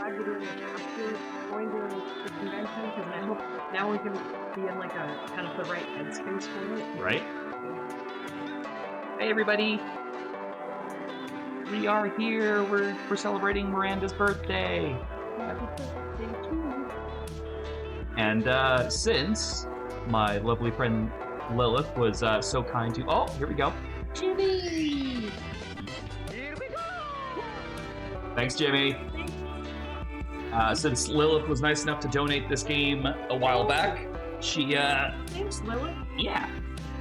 glad we didn't have to going to the convention because now we can be in like a kind of the right headspace for it. Right? Hey everybody! We are here. We're celebrating Miranda's birthday. Happy birthday to you. And since my lovely friend Lilith was so kind to... Oh, here we go. Jimmy! Here we go! Thanks, Jimmy. Since Lilith was nice enough to donate this game a while back, she Thanks, Lilith. yeah,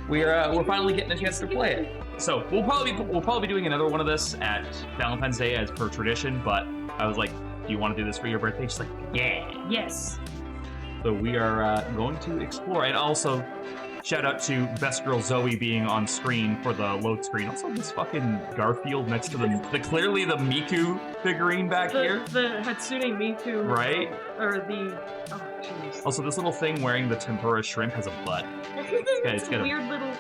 we're finally getting a chance to play it. So we'll probably be doing another one of this at Valentine's Day as per tradition. But I was like, do you want to do this for your birthday? She's like, yeah. Yes. So we are going to explore, and also shout out to Best Girl Zoe being on screen for the load screen. Also, this fucking Garfield next to the clearly the Miku figurine back here. The Hatsune Miku. Right? Or the... Oh, jeez. Also, this little thing wearing the tempura shrimp has a butt. It's got a weird little...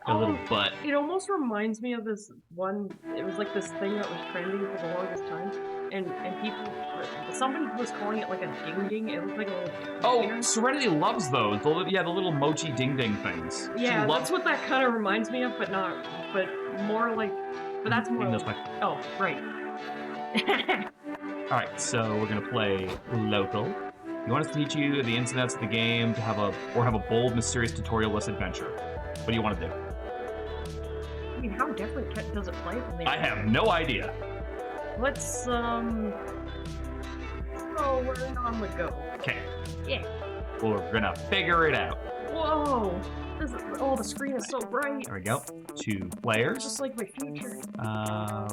A little butt. It almost reminds me of this one... It was like this thing that was trending for the longest time. And people... Somebody was calling it like a ding-ding. It looked like a little... Oh, Serenity loves those. The little mochi ding-ding things. Yeah, that's what that kind of reminds me of, but more like... But that's more... Oh, right. Alright, so we're gonna play local. You want us to teach you the ins and outs of the game, to have a bold, mysterious tutorial-less adventure. What do you want to do? I mean, how different does it play from the... I have no idea. Let's, Oh, we're on the go. Okay. Yeah. We're gonna figure it out. Whoa! Oh, the screen is so bright. There we go. 2 players. Just like my future.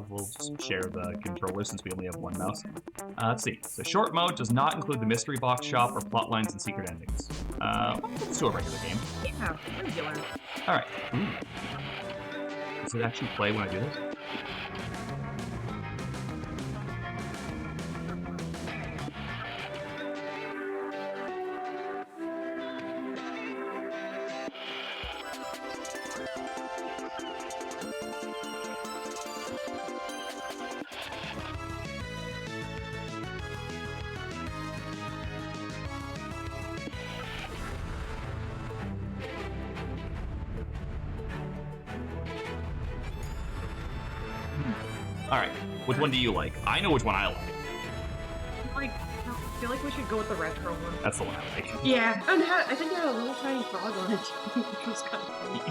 We'll just share the controller since we only have 1 mouse. Let's see. So short mode does not include the mystery box shop or plot lines and secret endings. Let's do a regular game. Yeah, regular. Alright. Does it actually play when I do this? Alright, which one do you like? I know which one I like. I feel like we should go with the retro one. That's the one I like. Yeah, and I think it had a little tiny frog on it, which was kind of funny.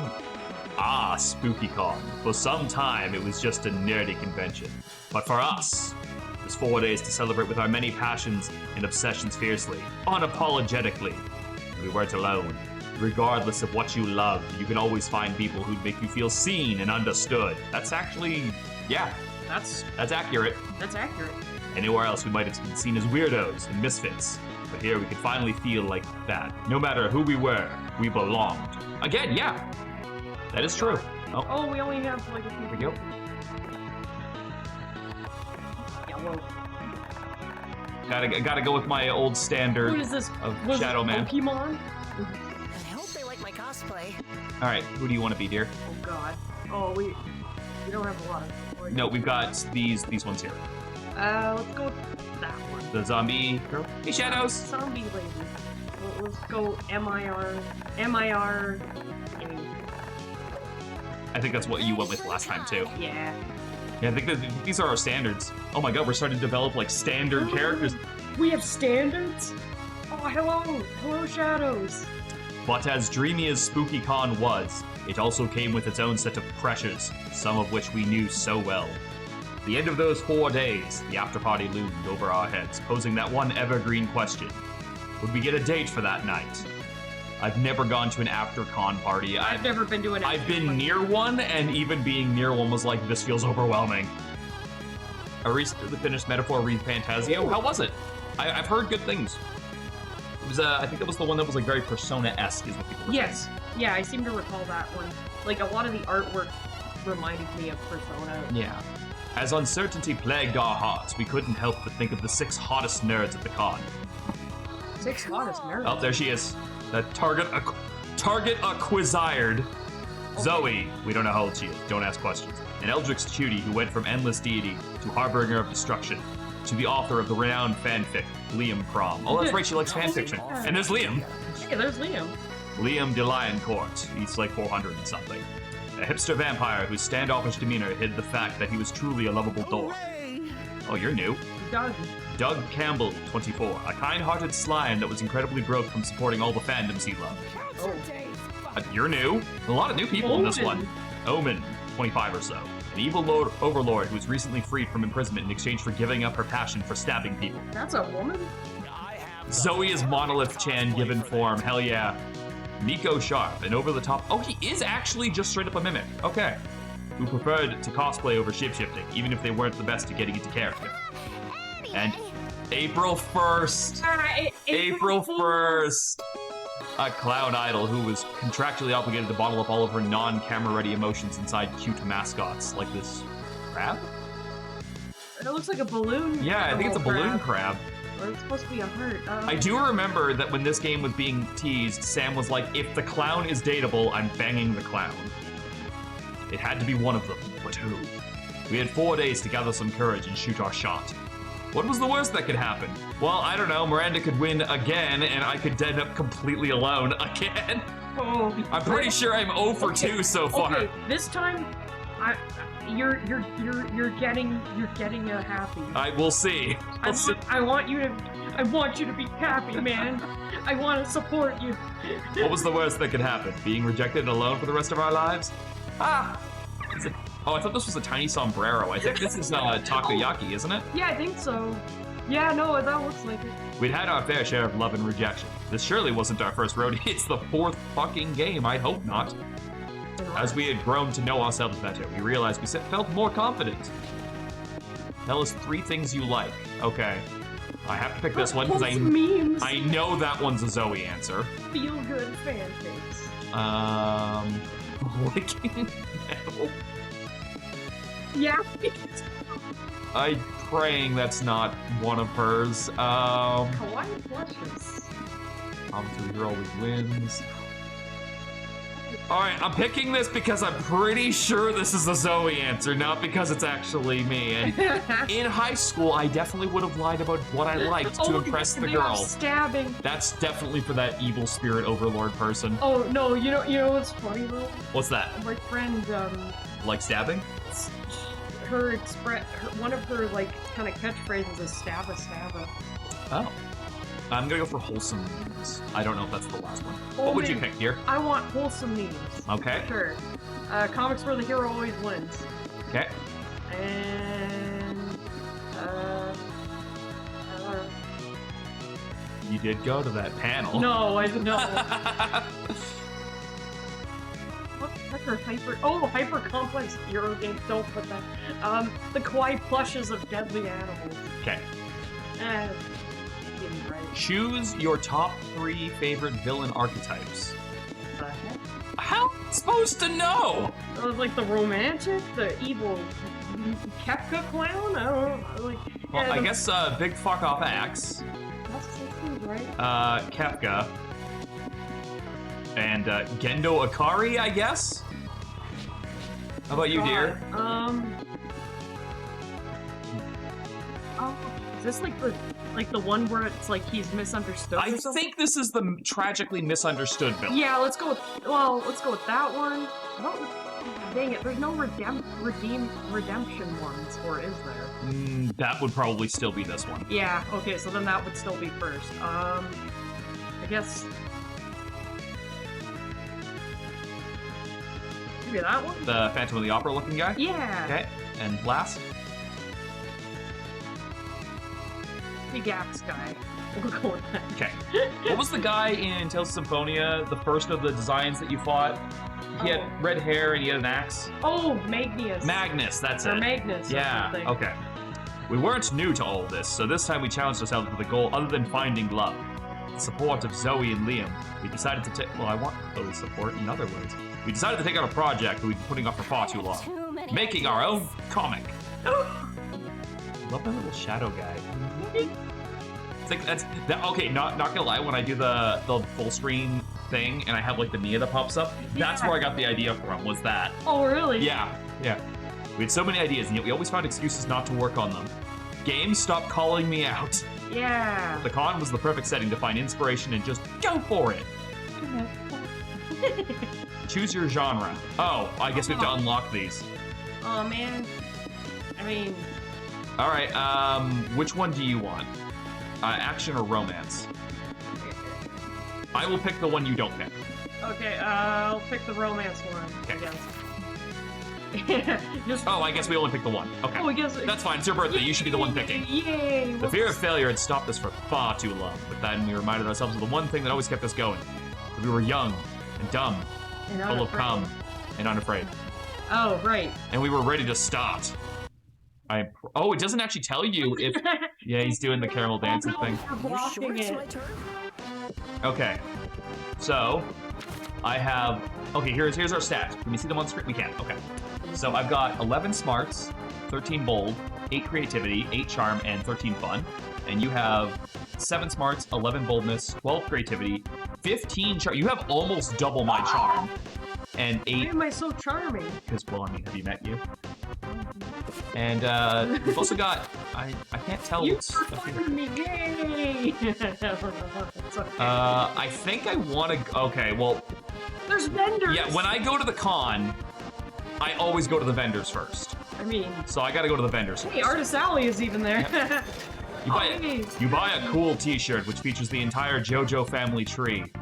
Ah, SpookyCon. For some time, it was just a nerdy convention. But for us, it was 4 days to celebrate with our many passions and obsessions fiercely, unapologetically. And we weren't alone. Regardless of what you love, you can always find people who'd make you feel seen and understood. That's actually, yeah. That's accurate. That's accurate. Anywhere else, we might have been seen as weirdos and misfits. But here, we could finally feel like that. No matter who we were, we belonged. Again, yeah. That is true. Oh, we only have like a few. Here we go. Yeah, well. Gotta go with my old standard Who is this? of Shadow Man. Pokemon? I hope they like my cosplay. Alright, who do you want to be, dear? Oh god. Oh, we don't have a lot of... No, we've got these ones here. Let's go with that one. The zombie girl. Hey, Shadows! Zombie lady. Let's go MIR. I think that's what you went with last time, too. Yeah. Yeah, I think that these are our standards. Oh my god, we're starting to develop, like, standard characters. We have standards? Oh, hello! Hello, Shadows! But as dreamy as SpookyCon was, it also came with its own set of pressures, some of which we knew so well. At the end of those 4 days, the after-party loomed over our heads, posing that one evergreen question. Would we get a date for that night? I've never gone to an after-con party. I've never been to an I've been near one, and even being near one was like, this feels overwhelming. I recently finished Metaphor Re Fantasio. How was it? I've heard good things. It was, I think that was the one that was like very Persona-esque, is what people were saying. Yeah, I seem to recall that one. Like, a lot of the artwork reminded me of Persona. Yeah. As uncertainty plagued our hearts, we couldn't help but think of the 6 hottest nerds at the con. 6 hottest nerds? Oh, there she is. The target acquired. Okay. Zoe, we don't know how old she is, don't ask questions. An Eldritch Cutie who went from endless deity to harbinger of destruction. to the author of the renowned fanfic, Liam Prom. Oh, that's right, she likes fanfiction. And there's Liam. Hey, there's Liam. Liam de Lioncourt. He's like 400 and something. A hipster vampire whose standoffish demeanor hid the fact that he was truly a lovable dork. Oh, you're new. Doug Campbell, 24. A kind-hearted slime that was incredibly broke from supporting all the fandoms he loved. Oh. You're new. A lot of new people in this one. Omen, 25 or so. An evil overlord who was recently freed from imprisonment in exchange for giving up her passion for stabbing people. That's a woman? Zoe is Monolith Chan given form. Hell yeah. Nico Sharp, an over-the-top... Oh, he is actually just straight up a mimic. Okay. Who preferred to cosplay over shapeshifting, even if they weren't the best at getting into character. And April 1st. April 1st. A clown idol who was contractually obligated to bottle up all of her non-camera ready emotions inside cute mascots, like this crab? It looks like a balloon. Yeah, I think it's a balloon crab. Or it's supposed to be a heart. I do remember that when this game was being teased, Sam was like, if the clown is dateable, I'm banging the clown. It had to be one of them, but who? We had 4 days to gather some courage and shoot our shot. What was the worst that could happen? Well, I don't know, Miranda could win again, and I could end up completely alone again. Oh. I'm pretty sure I'm 0 for 2 so far. Okay, this time, you're getting a happy. We'll see. I want you to be happy, man. I want to support you. What was the worst that could happen? Being rejected and alone for the rest of our lives? Ah! Oh, I thought this was a tiny sombrero. I think this is takoyaki, isn't it? Yeah, I think so. Yeah, no, that looks like it. We'd had our fair share of love and rejection. This surely wasn't our first rodeo. It's the 4th fucking game. I hope not. As we had grown to know ourselves better, we realized we felt more confident. Tell us 3 things you like. Okay. I have to pick this one because I know that one's a Zoe answer. Feel good fanfics. Licking metal. Yeah. I'm praying that's not one of hers. Kawaii plushes. Obviously, the girl always wins. Alright, I'm picking this because I'm pretty sure this is a Zoe answer, not because it's actually me. And in high school, I definitely would have lied about what I liked to impress the girl. Stabbing. That's definitely for that evil spirit overlord person. Oh no, you know what's funny though? What's that? My friend, like stabbing? One of her like kind of catchphrases is stabba stabba. Oh. I'm gonna go for wholesome memes. I don't know if that's the last one. Oh, what would you pick here? I want wholesome memes. Okay. Sure. Comics where the hero always wins. Okay. And you did go to that panel. No, I did not. Hyper complex Euro game. Don't put that. The kawaii plushes of deadly animals. Okay. Right. Choose your top 3 favorite villain archetypes. What the heck? How am I supposed to know? Like the romantic, the evil Kefka clown? I don't know. Like, well, yeah, I guess big fuck off axe. That's seems right. Kefka. And Gendo Akari, I guess? How about you, dear? Is this like the one where it's like he's misunderstood? I think this is the tragically misunderstood villain. Yeah, let's go with that one. Dang it, there's no redemption ones, or is there? That would probably still be this one. Yeah, okay, so then that would still be first. I guess maybe that one? The Phantom of the Opera looking guy? Yeah. Okay, and last? Big axe guy. We'll go with that. Okay. What was the guy in Tales of Symphonia, the first of the designs that you fought? He had red hair and he had an axe. Oh, Magnus. Magnus, that's it. Or Magnus. Yeah, okay. We weren't new to all of this, so this time we challenged ourselves with a goal other than finding love. The support of Zoe and Liam. We decided to take... Well, I want Zoe's support in other words. We decided to take on a project that we've been putting off for far too long. Making our own comic. I love that little shadow guy. It's like okay, not gonna lie, when I do the full screen thing and I have like the Mia that pops up, that's where I got the idea from, was that. Oh really? Yeah. We had so many ideas and yet we always found excuses not to work on them. Game, stop calling me out. Yeah. The con was the perfect setting to find inspiration and just go for it. Choose your genre. Oh, I guess we have to unlock these. Oh, man. I mean... All right, which one do you want? Action or romance? I will pick the one you don't pick. Okay, I'll pick the romance one, Okay. I guess. Oh, I guess we only picked the one. Okay. Oh, I guess... That's fine. It's your birthday. You should be the one picking. Yay! The fear of failure had stopped us for far too long. With that, we reminded ourselves of the one thing that always kept us going. That we were young and dumb, And full of unafraid. cum, and unafraid. Oh, right. And we were ready to start. Oh, it doesn't actually tell you if... Yeah, he's doing the caramel dancing thing. You're blocking it. Okay. So, I have... Okay, here's our stats. Can we see them on screen? We can. Okay. So I've got 11 smarts, 13 bold, 8 creativity, 8 charm, and 13 fun. And you have 7 smarts, 11 boldness, 12 creativity, 15 charm. You have almost double my charm. And 8... Why am I so charming? Because, well, I mean, have you met you? And we've also got... I can't tell You what's... performed me, yay! It's okay. I think I want to... Okay, well... There's vendors! Yeah, when I go to the con, I always go to the vendors first. I mean... So I gotta go to the vendors Hey, first. Artist Alley is even there. You buy a cool t-shirt which features the entire JoJo family tree.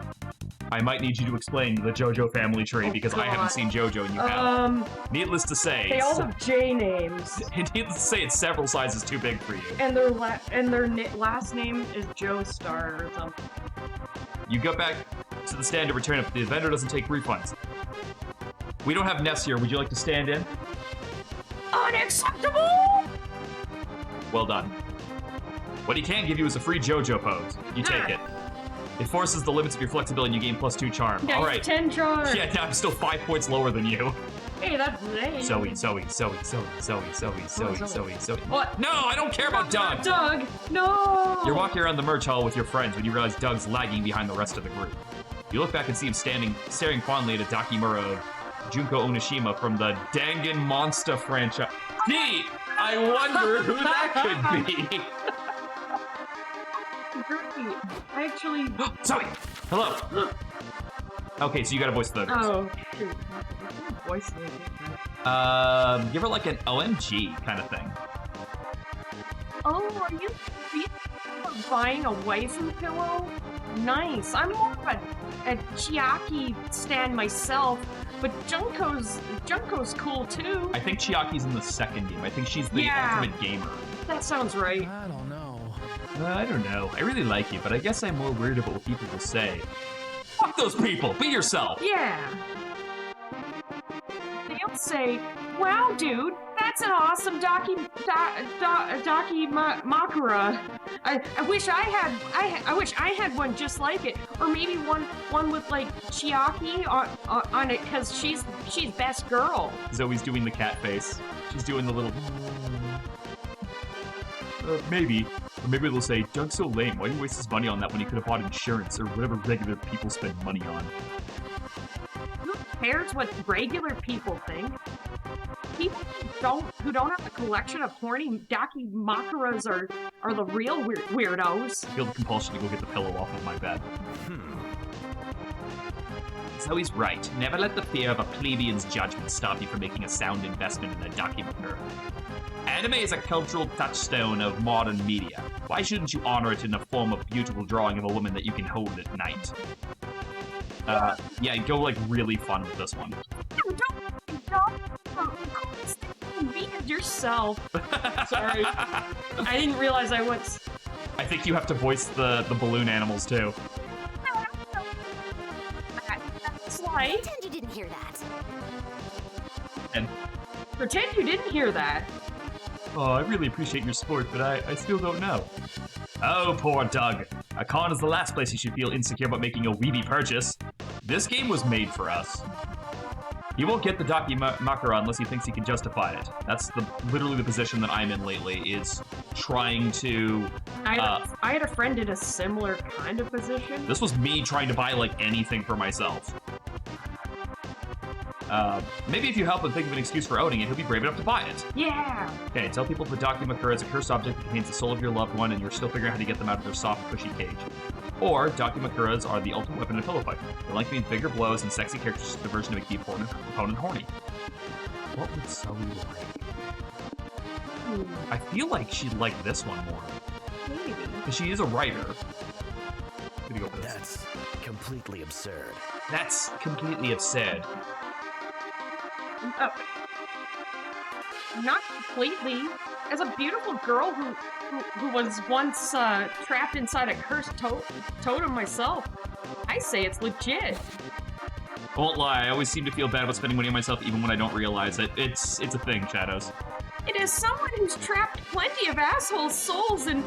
I might need you to explain the JoJo family tree because I haven't seen JoJo and you have. Needless to say... They all have J names. Needless to say, it's several sizes too big for you. And their last name is Joestar or something. You go back to the stand to return if the vendor doesn't take refunds. We don't have Ness here. Would you like to stand in? Unacceptable! Well done. What he can give you is a free JoJo pose. You take it. It forces the limits of your flexibility and you gain +2 charm. Yeah, All right. 10 charm. Yeah, now I'm still 5 points lower than you. Hey, that's Zoe. What? No, I don't care about Doug. Doug, no! You're walking around the merch hall with your friends when you realize Doug's lagging behind the rest of the group. You look back and see him staring fondly at a Dakimura of Junko Onishima from the Dangan Monster franchise. Gee, I wonder who that could be. Great. I actually... Zoe, hello. Okay, so you got a voice the Oh, shoot. Voice lady. give her like an OMG kind of thing. Oh, are you buying a waifu pillow? Nice. I'm more of a Chiaki stan myself, but Junko's cool too. I think Chiaki's in the second game. I think she's the ultimate gamer. That sounds right. I don't know. I don't know. I really like you, but I guess I'm more worried about what people will say. Fuck those people! Be yourself! Yeah. They'll say, "Wow, dude, that's an awesome Makura. I wish I had one just like it, or maybe one with like Chiaki on it, cause she's best girl." Zoe's doing the cat face. She's doing the little... maybe. Or maybe they'll say, Doug's so lame, why do you waste his money on that when he could have bought insurance or whatever regular people spend money on? Who cares what regular people think? People who don't have a collection of horny Dakimakuras are the real weirdos. I feel the compulsion to go get the pillow off of my bed. Zoe's right. Never let the fear of a plebeian's judgment stop you from making a sound investment in a Dakimakura. Anime is a cultural touchstone of modern media. Why shouldn't you honor it in the form of beautiful drawing of a woman that you can hold at night? Yeah, go like really fun with this one. Don't be yourself. Sorry. I didn't realize I went... I think you have to voice the balloon animals too. Slide. Pretend you didn't hear that. And Pretend you didn't hear that. oh, I really appreciate your support, but I still don't know. Oh, poor Doug. A con is the last place you should feel insecure about making a weeby purchase. This game was made for us. He won't get the Dakimakura unless he thinks he can justify it. That's literally the position that I'm in lately, is trying to... I had a friend in a similar kind of position. This was me trying to buy, like, anything for myself. Maybe if you help him think of an excuse for owning it, he'll be brave enough to buy it. Yeah. Okay, tell people the Dakimakura is a cursed object that contains the soul of your loved one, and you're still figuring out how to get them out of their soft, cushy cage. Or, Dakimakuras are the ultimate weapon in a pillow fight. They like means bigger blows and sexy characters to the version to make the opponent horny. What would Zoe like? I feel like she'd like this one more. Maybe. Because she is a writer. I'm gonna go for this. That's completely absurd. That's completely absurd. Not completely. As a beautiful girl who was once trapped inside a cursed totem myself, I say it's legit. I won't lie, I always seem to feel bad about spending money on myself even when I don't realize it. It's a thing, Shadows. It is someone who's trapped plenty of assholes' souls in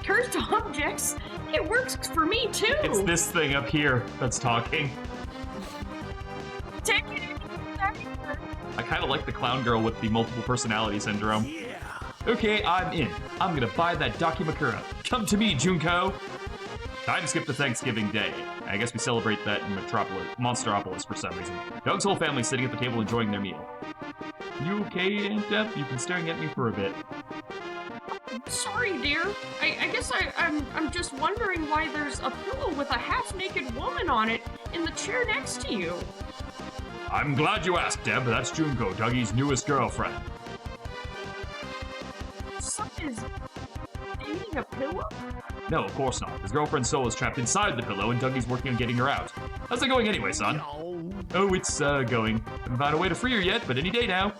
cursed objects. It works for me too. It's this thing up here that's talking. Take it. I kind of like the clown girl with the multiple personality syndrome. Yeah. Okay, I'm in. I'm gonna buy that Dakimakura. Come to me, Junko. Time skip to Thanksgiving Day. I guess we celebrate that in Monsteropolis for some reason. Doug's whole family's sitting at the table enjoying their meal. You okay, Aunt Deb? You've been staring at me for a bit. Sorry, dear. I guess I'm just wondering why there's a pillow with a half-naked woman on it in the chair next to you. I'm glad you asked, Deb. That's Junko, Dougie's newest girlfriend. Son is dating a pillow? No, of course not. His girlfriend's soul is trapped inside the pillow, and Dougie's working on getting her out. How's it going anyway, son? No. Oh, it's, going. Haven't found a way to free her yet, but any day now.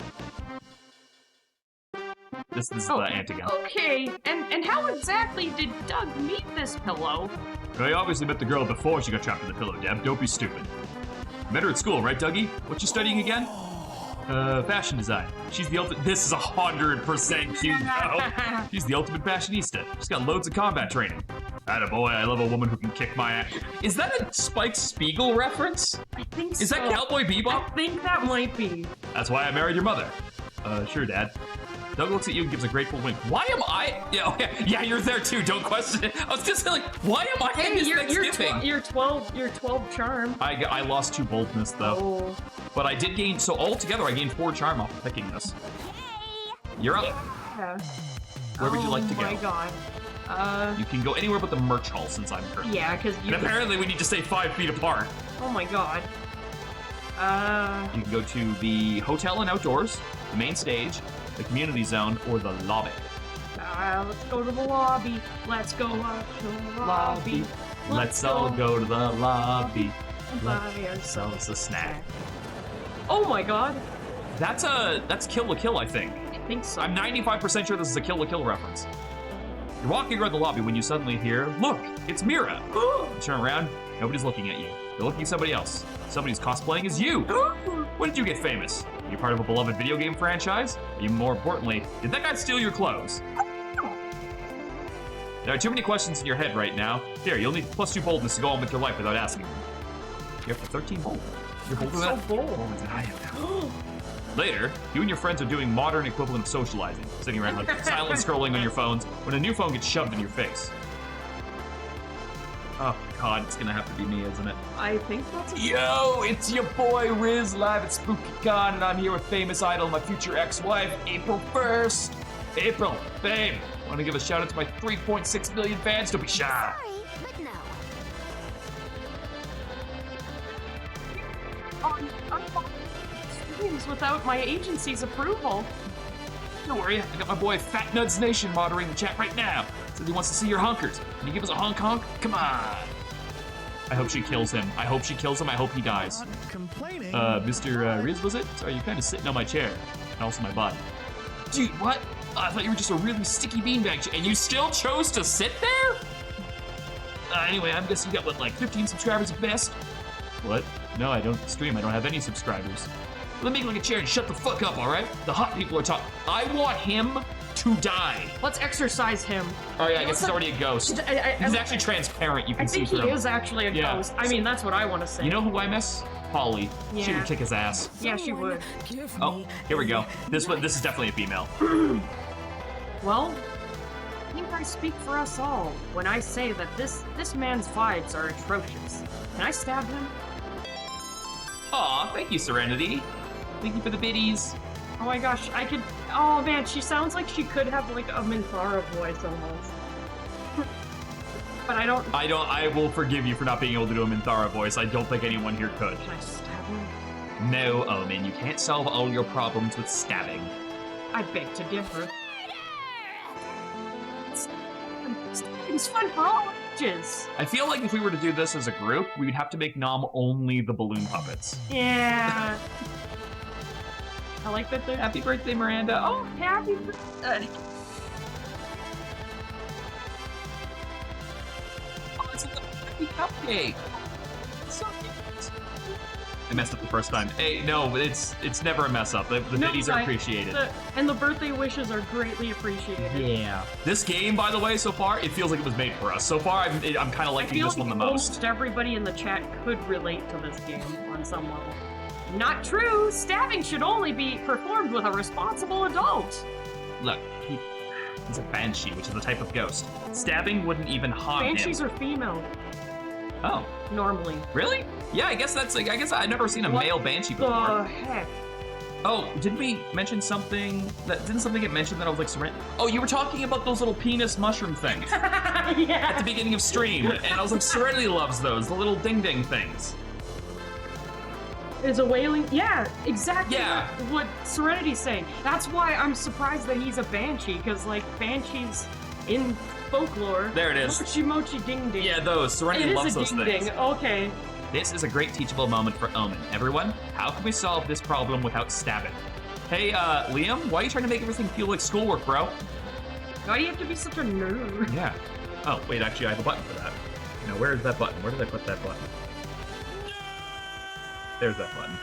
This is the aunt again. Okay, and how exactly did Doug meet this pillow? Well, he obviously met the girl before she got trapped in the pillow, Deb. Don't be stupid. Met her at school, right, Dougie? What you studying again? Fashion design. She's the ultimate. This is 100% Junko. She's the ultimate fashionista. She's got loads of combat training. Attaboy, I love a woman who can kick my ass. Is that a Spike Spiegel reference? I think so. Is that Cowboy Bebop? I think that might be. That's why I married your mother. Sure, Dad. Doug looks at you and gives a grateful wink. Why am I? Yeah, okay. Yeah, you're there too. Don't question it. I was just like, why am I in this Thanksgiving? You're 12 charm. I lost 2 boldness though. Oh. But I did gain, so altogether I gained 4 charm off picking this. You're up. Yeah. Where would you like to go? Oh my god. You can go anywhere but the merch hall since I'm currently. Yeah, because And apparently we need to stay 5 feet apart. Oh my god. You can go to the hotel and outdoors, the main stage, the community zone, or the lobby. Let's go to the lobby. Let's go up to the lobby. Let's all go to the lobby. And buy ourselves It's a snack. Oh my god. That's Kill la Kill, I think. I think so. I'm 95% sure this is a Kill la Kill reference. You're walking around the lobby when you suddenly hear, look, it's Mira. You turn around, nobody's looking at you. They're looking at somebody else. Somebody's cosplaying as you. When did you get famous? Are you part of a beloved video game franchise? Or even more importantly, did that guy steal your clothes? There are too many questions in your head right now. Here, you'll need +2 boldness to go on with your life without asking them. You're up to 13 bold. You're bolder So than that. bold. Bolder than I am now. Later, you and your friends are doing modern equivalent of socializing, sitting around like silent scrolling on your phones when a new phone gets shoved in your face. Oh god, it's gonna have to be me, isn't it? I think that's a Yo, it's your boy Riz live at SpookyCon, and I'm here with famous idol, my future ex-wife, April 1st. April, babe, want to give a shout out to my 3.6 million fans? Don't be shy. Sorry, but no. I'm streams without my agency's approval. Don't worry, I got my boy Fat Nuds Nation moderating the chat right now. Says he wants to see your hunkers. Can you give us a honk honk? Come on. I hope she kills him. I hope she kills him. I hope he dies. Not complaining. Mr. Riz, was it? Sorry, you're kind of sitting on my chair. And also my butt. Dude, what? I thought you were just a really sticky beanbag, and you still chose to sit there? Anyway, I'm guessing you got, what, like 15 subscribers at best? What? No, I don't stream. I don't have any subscribers. Let me get like a chair and shut the fuck up, all right? The hot people are talking. I want him to die. Let's exercise him. Oh yeah, I guess he's already a ghost. He's actually transparent. You can I see think through he him. is actually a Yeah. ghost. I mean, that's what I want to say. You know who I miss? Polly. She Yeah. would kick his ass. Yeah, she would. Give Oh, me here we go. This is definitely a female. Well, I think I speak for us all when I say that this man's vibes are atrocious. Can I stab him? Aw, thank you, Serenity. Thank you for the biddies. Oh my gosh, I could. Oh man, she sounds like she could have like a Minthara voice almost. But I don't. I will forgive you for not being able to do a Minthara voice. I don't think anyone here could. Can I stab him? No, Omen, you can't solve all your problems with stabbing. I beg to differ. It's fun for all ages. I feel like if we were to do this as a group, we would have to make Nom only the balloon puppets. Yeah. I like that they're. Happy birthday, Miranda. Oh, happy birthday. Oh, it's a little happy cupcake. So cute. I messed up the first time. Hey, no, it's never a mess up. The biddies are appreciated. And the birthday wishes are greatly appreciated. Yeah. This game, by the way, so far, it feels like it was made for us. So far, I'm kind of liking this one the most. Almost everybody in the chat could relate to this game on some level. Not true. Stabbing should only be performed with a responsible adult. Look, he's a banshee, which is a type of ghost. Stabbing wouldn't even harm him. Banshees are female. Oh. Normally. Really? Yeah, I guess that's like, I guess I've never seen a male banshee before. What the heck? Oh, didn't we mention something didn't something get mentioned that I was like, oh, you were talking about those little penis mushroom things. Yeah. At the beginning of stream, and I was like, Serenity loves those, the little ding-ding things. Is a wailing? Yeah, exactly. Yeah. What Serenity's saying. That's why I'm surprised that he's a banshee, because like banshees in folklore. There it is. Mochi mochi ding ding. Yeah, those. Serenity loves those things. Ding. Okay. This is a great teachable moment for Omen. Everyone, how can we solve this problem without stabbing? Hey, Liam, why are you trying to make everything feel like schoolwork, bro? Why do you have to be such a nerd? Yeah. Oh, wait, actually, I have a button for that. Now, where is that button? Where did I put that button? There's that button.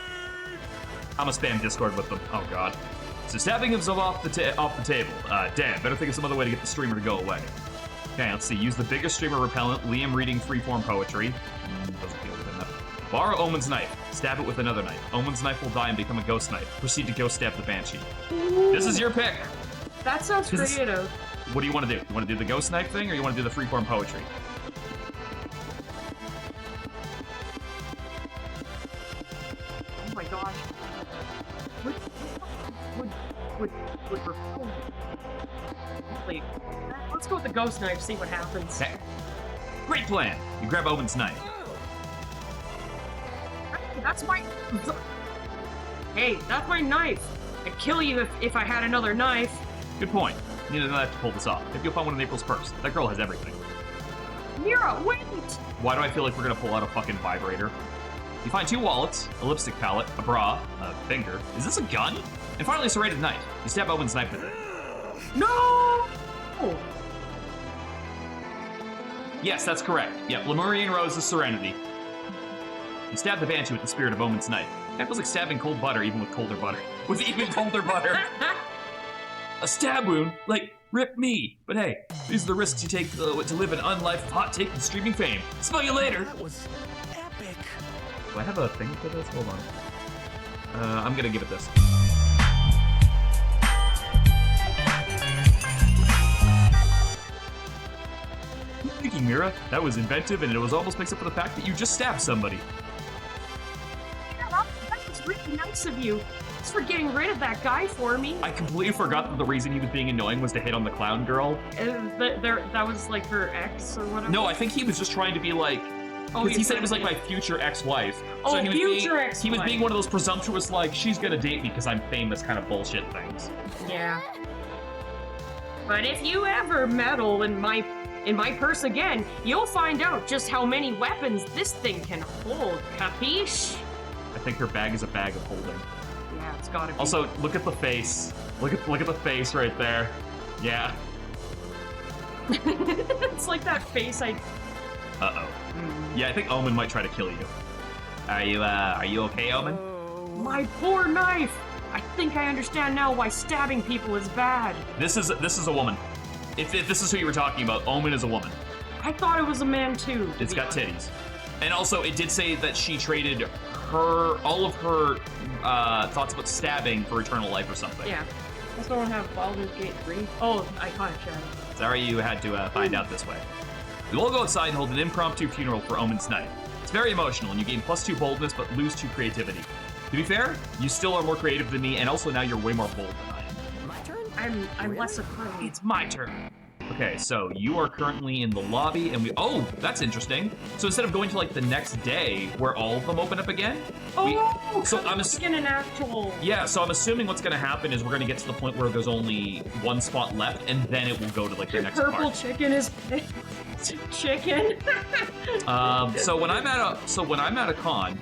I'm gonna spam Discord with them. Oh, God. So stabbing is off the table. Dan, better think of some other way to get the streamer to go away. Okay, let's see. Use the biggest streamer repellent. Liam reading freeform poetry. Doesn't feel good enough. Borrow Omen's knife. Stab it with another knife. Omen's knife will die and become a ghost knife. Proceed to ghost stab the banshee. Ooh. This is your pick. That sounds creative. What do you want to do? You want to do the ghost knife thing, or you want to do the freeform poetry? Oh my gosh. Wait. Let's go with the ghost knife, see what happens. Okay. Great plan. You grab Omen's knife. That's my... Hey, that's my knife. I'd kill you if I had another knife. Good point. You don't have to pull this off. Maybe you'll find one in April's purse. That girl has everything. Mira, wait! Why do I feel like we're gonna pull out a fucking vibrator? You find 2 wallets, a lipstick palette, a bra, a finger. Is this a gun? And finally, a serrated knife. You stab Owen's knife with it. No! Yes, that's correct. Yep, Lemurian Rose is Serenity. You stab the banshee with the spirit of Omen's knife. That feels like stabbing cold butter, even with colder butter. With even colder butter. A stab wound? Like, rip me. But hey, these are the risks you take to live an unlife of hot take and streaming fame. Smell you later. That was epic. Do I have a thing for this? Hold on. I'm gonna give it this. Thank you, Mira. That was inventive, and it was almost makes up for the fact that you just stabbed somebody. Yeah, that was really nice of you. Thanks for getting rid of that guy for me. I completely forgot that the reason he was being annoying was to hit on the clown girl. That was like her ex or whatever? No, I think he was just trying to be like... Because he said it was like my future ex-wife. Oh, so future ex-wife. He was being one of those presumptuous, like, she's gonna date me because I'm famous kind of bullshit things. Yeah. But if you ever meddle in my purse again, you'll find out just how many weapons this thing can hold. Capiche? I think her bag is a bag of holding. Yeah, it's gotta be. Also, look at the face. Look at the face right there. Yeah. It's like that face I... Uh-oh. Yeah, I think Omen might try to kill you. Are you okay, Omen? My poor knife! I think I understand now why stabbing people is bad. This is a woman. If this is who you were talking about, Omen is a woman. I thought it was a man too. It's got titties. And also, it did say that she traded all of her thoughts about stabbing for eternal life or something. Yeah. Does no one have Baldur's Gate 3? Oh, iconic shadow. Sorry you had to find out this way. We'll all go outside and hold an impromptu funeral for Omen's knife. It's very emotional, and you gain +2 boldness, but lose 2 creativity. To be fair, you still are more creative than me, and also now you're way more bold than I am. My turn? I'm less afraid. It's my turn. Okay, so you are currently in the lobby, and oh, that's interesting. So instead of going to like the next day where all of them open up again, so I'm in an actual. Yeah, so I'm assuming what's going to happen is we're going to get to the point where there's only one spot left, and then it will go to like the next purple part. chicken is chicken. So when I'm at a con,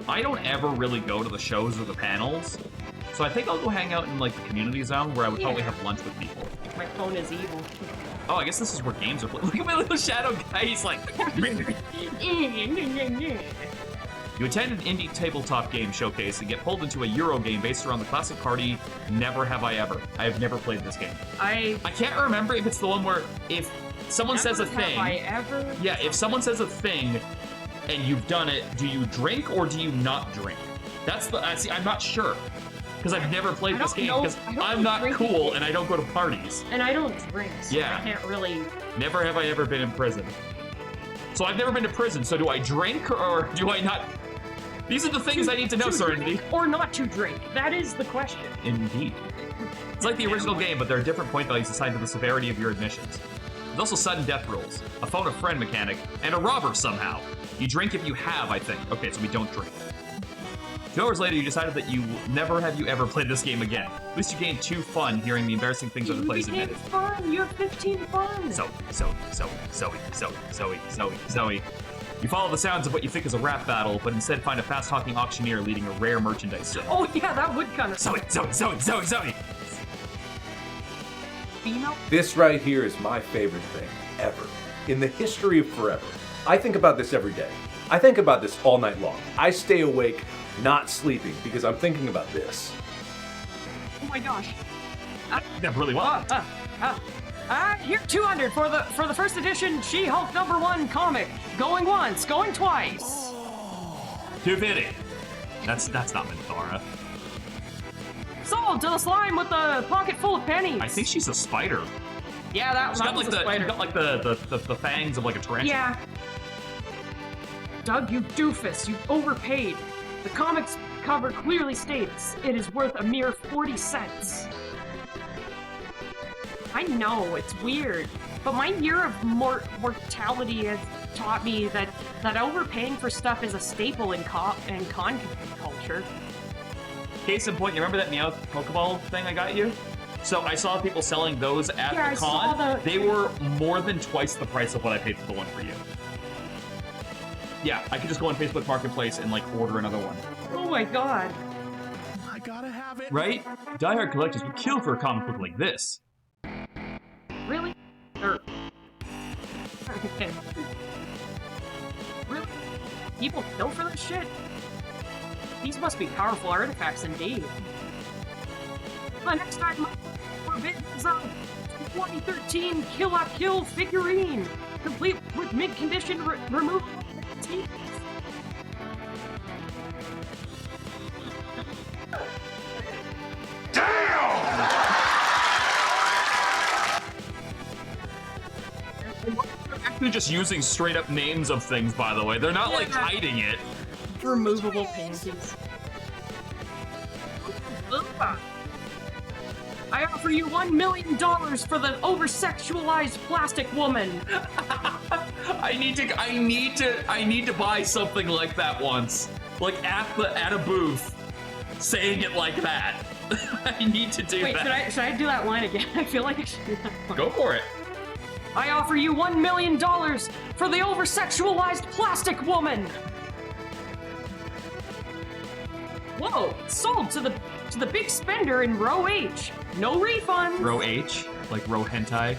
I don't ever really go to the shows or the panels. So I think I'll go hang out in like the community zone where I would probably have lunch with people. My phone is evil. Oh, I guess this is where games are played. Look at my little shadow guy. He's like. You attend an indie tabletop game showcase and get pulled into a Euro game based around the classic party Never Have I Ever. I have never played this game. I can't remember if it's the one where if someone says a thing. Have I ever? Yeah, if someone says a thing and you've done it, do you drink or do you not drink? That's the. See, I'm not sure. Because I've never played this game, because I'm not cool and I don't go to parties. And I don't drink, so yeah. I can't really... Never have I ever been in prison. So I've never been to prison, so do I drink or do I not? These are the things I need to know, Serenity. Or not to drink, that is the question. Indeed. It's like the original game, but there are different point values assigned to the severity of your admissions. There's also sudden death rules, a phone a friend mechanic, and a robber somehow. You drink if you have, I think. Okay, so we don't drink. 2 hours later, you decided that you never have you ever played this game again. At least you gained 2 fun hearing the embarrassing things other players admitted. Fun. You have 15 fun. Zoe. You follow the sounds of what you think is a rap battle, but instead find a fast-talking auctioneer leading a rare merchandise sale. Oh yeah, that would kind of. Zoe. Female? This right here is my favorite thing ever. In the history of forever. I think about this every day. I think about this all night long. I stay awake, not sleeping, because I'm thinking about this. Oh my gosh. That really well. Here 200 for the first edition She-Hulk #1 comic. Going once, going twice. 250. That's not Minthara. Sold to the slime with the pocket full of pennies. I think she's a spider. Yeah, that She's got was like a spider. she's got like the fangs of like a tarantula. Yeah. Doug, you doofus, you overpaid. The comic's cover clearly states it is worth a mere 40 cents. I know, it's weird, but my year of mortality has taught me that overpaying for stuff is a staple in con culture. Case in point, you remember that Meowth Pokeball thing I got you? So I saw people selling those at the con. They were more than twice the price of what I paid for the one for you. Yeah, I could just go on Facebook Marketplace and like order another one. Oh my god. I gotta have it. Right? Diehard collectors would kill for a comic book like this. Really? Really? People kill for this shit? These must be powerful artifacts indeed. Next time, forbidden is a 2013 Kill La Kill figurine, complete with mid-condition removal teeth. They're actually just using straight up names of things, by the way. They're not like hiding it. Removable panties. I offer you $1 million for the over-sexualized plastic woman. I need to buy something like that once. Like at a booth, saying it like that. I need to do that. Wait, should I do that line again? I feel like I should do that line. Go for it. I offer you $1 million for the over-sexualized plastic woman. Whoa, sold to the big spender in row H. No refunds. Row H, like row hentai.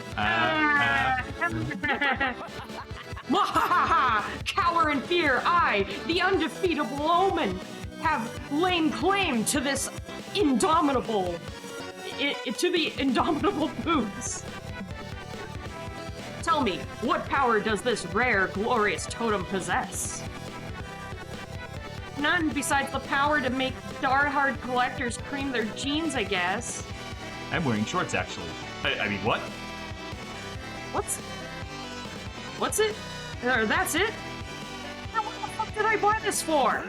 Mwahaha! Cower in fear, I, the undefeatable Omen, have laid claim to this indomitable, to the indomitable boots. Tell me, what power does this rare, glorious totem possess? None besides the power to make diehard collectors cream their jeans, I guess. I'm wearing shorts, actually. I mean, what? What's it? That's it? Now, what the fuck did I buy this for?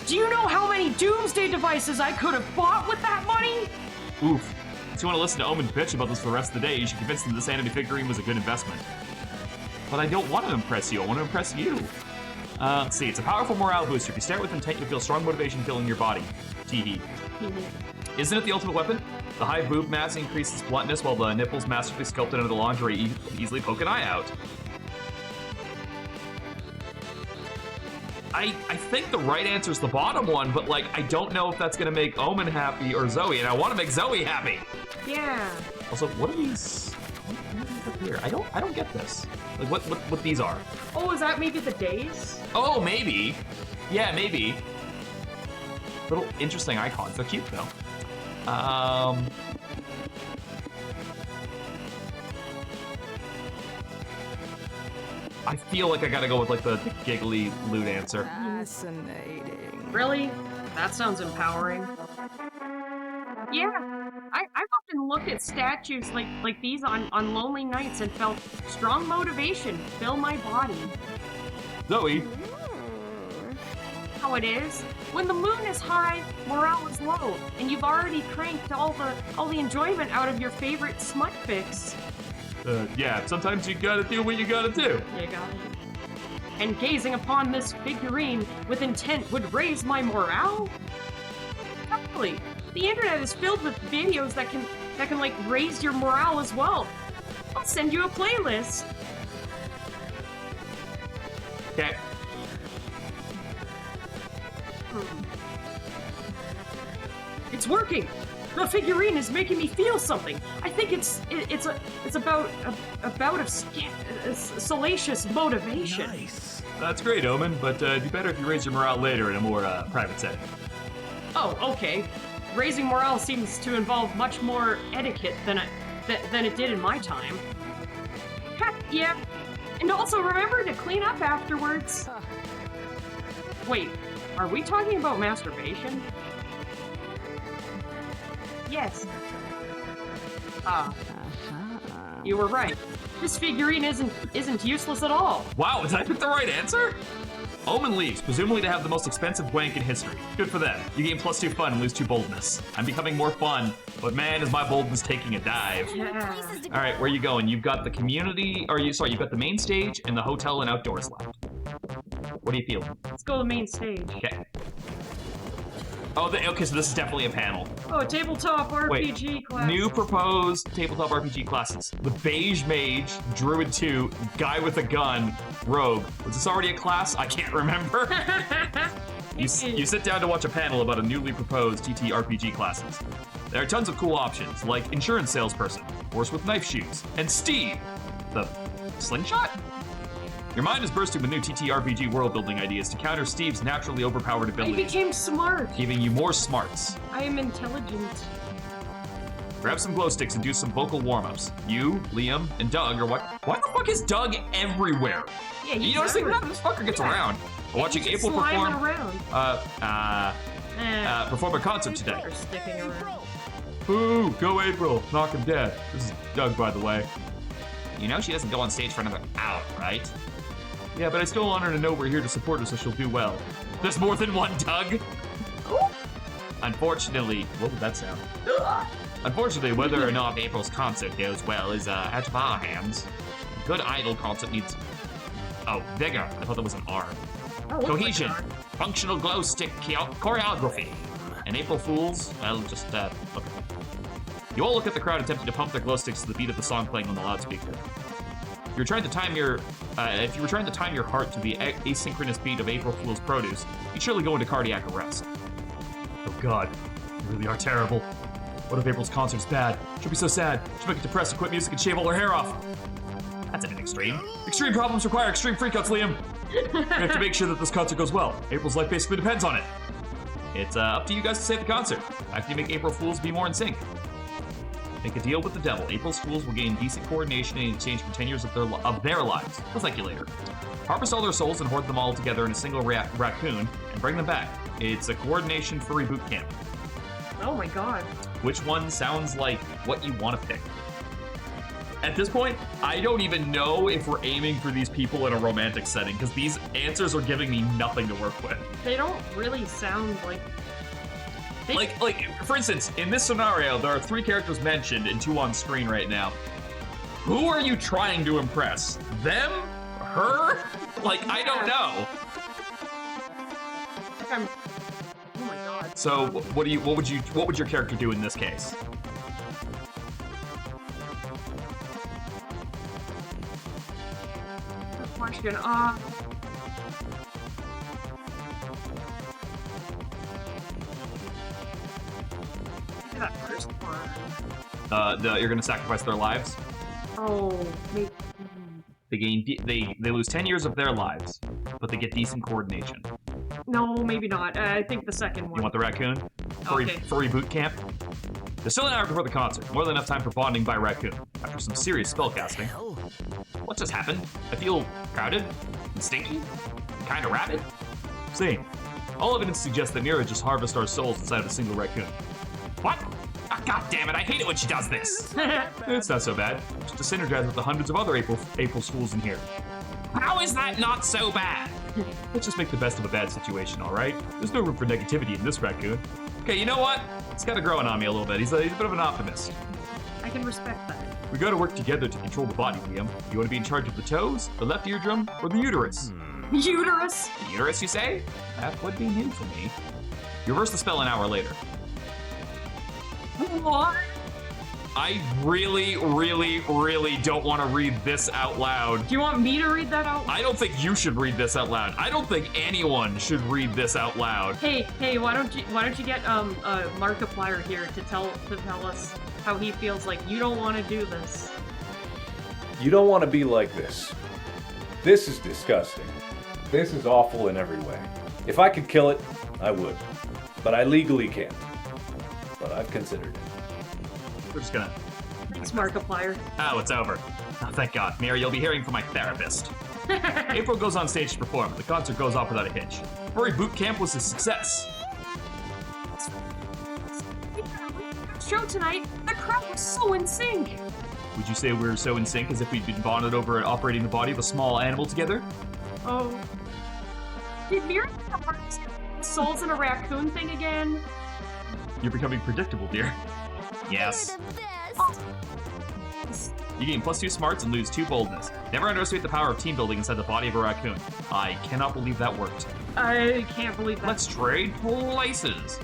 Do you know how many doomsday devices I could have bought with that money? Oof. If you want to listen to Omen bitch about this for the rest of the day, you should convince them this anime figurine was a good investment. But I don't want to impress you, I want to impress you. Let's see, it's a powerful morale booster. If you stare with intent, you'll feel strong motivation filling your body. Teehee. Isn't it the ultimate weapon? The high boob mass increases bluntness, while the nipples masterfully sculpted under the lingerie easily poke an eye out. I think the right answer is the bottom one, but like I don't know if that's gonna make Omen happy or Zoe, and I want to make Zoe happy. Yeah. Also, what are these? What are these up here? I don't get this. Like what these are? Oh, is that maybe the days? Oh, maybe. Yeah, maybe. Little interesting icons. They're cute though. I feel like I gotta go with like the giggly loot answer. Fascinating. Really? That sounds empowering. Yeah, I've often looked at statues like these on lonely nights and felt strong motivation fill my body. Zoe. How it is. When the moon is high, morale is low, and you've already cranked all the enjoyment out of your favorite smut fix. Yeah, sometimes you gotta do what you gotta do. You got it. And gazing upon this figurine with intent would raise my morale? Totally. The internet is filled with videos that can like raise your morale as well. I'll send you a playlist. Okay. It's working. The figurine is making me feel something. I think it's about a bout of salacious motivation. Nice. That's great, Omen, but it'd be better if you raise your morale later in a more private setting. Oh, okay. Raising morale seems to involve much more etiquette than it did in my time. Heck, yeah. And also remember to clean up afterwards. Wait, are we talking about masturbation? Yes. You were right. This figurine isn't useless at all. Wow, did I pick the right answer? Omen leaves, presumably to have the most expensive wank in history. Good for them. You gain +2 fun and lose 2 boldness. I'm becoming more fun, but man, is my boldness taking a dive. Yeah. All right, where are you going? You've got the community, you've got the main stage and the hotel and outdoors left. What are you feeling? Let's go to the main stage. Okay. Oh, okay, so this is definitely a panel. Oh, a tabletop RPG class. New proposed tabletop RPG classes. The Beige Mage, Druid 2, Guy with a Gun, Rogue. Was this already a class? I can't remember. You sit down to watch a panel about a newly proposed TTRPG classes. There are tons of cool options, like Insurance Salesperson, Horse with Knife Shoes, and Steve, the Slingshot? Your mind is bursting with new TTRPG world-building ideas to counter Steve's naturally overpowered I abilities, became smart. giving you more smarts. I am intelligent. Grab some glow sticks and do some vocal warm-ups. You, Liam, and Doug are what? Why the fuck is Doug everywhere? Yeah, You notice that this fucker gets around. We're watching He's April sliding perform. around. Perform a concert today. They're sticking around. Boo! Go April! Knock him dead. This is Doug, by the way. You know she doesn't go on stage for another hour, right? Yeah, but I still want her to know we're here to support her so she'll do well. There's more than one Doug! Unfortunately, what would that sound? Unfortunately, whether or not April's concert goes well is out of our hands. A good idol concert needs... Oh, vigor. I thought that was an R. Oh, Cohesion. Functional glow stick choreography. And April Fools, well, just, okay. You all look at the crowd attempting to pump their glow sticks to the beat of the song playing on the loudspeaker. If you were trying to time your heart to the asynchronous beat of April Fool's produce, you'd surely go into cardiac arrest. Oh God, you really are terrible. What if April's concert's bad? She'll be so sad. She'll make it depressed and quit music and shave all her hair off. That's a bit extreme. Extreme problems require extreme freakouts, Liam. We have to make sure that this concert goes well. April's life basically depends on it. It's up to you guys to save the concert. After you make April Fools be more in sync. Make a deal with the devil. April's Fools will gain decent coordination in exchange for 10 years of their lives. We'll thank you later. Harvest all their souls and hoard them all together in a single raccoon and bring them back. It's a coordination furry boot camp. Oh my God. Which one sounds like what you want to pick? At this point, I don't even know if we're aiming for these people in a romantic setting, because these answers are giving me nothing to work with. They don't really sound like... Like, for instance, in this scenario, there are 3 characters mentioned and 2 on screen right now. Who are you trying to impress? Them? Her? Like, I don't know. Oh my god. So, what would your character do in this case? Good question. That first one. You're gonna sacrifice their lives? Oh, maybe. They lose 10 years of their lives, but they get decent coordination. No, maybe not. I think the second one. You want the raccoon? Okay. Furry boot camp? There's still an hour before the concert. More than enough time for bonding by raccoon. After some serious spellcasting. What just happened? I feel crowded and stinky, kind of rabid. See, all evidence suggests that Mira just harvests our souls inside of a single raccoon. What? Ah, God damn it! I hate it when she does this. It's not so bad. Just to synergize with the hundreds of other April Fools in here. How is that not so bad? Let's just make the best of a bad situation, all right? There's no room for negativity in this raccoon. Okay, you know what? He's kind of growing on me a little bit. He's a bit of an optimist. I can respect that. We gotta work together to control the body, Liam. You wanna be in charge of the toes, the left eardrum, or the uterus? Uterus? The uterus, you say? That would be new for me. You reverse the spell an hour later. What? I really, really, really don't want to read this out loud. Do you want me to read that out? I don't think you should read this out loud. I don't think anyone should read this out loud. Hey, why don't you get Markiplier here to tell us how he feels like you don't want to do this. You don't want to be like this. This is disgusting. This is awful in every way. If I could kill it, I would. But I legally can't. But I've considered it. We're just gonna... Thanks, Markiplier. Oh, it's over. Oh, thank God. Mary, you'll be hearing from my therapist. April goes on stage to perform. The concert goes off without a hitch. Furry boot camp was a success. Show tonight, the crowd was so in sync. Would you say we were so in sync as if we'd been bonded over operating the body of a small animal together? Oh. Did Mira souls in a raccoon thing again? You're becoming predictable, dear. Yes. You gain +2 smarts and lose 2 boldness. Never underestimate the power of team building inside the body of a raccoon. I cannot believe that worked. I can't believe that. Let's trade places.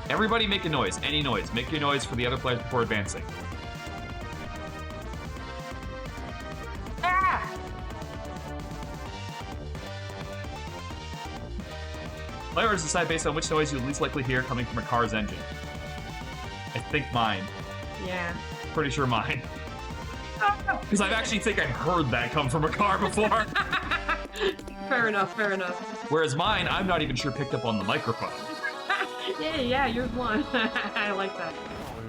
Everybody make a noise. Any noise. Make your noise for the other players before advancing. Ah! Players decide based on which noise you'll least likely hear coming from a car's engine. I think mine. Yeah. Pretty sure mine. Because I actually think I've heard that come from a car before. Fair enough, fair enough. Whereas mine, I'm not even sure picked up on the microphone. Yeah, yours won. I like that.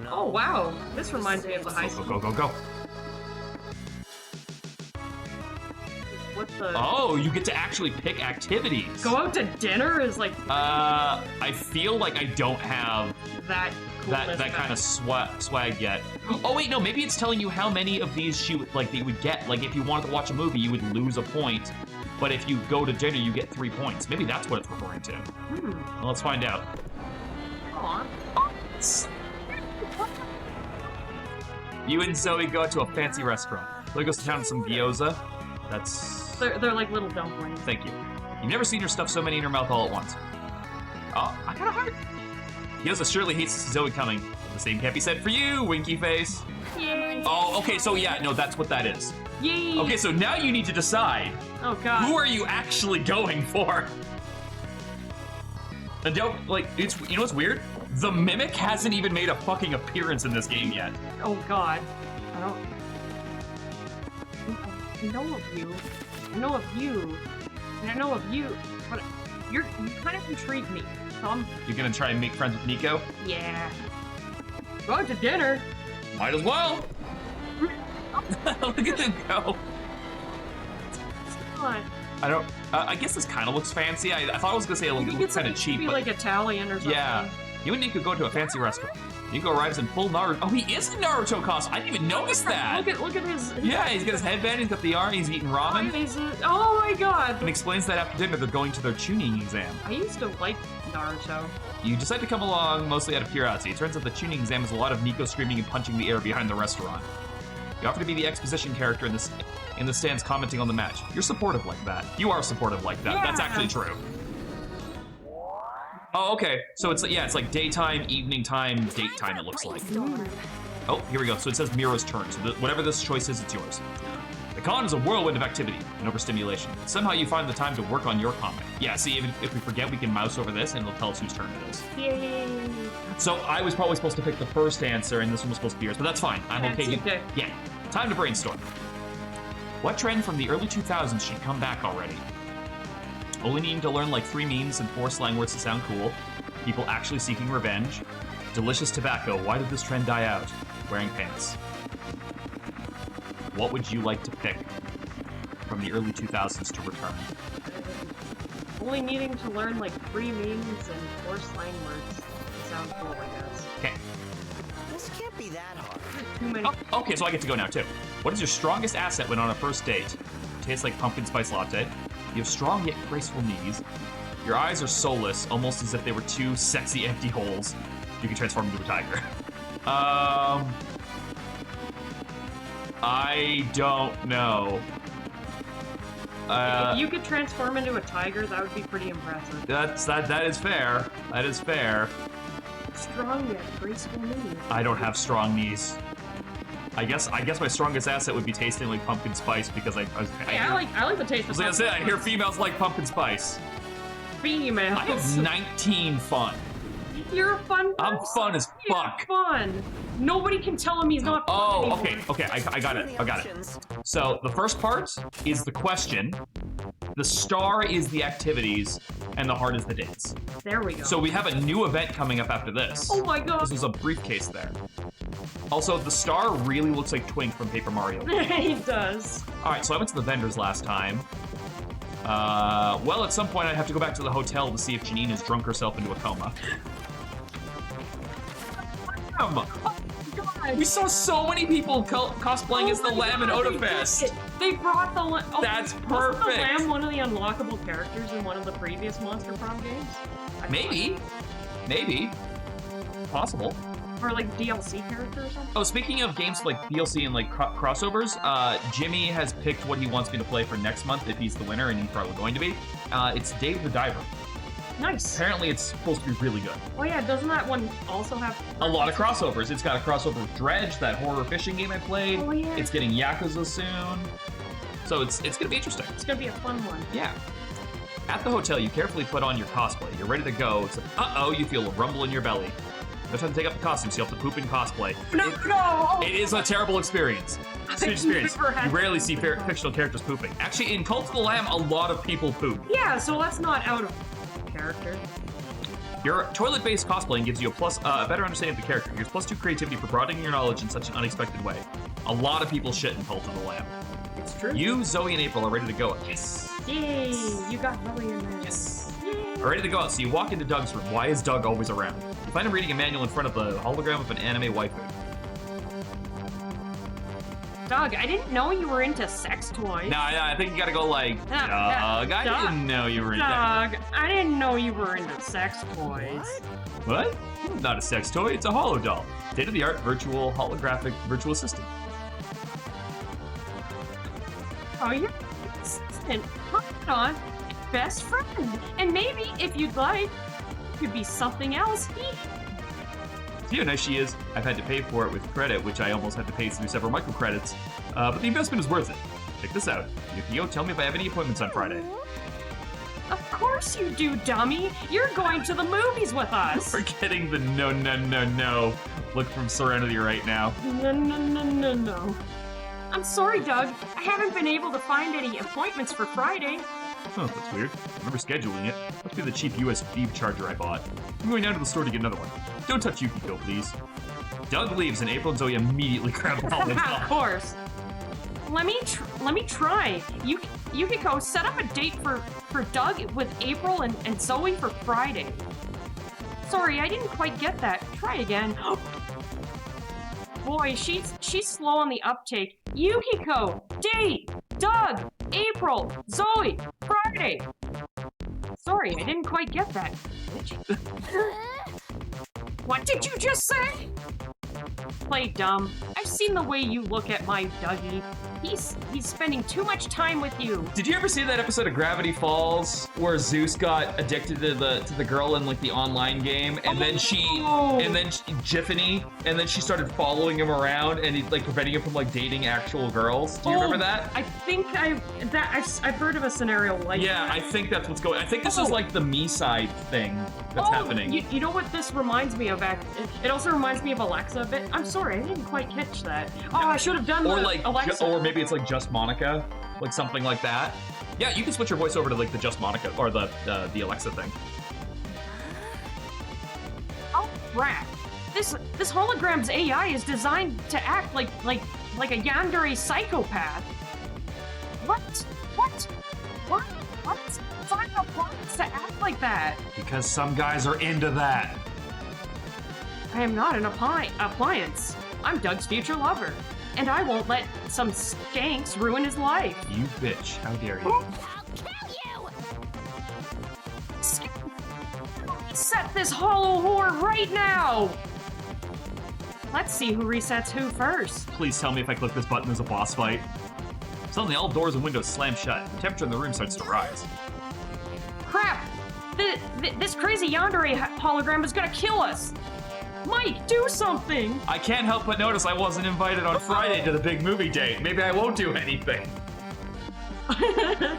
Oh, wow. This reminds me of the high school. Go. What the? Oh, you get to actually pick activities. Go out to dinner is like... I feel like I don't have that kind of swag yet. Oh wait, no, maybe it's telling you how many of these that you would get. Like if you wanted to watch a movie, you would lose a point. But if you go to dinner, you get 3 points. Maybe that's what it's referring to. Well, let's find out. Aw. You and Zoe go out to a fancy restaurant. Zoe goes to town with some gyoza. They're like little dumplings. Thank you. You've never seen her stuff so many in her mouth all at once. Oh, I got a heart. Gyoza surely hates to see Zoe coming. The same can't be said for you, winky face. Yay. Oh, okay, so yeah, no, that's what that is. Yay. Okay, so now you need to decide. Oh, God. Who are you actually going for? And don't, you know what's weird? The Mimic hasn't even made a fucking appearance in this game yet. Oh, God. I know of you. I know of you. And I know of you. But you kind of intrigue me. So You're gonna try and make friends with Nico? Yeah. Go out to dinner. Might as well. Look at them go. What? I don't. I guess this kind of looks fancy. I thought I was gonna say it looks kind of cheap. Be but like Italian or something. yeah, you and Nico go to a fancy restaurant. Nico arrives in full Naruto. Oh, he is in Naruto costume. I didn't even notice that. Look at his Yeah, he's got his headband, he's got the arm, he's eating ramen. Oh my god. And explains that after dinner they're going to their tuning exam. I used to like Naruto. You decide to come along mostly out of curiosity. It turns out the tuning exam is a lot of Nico screaming and punching the air behind the restaurant. You offer to be the exposition character in the stands commenting on the match. You're supportive like that. You are supportive like that. Yeah. That's actually true. Oh, okay. So it's like daytime, evening time, date time, it looks like. Oh, here we go. So it says Mira's turn. So whatever this choice is, it's yours. The con is a whirlwind of activity and overstimulation. Somehow you find the time to work on your comic. Yeah, see, even if we forget, we can mouse over this and it'll tell us whose turn it is. Yay. So I was probably supposed to pick the first answer and this one was supposed to be yours, but that's fine. I'm okay. Okay. Yeah. Time to brainstorm. What trend from the early 2000s should come back already? Only needing to learn like 3 memes and 4 slang words to sound cool. People actually seeking revenge. Delicious tobacco. Why did this trend die out? Wearing pants. What would you like to pick from the early 2000s to return? Only needing to learn like 3 memes and 4 slang words to sound cool, I guess. Okay. This can't be that hard. Too many. Oh, okay, so I get to go now too. What is your strongest asset when on a first date? Tastes like pumpkin spice latte. You have strong yet graceful knees. Your eyes are soulless, almost as if they were 2 sexy empty holes. You can transform into a tiger. I don't know. If you could transform into a tiger, that would be pretty impressive. That is fair. That is fair. Strong yet graceful knees. I don't have strong knees. I guess my strongest asset would be tasting like pumpkin spice because I like the taste of I was gonna say, I hear spice. females like pumpkin spice. Females. I have 19 fun. You're a fun person. I'm fun as fuck. You're fun. Nobody can tell him he's not fun Oh, anymore. okay, I got it. So the first part is the question, the star is the activities, and the heart is the dates. There we go. So we have a new event coming up after this. Oh my god. This is a briefcase there. Also, the star really looks like Twink from Paper Mario. He does. All right, so I went to the vendors last time. Well, at some point I'd have to go back to the hotel to see if Janine has drunk herself into a coma. Oh my god. We saw so many people cosplaying as the lamb in Otafest. They brought the lamb. Oh, That's wasn't perfect. the lamb one of the unlockable characters in one of the previous Monster Prom games? Maybe. Possible. Or like DLC character or something? Oh, speaking of games like DLC and like crossovers, Jimmy has picked what he wants me to play for next month if he's the winner, and he's probably going to be. It's Dave the Diver. Nice. Apparently it's supposed to be really good. Oh yeah, doesn't that one also have A lot of crossovers. It's got a crossover with Dredge, that horror fishing game I played. Oh, yeah. It's getting Yakuza soon. So it's gonna be interesting. It's gonna be a fun one. Yeah. At the hotel, you carefully put on your cosplay. You're ready to go, except, uh-oh, you feel a rumble in your belly. No time to take off the costume, so you have to poop in cosplay. No! It is a terrible experience. It's a huge experience. never had You rarely that see before. fictional characters pooping. Actually, in Cult of the Lamb, a lot of people poop. Yeah, so that's not out of character. Your toilet-based cosplaying gives you a better understanding of the character. Here's +2 creativity for broadening your knowledge in such an unexpected way. A lot of people shit in Cult of the Lamb. It's true. You, Zoe, and April are ready to go. Yes. Yay! You got Zoe in there. Yes. Yay! Are ready to go out, so you walk into Doug's room. Why is Doug always around? You find him reading a manual in front of the hologram of an anime waifu. Doug, I didn't know you were into sex toys. No, I think you gotta go like, Doug, I Doug. didn't know you were into Doug, I didn't know you were into sex toys. What? Not a sex toy, it's a holo doll. State-of-the-art virtual holographic virtual assistant. Oh, you're an assistant. Hold on. Best friend. And maybe, if you'd like, it could be something else. See how nice she is? I've had to pay for it with credit, which I almost had to pay through several microcredits. But the investment is worth it. Check this out. Yukio, tell me if I have any appointments on Friday. Of course you do, dummy. You're going to the movies with us. We're getting the no look from Serenity right now. No. I'm sorry, Doug. I haven't been able to find any appointments for Friday. Huh, that's weird. I remember scheduling it. Must be the cheap USB charger I bought. I'm going down to the store to get another one. Don't touch Yukiko, please. Doug leaves, and April and Zoe immediately grab the holiday Of doll. course. Let me try. Yukiko, set up a date for Doug with April and Zoe for Friday. Sorry, I didn't quite get that. Try again. boy, she's slow on the uptake. Yukiko, Date, Doug, April, Zoe, Friday. Sorry, I didn't quite get that. What did you just say? Play dumb. I've seen the way you look at my Dougie. He's spending too much time with you. Did you ever see that episode of Gravity Falls where Zeus got addicted to the girl in like the online game, and then Jiffany, and then she started following him around and he, like preventing him from like dating actual girls? Do you remember that? I think I've heard of a scenario like that. I think that's what's going. I think this is like the me side thing that's happening. You know what this reminds me of? It also reminds me of Alexa a bit. I'm sorry, I didn't quite catch that. Oh, I should have done Alexa. Or maybe it's like Just Monica, like something like that. Yeah, you can switch your voice over to like the Just Monica or the Alexa thing. Oh crap! This hologram's AI is designed to act like a yandere psychopath. What? Find a plans to act like that. Because some guys are into that. I am not an appliance. I'm Doug's future lover. And I won't let some skanks ruin his life. You bitch. How dare you? I'll kill you! Reset this hollow whore right now! Let's see who resets who first. Please tell me if I click this button there's a boss fight. Suddenly all doors and windows slam shut. The temperature in the room starts to rise. Crap! This crazy yandere hologram is gonna kill us! Mike, do something! I can't help but notice I wasn't invited on Friday to the big movie date. Maybe I won't do anything.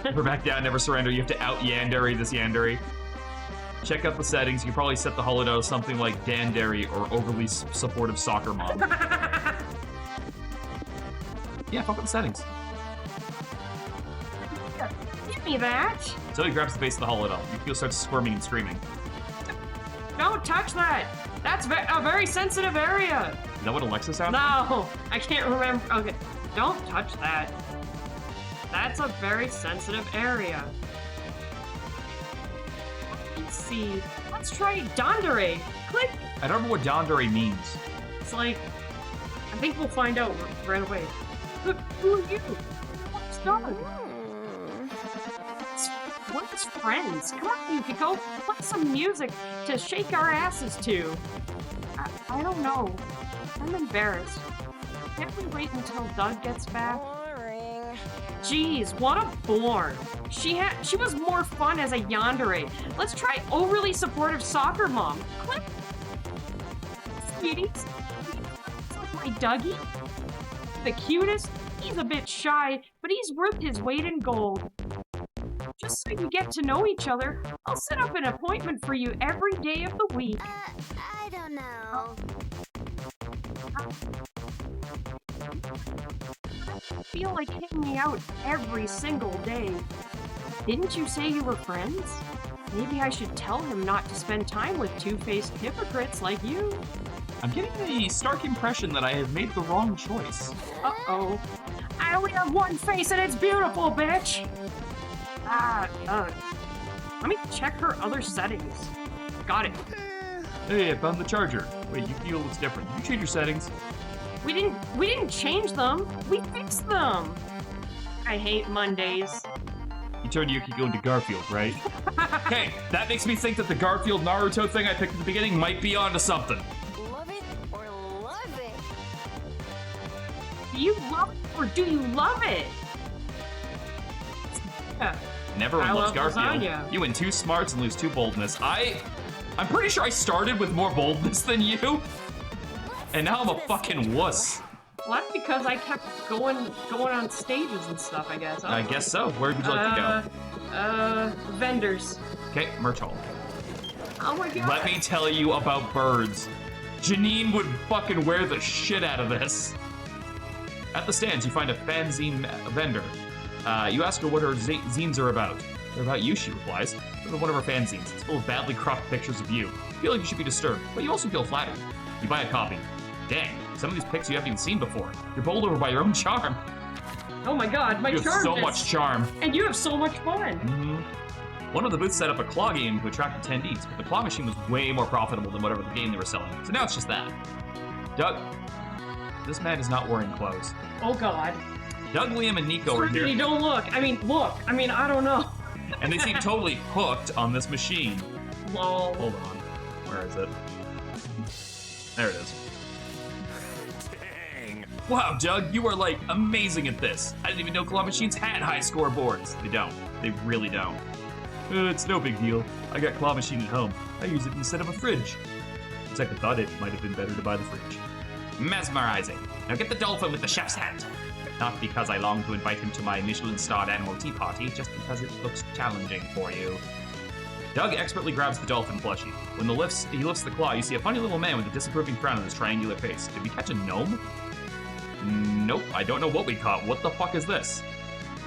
Never back down, never surrender. You have to out-yandere this yandere. Check out the settings. You can probably set the holodeck to something like Dandere or overly supportive soccer mom. Yeah, fuck with the settings. Give me that! So he grabs the base of the holodeck. Yukiko starts squirming and screaming. Don't touch that! That's a very sensitive area! Is that what Alexa sounds? No! I can't remember. Okay, don't touch that. That's a very sensitive area. Let's see. Let's try Dandere. Click! I don't know what Dandere means. It's like... I think we'll find out right away. Who are you? What's Doug? What's friends? Come on, Yukiko. Play some music to shake our asses to. I don't know. I'm embarrassed. Can't we wait until Doug gets back? Boring. Jeez, what a bore. She was more fun as a yandere. Let's try overly supportive soccer mom. Click. Sweeties. My Dougie. The cutest. He's a bit shy, but he's worth his weight in gold. Just so you get to know each other, I'll set up an appointment for you every day of the week. I don't know. I feel like hanging out every single day. Didn't you say you were friends? Maybe I should tell him not to spend time with two-faced hypocrites like you. I'm getting a stark impression that I have made the wrong choice. Uh-oh. I only have one face and it's beautiful, bitch! Let me check her other settings. Got it. Hey, I found the charger. Wait, Yukiko looks different. Did you change your settings? We didn't change them. We fixed them. I hate Mondays. You turned Yukiko into Garfield, right? Hey, that makes me think that the Garfield Naruto thing I picked at the beginning might be onto something. Love it or love it? Do you love it or do you love it? Yeah. Everyone loves Garfield. lasagna. You win 2 smarts and lose 2 boldness. I'm pretty sure I started with more boldness than you. And now I'm a fucking wuss. Well, that's because I kept going on stages and stuff, I guess. I guess so. Where would you like to go? Vendors. Okay, merch hall. Oh my god. Let me tell you about birds. Janine would fucking wear the shit out of this. At the stands, you find a fanzine vendor. You ask her what her zines are about. They're about you, she replies. They're one of her fanzines. It's full of badly cropped pictures of you. You feel like you should be disturbed, but you also feel flattered. You buy a copy. Dang, some of these pics you haven't even seen before. You're bowled over by your own charm. Oh my god, my charm. You have so much charm. And you have so much fun. Mm-hmm. One of the booths set up a claw game to attract attendees, but the claw machine was way more profitable than whatever the game they were selling. So now it's just that. Doug, this man is not wearing clothes. Oh God. Doug, Liam, and Nico are Serenity, here, don't look. I mean, look. I mean, I don't know. and they seem totally hooked on this machine. Lol. Hold on. Where is it? There it is. Dang. Wow, Doug, you are, like, amazing at this. I didn't even know claw machines had high scoreboards. They don't. They really don't. It's no big deal. I got claw machine at home. I use it instead of a fridge. Second thought, it might have been better to buy the fridge. Mesmerizing. Now get the dolphin with the chef's hat. Not because I long to invite him to my Michelin-starred animal tea party, just because it looks challenging for you. Doug expertly grabs the dolphin plushie. When he lifts the claw, you see a funny little man with a disapproving frown on his triangular face. Did we catch a gnome? Nope, I don't know what we caught. What the fuck is this?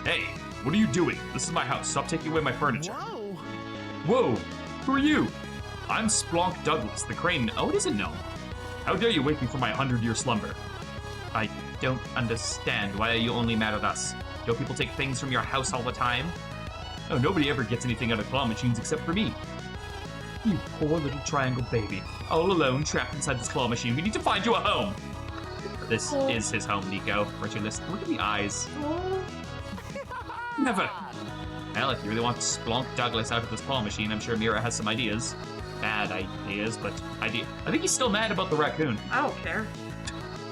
Hey, what are you doing? This is my house. Stop taking away my furniture. Whoa. Whoa, who are you? I'm Splonk Douglas, the crane. Oh, it is a gnome. How dare you wake me from my 100-year slumber? I don't understand. Why are you only mad at us? Don't people take things from your house all the time? Oh, nobody ever gets anything out of claw machines except for me. You poor little triangle baby. All alone, trapped inside this claw machine. We need to find you a home. This is his home, Nico. Aren't you listening? Look at the eyes. Never. Well, if you really want to splonk Douglas out of this claw machine, I'm sure Mira has some ideas. Bad ideas, but I think he's still mad about the raccoon. I don't care.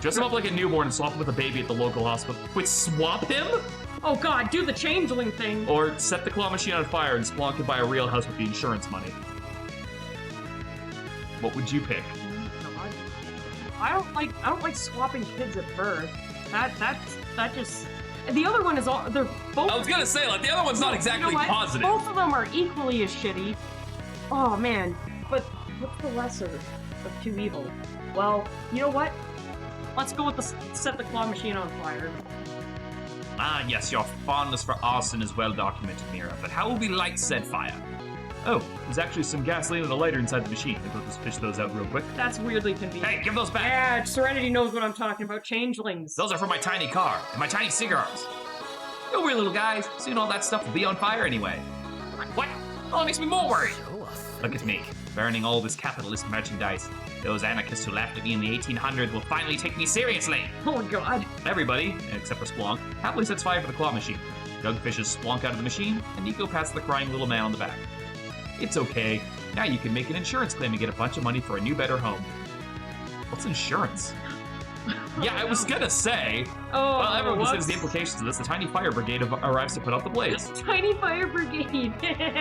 Dress him up like a newborn and swap him with a baby at the local hospital. Wait, swap him? Oh God, do the changeling thing. Or set the claw machine on fire and Splonk could buy a real house with the insurance money. What would you pick? God. I don't like swapping kids at birth. That just. The other one is all. They're both. I was gonna say, like, the other one's not exactly You know what? positive. Both of them are equally as shitty. Oh man, but what's the lesser of two evils? Well, you know what? Let's go with the set the claw machine on fire. Ah, yes, your fondness for arson is well documented, Mira, but how will we light said fire? Oh, there's actually some gasoline and a lighter inside the machine. Maybe we'll just fish those out real quick. That's weirdly convenient. Hey, give those back! Yeah, Serenity knows what I'm talking about. Changelings. Those are for my tiny car and my tiny cigars. Don't worry, little guys. Soon all that stuff will be on fire anyway. What? Oh, it makes me more worried. Look at me, burning all this capitalist merchandise. Those anarchists who laughed at me in the 1800s will finally take me seriously. Oh God. Everybody, except for Splonk, happily sets fire for the claw machine. Doug fishes Splonk out of the machine, and Nico pats the crying little man on the back. It's okay. Now you can make an insurance claim and get a bunch of money for a new, better home. What's insurance? Yeah, I was gonna say. Oh. Well, everyone whoops. considers the implications of this. The tiny fire brigade arrives to put out the blaze. Tiny fire brigade.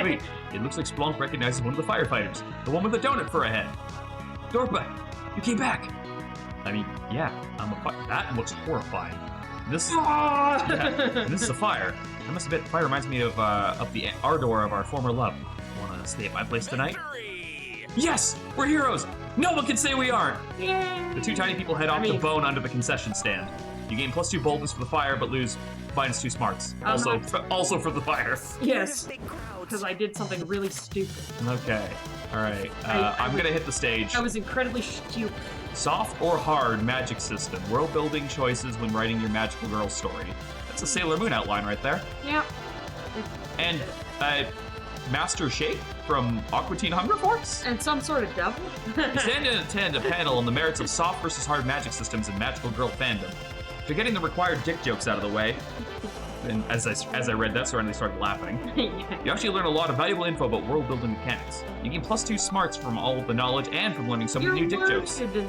Wait, it looks like Splonk recognizes one of the firefighters. The one with the donut for a head. Dorpa, you came back. I mean, yeah, that looks horrifying. This, yeah, this is a fire. I must admit, fire reminds me of the ardor of our former love. Wanna stay at my place tonight? Victory! Yes, we're heroes. No one can say we aren't. Yay. The two tiny people head off to bone under the concession stand. You gain +2 boldness for the fire, but lose -2 smarts. Also for the fire. Yes, because I did something really stupid. Okay. All right. I'm gonna hit the stage. I was incredibly stupid. Soft or hard magic system. World building choices when writing your magical girl story. That's a Sailor Moon outline right there. Yeah. And Master Shape from Aqua Teen Hunger Force. And some sort of devil. You stand and attend a panel on the merits of soft versus hard magic systems in magical girl fandom. If you're getting the required dick jokes out of the way, and as I read that, Serenity started laughing. Yeah. You actually learn a lot of valuable info about world building mechanics. You gain +2 smarts from all of the knowledge and from learning so many new dick jokes. Then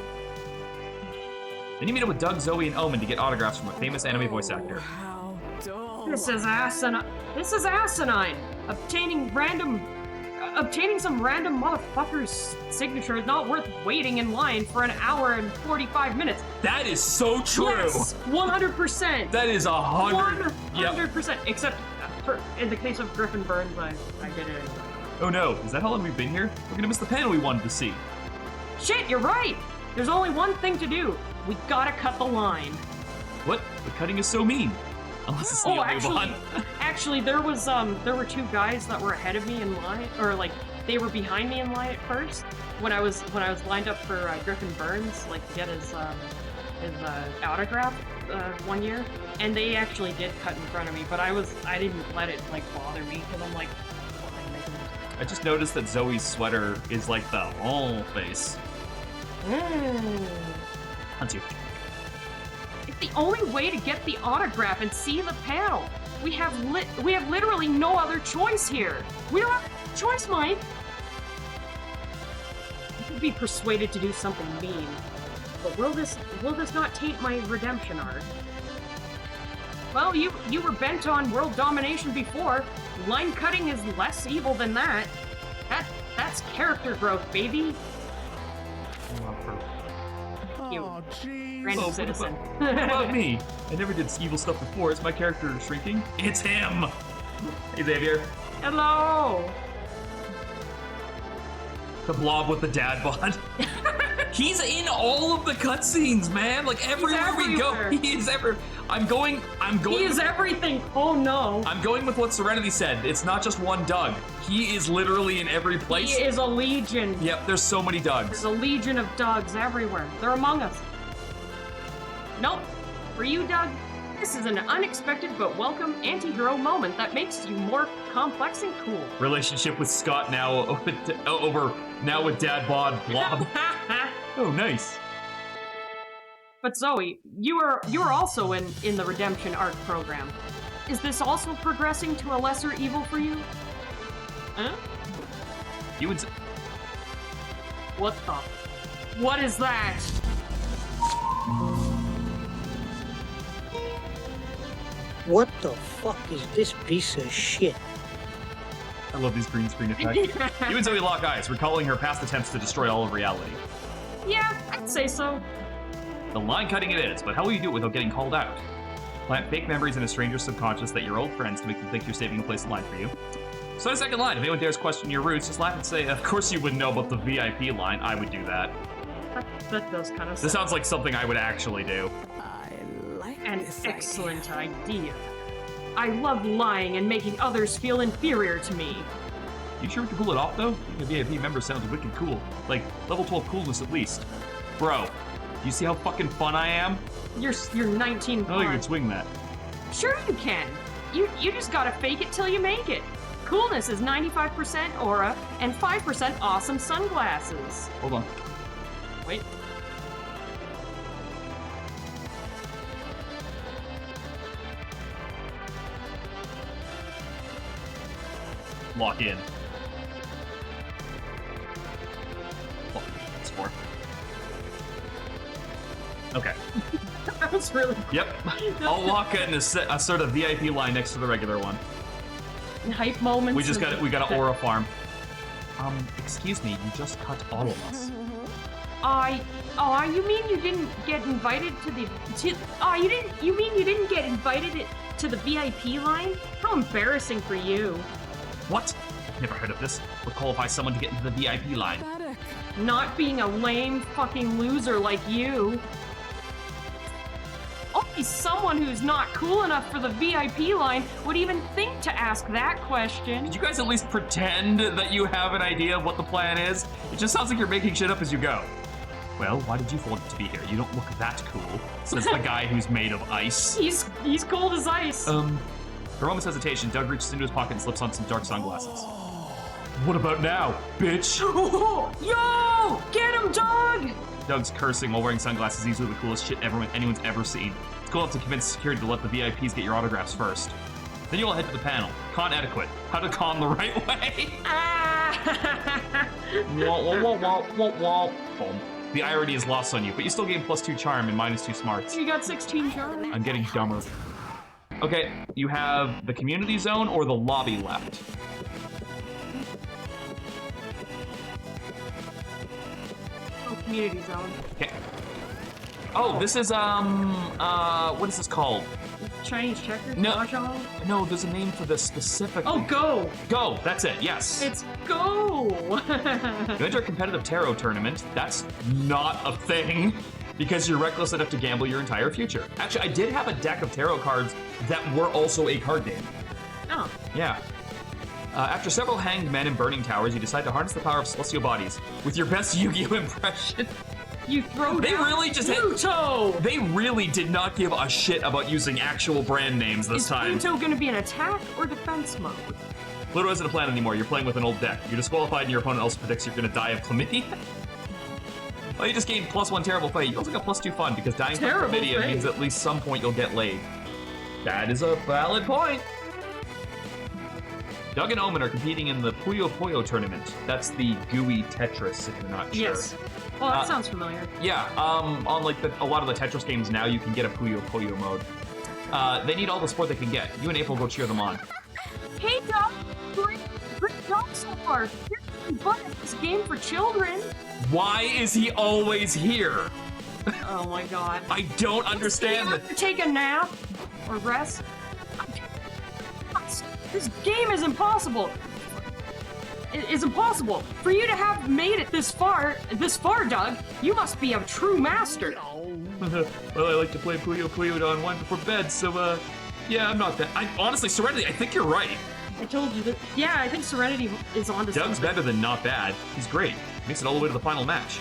you meet up with Doug, Zoe, and Omen to get autographs from a famous anime voice actor. How dull. This is asinine. This is asinine. Obtaining some random motherfucker's signature is not worth waiting in line for an hour and 45 minutes. That is so true. Yes, 100%. That is 100. 100%. Except in the case of Griffin Burns, I did it anyway. Oh no, is that how long we've been here? We're gonna miss the panel we wanted to see. Shit, you're right. There's only one thing to do. We gotta cut the line. What? The cutting is so mean. Unless it's the only one. Actually, there were two guys that were ahead of me in line, or like they were behind me in line at first when I was lined up for Griffin Burns, like to get his autograph one year, and they actually did cut in front of me, but I didn't let it like bother me because I'm like, what am I making? I just noticed that Zoe's sweater is like the whole face. Hunt you. the only way to get the autograph and see the panel. We have literally no other choice here. We don't have a choice, Mike. I could be persuaded to do something mean, but will this not taint my redemption arc? Well, you were bent on world domination before. Line cutting is less evil than that. That's character growth, baby. Oh, jeez. Random citizen. What about me? I never did evil stuff before. Is my character shrinking? It's him! Hey, Xavier. Hello. The blob with the dad bod. He's in all of the cutscenes, man. Like everywhere we go, everywhere. he is ever. I'm going. He is everything. Oh no. I'm going with what Serenity said. It's not just one Doug. He is literally in every place. He is a legion. Yep, there's so many Dougs. There's a legion of Dougs everywhere. They're among us. Nope. For you, Doug, this is an unexpected but welcome anti-hero moment that makes you more complex and cool. Relationship with Scott now over with Dad Bod Blob. Oh, nice. But Zoe, you are also in the redemption arc program. Is this also progressing to a lesser evil for you? Huh? You would. What the? What is that? What the fuck is this piece of shit? I love these green screen effects. You and Zoe lock eyes, recalling her past attempts to destroy all of reality. Yeah, I'd say so. The line cutting it is, but how will you do it without getting called out? Plant fake memories in a stranger's subconscious that you're old friends to make them think you're saving a place in line for you. So the second line, if anyone dares question your roots, just laugh and say, of course you wouldn't know about the VIP line. I would do that. That does kind of This sounds like something I would actually do. I like an this excellent idea. I love lying and making others feel inferior to me. You sure we can pull it off, though? Being a VIP member sounds wicked cool. Like, level 12 coolness at least. Bro, you see how fucking fun I am? You're 19. I don't think you can swing that. Sure you can. You just gotta fake it till you make it. Coolness is 95% aura and 5% awesome sunglasses. Hold on. Wait. Lock in. Oh, it's 4. Okay. That was really Yep. I'll lock in a sort of VIP line next to the regular one. hype moments. We got an aura farm. Excuse me, you just cut all of us. You mean you didn't get invited to the you mean you didn't get invited to the VIP line? How embarrassing for you. What? Never heard of this. Would qualify someone to get into the VIP line. Pathetic. Not being a lame fucking loser like you. Only someone who's not cool enough for the VIP line would even think to ask that question. Could you guys at least pretend that you have an idea of what the plan is? It just sounds like you're making shit up as you go. Well, why did you want to be here? You don't look that cool, says the guy who's made of ice. He's cold as ice. For a moment's hesitation, Doug reaches into his pocket and slips on some dark sunglasses. What about now, bitch? Yo! Get him, dog! Doug's cursing while wearing sunglasses. These are the coolest shit anyone's ever seen. It's cool enough to convince security to let the VIPs get your autographs first. Then you all head to the panel. Con etiquette. How to con the right way. Boom. The irony is lost on you, but you still gain +2 charm and -2 smarts. You got 16 charm. I'm getting dumber. Okay, you have the community zone or the lobby left. Oh, community zone. Okay. Oh, this is, what is this called? Chinese checkers? No. Mahjong? No, there's a name for this specifically. Oh, Go! Go, that's it, yes. It's Go! You enter a competitive tarot tournament. That's not a thing because you're reckless enough to gamble your entire future. Actually, I did have a deck of tarot cards that were also a card game. Oh. Yeah. After several hanged men and burning towers, you decide to harness the power of celestial bodies with your best Yu-Gi-Oh impression. You throw They down really just had- Pluto! They really did not give a shit about using actual brand names this Is time. Pluto gonna be an attack or defense mode? Pluto isn't a plan anymore. You're playing with an old deck. You're disqualified and your opponent also predicts you're going to die of chlamydia. Well, you just gained +1 terrible fight. You also got +2 fun because dying from Terrible chlamydia fight. means at least some point you'll get laid. That is a valid point. Doug and Omen are competing in the Puyo Puyo tournament. That's the gooey Tetris, if you're not sure. Yes. Well, that sounds familiar. Yeah, on like a lot of the Tetris games now, you can get a Puyo Puyo mode. They need all the support they can get. You and April go cheer them on. Hey, Doug! Great job so far. You're fun at this game for children. Why is he always here? Oh my god. I don't understand You that. have to take a nap or rest. This game is impossible. It is impossible for you to have made it this far, Doug. You must be a true master. Well, I like to play Puyo Puyo to unwind before bed, so yeah, I'm not that. Honestly, Serenity, I think you're right. I told you that. Yeah, I think Serenity is on to Doug's something. better than not bad. He's great. Makes it all the way to the final match.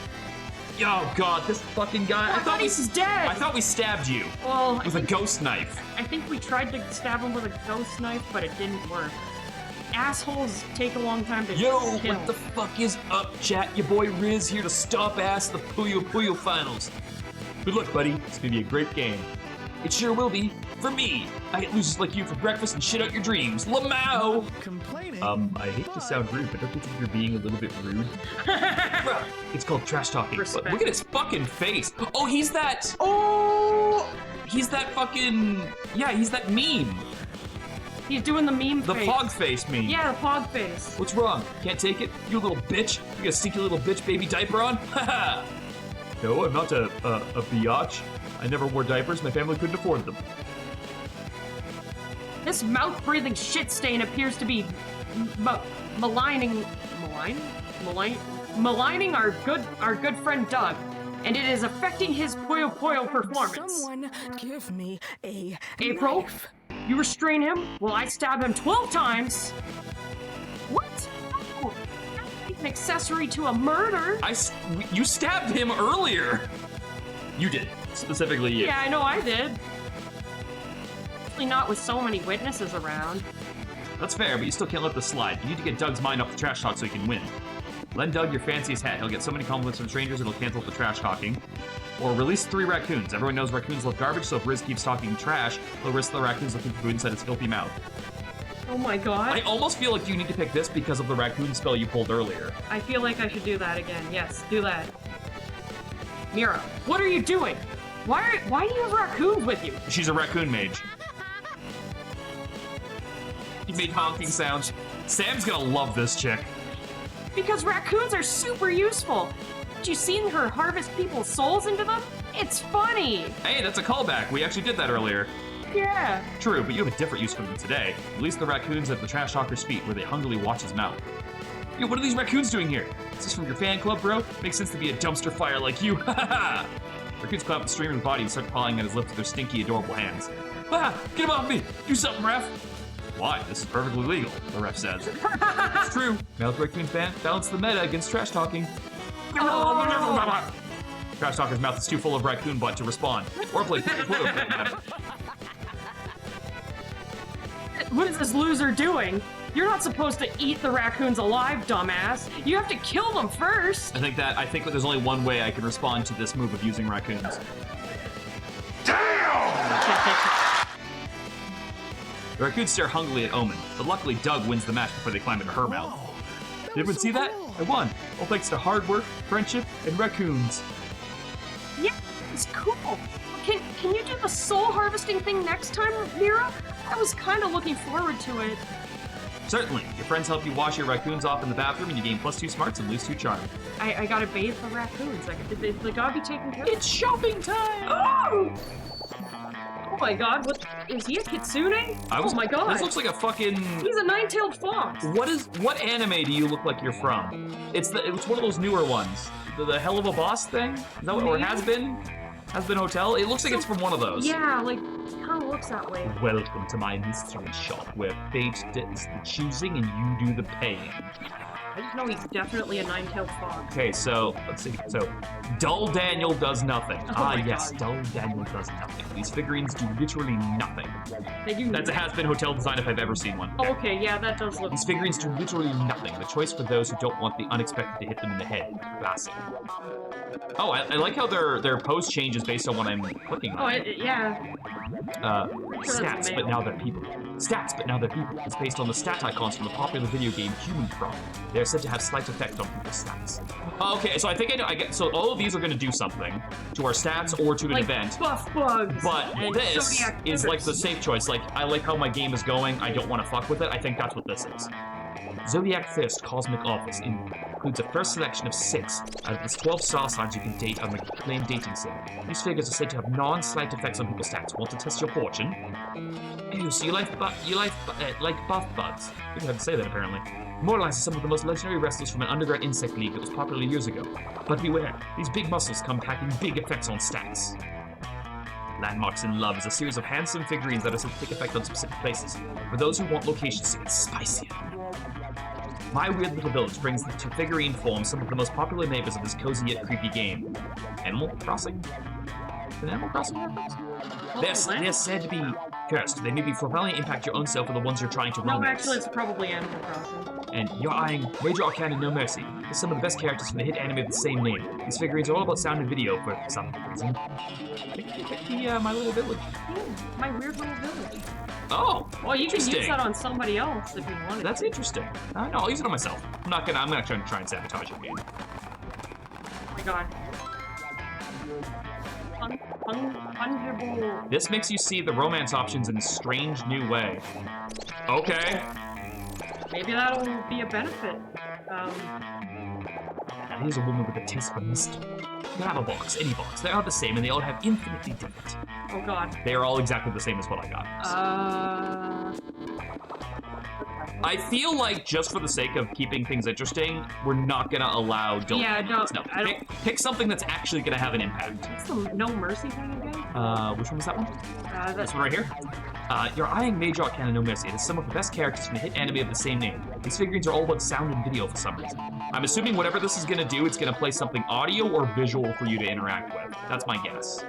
Oh god, this fucking guy. I thought he's dead. I thought we stabbed you Well, with a ghost knife. I think we tried to stab him with a ghost knife, but it didn't work. Assholes take a long time to Yo, kill. what the fuck is up, chat? Your boy Riz here to stomp ass the Puyo Puyo finals. Good luck, buddy. It's gonna be a great game. It sure will be. For me. I get losers like you for breakfast and shit out your dreams. Lamau! Complaining. I hate to sound rude, but don't you think you're being a little bit rude? It's called trash talking. Respect. Look at his fucking face. Oh, he's that. Oh! He's that fucking. Yeah, he's that meme. He's doing the meme The face. pog face meme. Yeah, the pog face. What's wrong? Can't take it? You little bitch? You got a stinky little bitch baby diaper on? Haha! No, I'm not a biatch. I never wore diapers. My family couldn't afford them. This mouth-breathing shit stain appears to be maligning our good friend Doug, and it is affecting his Puyo Puyo performance. Someone give me a April, knife. you restrain him while I stab him 12 times. What? No, that's an accessory to a murder. You stabbed him earlier. You did. Specifically you. Yeah, I know I did. Definitely not with so many witnesses around. That's fair, but you still can't let this slide. You need to get Doug's mind off the trash talk so he can win. Lend Doug your fanciest hat. He'll get so many compliments from strangers it'll cancel the trash talking. Or release 3 raccoons. Everyone knows raccoons love garbage, so if Riz keeps talking trash, he'll risk the raccoons looking for food inside his filthy mouth. Oh my god. I almost feel like you need to pick this because of the raccoon spell you pulled earlier. I feel like I should do that again. Yes, do that. Mira, what are you doing? Why do you have raccoons with you? She's a raccoon mage. He made honking sounds. Sam's gonna love this chick. Because raccoons are super useful. Have you seen her harvest people's souls into them? It's funny. Hey, that's a callback. We actually did that earlier. Yeah. True, but you have a different use for them today. Release the raccoons at the trash talker's feet where they hungrily watch his mouth. Yo, what are these raccoons doing here? Is this from your fan club, bro? Makes sense to be a dumpster fire like you. Ha ha! Raccoons climb up the stream of his body and start pawing at his lips with their stinky, adorable hands. Ah! Get him off me! Do something, ref! Why? This is perfectly legal, the ref says. It's true. Mouth raccoons balance the meta against trash talking. Oh. Trash talker's mouth is too full of raccoon butt to respond. Or play Puyo Puyo for that matter. What is this loser doing? You're not supposed to eat the raccoons alive, dumbass. You have to kill them first. I think that there's only one way I can respond to this move of using raccoons. The raccoons stare hungrily at Omen, but luckily Doug wins the match before they climb into her mouth. Did everyone see that? I won. All thanks to hard work, friendship, and raccoons. Yeah, it's cool. Can you do the soul harvesting thing next time, Mira? I was kind of looking forward to it. Certainly. Your friends help you wash your raccoons off in the bathroom and you gain +2 smarts and lose 2 charm. I gotta bathe the raccoons. They gotta be taken care of. It's shopping time! Oh! Oh my god, what is he a kitsune? Oh my god. This looks like a fucking... He's a 9-tailed fox. What anime do you look like you're from? It's one of those newer ones. The Hell of a Boss thing? Is that what, or has been Hotel? It looks like it's from one of those. Yeah, like, kind of looks that way. Welcome to my mystery shop, where fate does the choosing and you do the paying. I just know he's definitely a nine-tailed fox. Okay, so let's see. So, Dull Daniel does nothing. my Yes, God. Dull Daniel does nothing. These figurines do literally nothing. They do. That's a has-been hotel design if I've ever seen one. Oh, okay, yeah, that does look. These figurines do literally nothing. The choice for those who don't want the unexpected to hit them in the head. Classic. Oh, I like how their pose changes based on what I'm clicking Oh, on. yeah. Stats, but now they're people. Stats, but now they're people. It's based on the stat icons from the popular video game Human Prom. They are said to have slight effect on people's stats. Okay, so I think I know. So all of these are going to do something to our stats or to an Like event. buff bugs. But and this Zodiac is like the critters. safe choice. Like, I like how my game is going. I don't want to fuck with it. I think that's what this is. Zodiac Thirst Cosmic Office includes a first selection of 6 out of the 12 star signs you can date on the claimed dating sim. These figures are said to have non-slight effects on people's stats. Want to test your fortune? Ew, so you like buff bugs. Didn't have to say that, apparently. Immortalizes some of the most legendary wrestlers from an underground insect league that was popular years ago. But beware, these big muscles come packing big effects on stats. Landmarks in Love is a series of handsome figurines that are said to take effect on specific places, for those who want locations to get spicier. My Weird Little Village brings to figurine form some of the most popular neighbors of this cozy yet creepy game. Animal Crossing? An Animal Crossing reference? They're said to be cursed. They may profoundly impact your own self or the ones you're trying to No, romance. actually, it's probably Animal Crossing. And you're eyeing Major Arcana No Mercy. They're some of the best characters from the hit anime of the same name. These figurines are all about sound and video for some reason. Pick the My Little Village. Ooh, My Weird Little Village. Oh, Well, you can use interesting. that on somebody else if you wanted. That's interesting. No, I'll use it on myself. I'm not gonna try and sabotage your game. Oh my god. Fungible. This makes you see the romance options in a strange new way. Okay. Maybe that'll be a benefit. Here's a woman with a taste for mystery. Grab a box, any box. They're all the same and they all have infinitely different. Oh god. They are all exactly the same as what I got. I feel like just for the sake of keeping things interesting, we're not gonna allow Yeah, no, No, I don't. pick something that's actually gonna have an impact. What's the No Mercy thing again? Which one was that one? This That's one right here? You're eyeing Major Arcana No Mercy. It is some of the best characters from the hit anime of the same name. These figurines are all about sound and video for some reason. I'm assuming whatever this is gonna do, it's gonna play something audio or visual for you to interact with. That's my guess.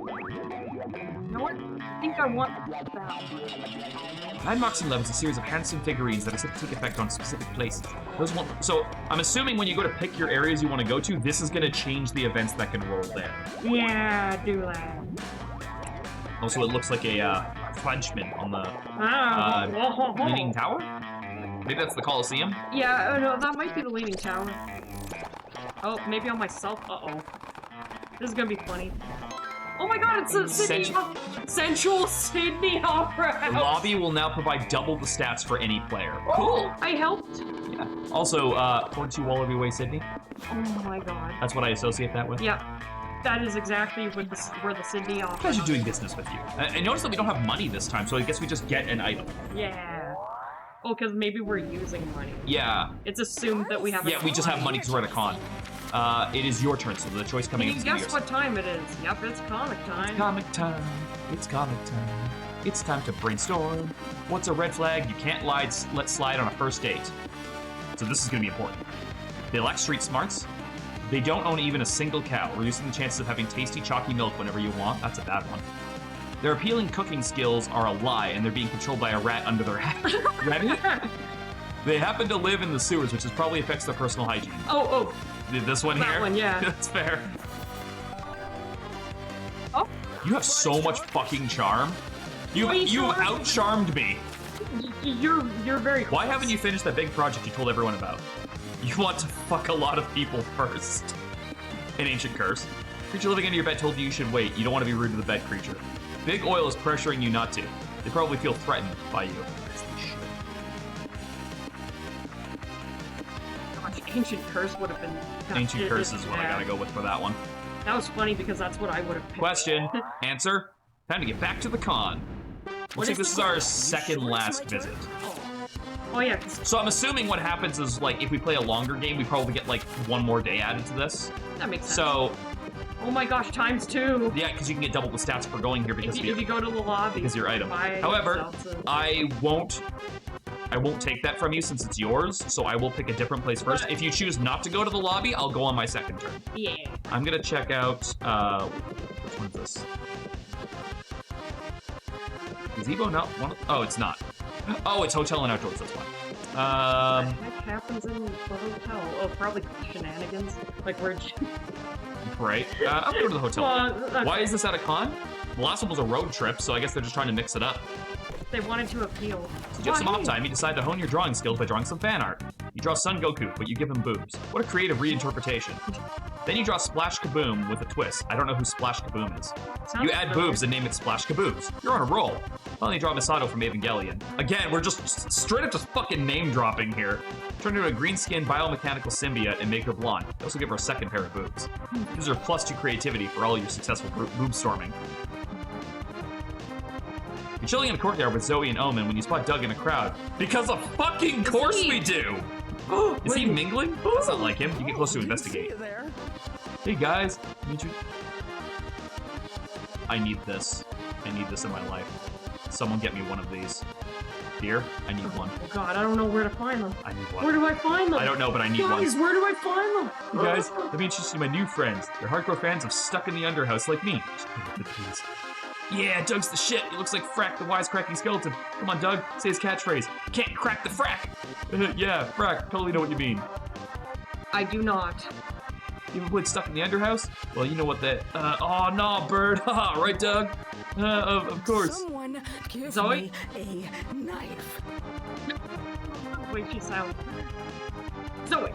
You know what? I think I want that one. Landmarks in Love is a series of handsome figurines that are said to take effect on specific places. So I'm assuming when you go to pick your areas you want to go to, this is going to change the events that can roll there. Yeah, do that. Also, it looks like a Frenchman on the Oh, Leaning Tower? Maybe that's the Colosseum? Yeah, no, that might be the Leaning Tower. Oh, maybe on myself. Uh-oh. This is gonna be funny. Oh my god, it's a Sensual Sydney Opera House! The lobby will now provide double the stats for any player. Cool! I helped! Yeah. Also, 42 Wallaby Way, Sydney. Oh my god. That's what I associate that with. Yeah. That is exactly where the Sydney Opera Pleasure House doing business with you. I noticed that we don't have money this time, so I guess we just get an item. Yeah. Oh, because maybe we're using money. Yeah. It's assumed that we have Yeah, we just have money because we're at a con. It is your turn, so the choice coming Can in you is guess what time it is? Yep, it's comic time. Comic time. It's comic time. It's time to brainstorm. What's a red flag you can't let slide on a first date? So this is going to be important. They lack street smarts. They don't own even a single cow, reducing the chances of having tasty, chalky milk whenever you want. That's a bad one. Their appealing cooking skills are a lie, and they're being controlled by a rat under their hat. Ready? They happen to live in the sewers, which probably affects their personal hygiene. Oh. This one That here? one, yeah. That's fair. Oh. You have so much fucking charm. You've out-charmed me. You're very close. Why haven't you finished that big project you told everyone about? You want to fuck a lot of people first. An ancient curse. Creature living under your bed told you should wait. You don't want to be rude to the bed creature. Big Oil is pressuring you not to. They probably feel threatened by you. Ancient Curse would have been... Ancient Curse is what I gotta go with for that one. That was funny because that's what I would have picked. Question. Answer. Time to get back to the con. Looks like this is our second last visit. Oh yeah. So I'm assuming what happens is, like, if we play a longer game, we probably get, like, one more day added to this. That makes sense. So, Oh my gosh, ×2. Yeah, because you can get double the stats for going here because If you go to the lobby. because your item. buy However, yourself some- I won't take that from you since it's yours, so I will pick a different place first. But- If you choose not to go to the lobby, I'll go on my second turn. Yeah. I'm gonna check out, which one is this? Is Evo not one of, oh, it's not. Oh, it's Hotel and Outdoors, that's why. What the heck happens in the hotel? Oh, probably shenanigans. Like, where'd you... Right. I'll go to the hotel. Okay. Why is this at a con? The last one was a road trip, so I guess they're just trying to mix it up. They wanted to appeal. So you have some off time, you decide to hone your drawing skills by drawing some fan art. You draw Son Goku, but you give him boobs. What a creative reinterpretation. Then you draw Splash Kaboom with a twist. I don't know who Splash Kaboom is. You add boobs and name it Splash Kaboobs. You're on a roll. Finally draw Misato from Evangelion. Again, we're just straight up just fucking name dropping here. Turn her into a green-skinned biomechanical symbiote and make her blonde. You also give her a second pair of boobs. These are +2 creativity for all your successful boob storming. You're chilling in a courtyard with Zoe and Omen when you spot Doug in a crowd. Because of fucking course we do! Is he mingling? That's not like him. You get close to investigate. Hey guys, meet you. I need this. I need this in my life. Someone get me one of these. Here, I need one. Oh god, I don't know where to find them. I need one. Where do I find them? I don't know, but I need Guys, one. where do I find them? You guys, let me introduce you to my new friends. They're hardcore fans of Stuck in the Underhouse like me. Just give it the keys. Yeah, Doug's the shit. He looks like Frack, the wisecracking skeleton. Come on, Doug, say his catchphrase. Can't crack the frack. Yeah, Frack, totally know what you mean. I do not. You ever played Stuck in the Underhouse? Well, you know what that. Oh, no, bird. Haha, right, Doug? Of course. Someone give Zoe? me a knife. The way she sounds. Zoe,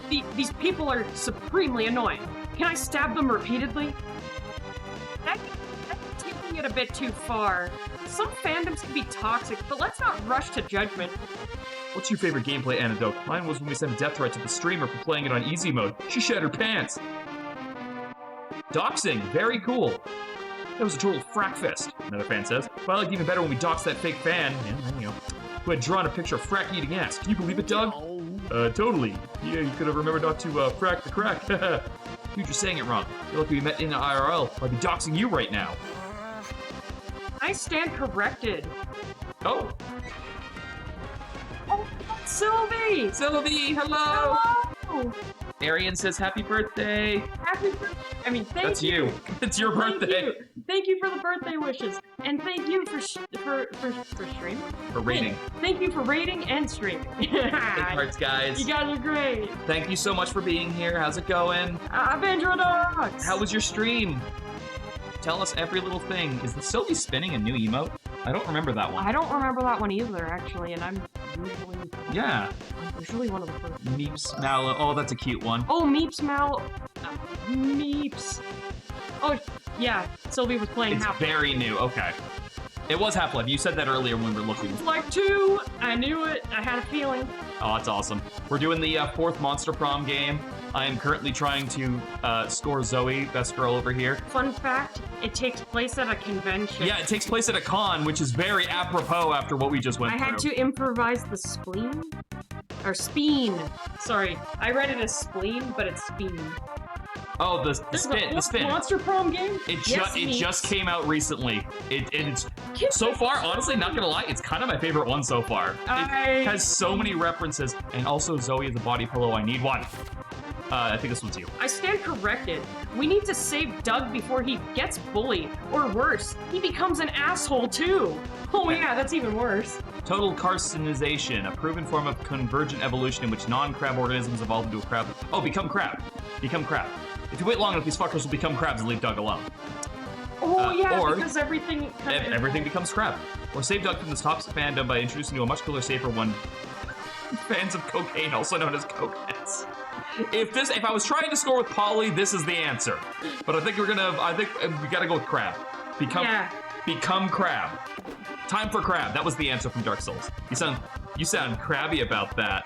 these people are supremely annoying. Can I stab them repeatedly? That's taking it a bit too far. Some fandoms can be toxic, but let's not rush to judgment. What's your favorite gameplay anecdote? Mine was when we sent a death threat to the streamer for playing it on easy mode. She shed her pants. Doxing, very cool. That was a total frack fest, another fan says. But I liked even better when we doxed that fake fan, who had drawn a picture of Frack eating ass. Can you believe it, Doug? Totally. Yeah, you could have remembered not to frack the crack. Dude, you're saying it wrong. You're lucky we met in the IRL. I'd be doxing you right now. I stand corrected. Oh, Oh, Sylvie! Sylvie, hello! Hello! Arian says happy birthday. Happy birthday! I mean, thank That's you. you. It's your Thank birthday. you. Thank you for the birthday wishes, and thank you for streaming. For rating. Thank you for rating and streaming. Big hearts, guys. You guys are great. Thank you so much for being here. How's it going? Avenger Dogs. How was your stream? Tell us every little thing. Is the Sylvie spinning a new emote? I don't remember that one. I don't remember that one either, actually, and I'm usually one of the first. Meeps, Mallow. Oh, that's a cute one. Oh, Meeps Mal. Meeps. Oh, yeah. Sylvie was playing It's Half-Life. very new. Okay. It was Half-Life. You said that earlier when we were looking. Like 2. I knew it. I had a feeling. Oh, that's awesome. We're doing the 4th Monster Prom game. I am currently trying to score Zoe, best girl over here. Fun fact, it takes place at a convention. Yeah, it takes place at a con, which is very apropos after what we just went I through. had to improvise the spleen? Or speen. Sorry, I read it as spleen, but it's speen. Oh, the There's spin, a the spin. Monster Prom game? It Yes, just came out recently. It's Kids so are far, honestly, not gonna lie, it's kind of my favorite one so far. It has so many references, and also Zoe is a body pillow. I need one. I think this one's you. I stand corrected. We need to save Doug before he gets bullied. Or worse, he becomes an asshole too. Oh yeah, that's even worse. Total carcinization, a proven form of convergent evolution in which non-crab organisms evolve into a crab. Oh, become crab. Become crab. If you wait long enough, these fuckers will become crabs and leave Doug alone. Oh yeah, or because everything everything becomes crab. Or save Doug from this top fandom by introducing you to a much cooler, safer one. Fans of cocaine, also known as cokeheads. If I was trying to score with Polly, this is the answer. But I think we gotta go with crab. Become crab. Time for crab. That was the answer from Dark Souls. You sound crabby about that.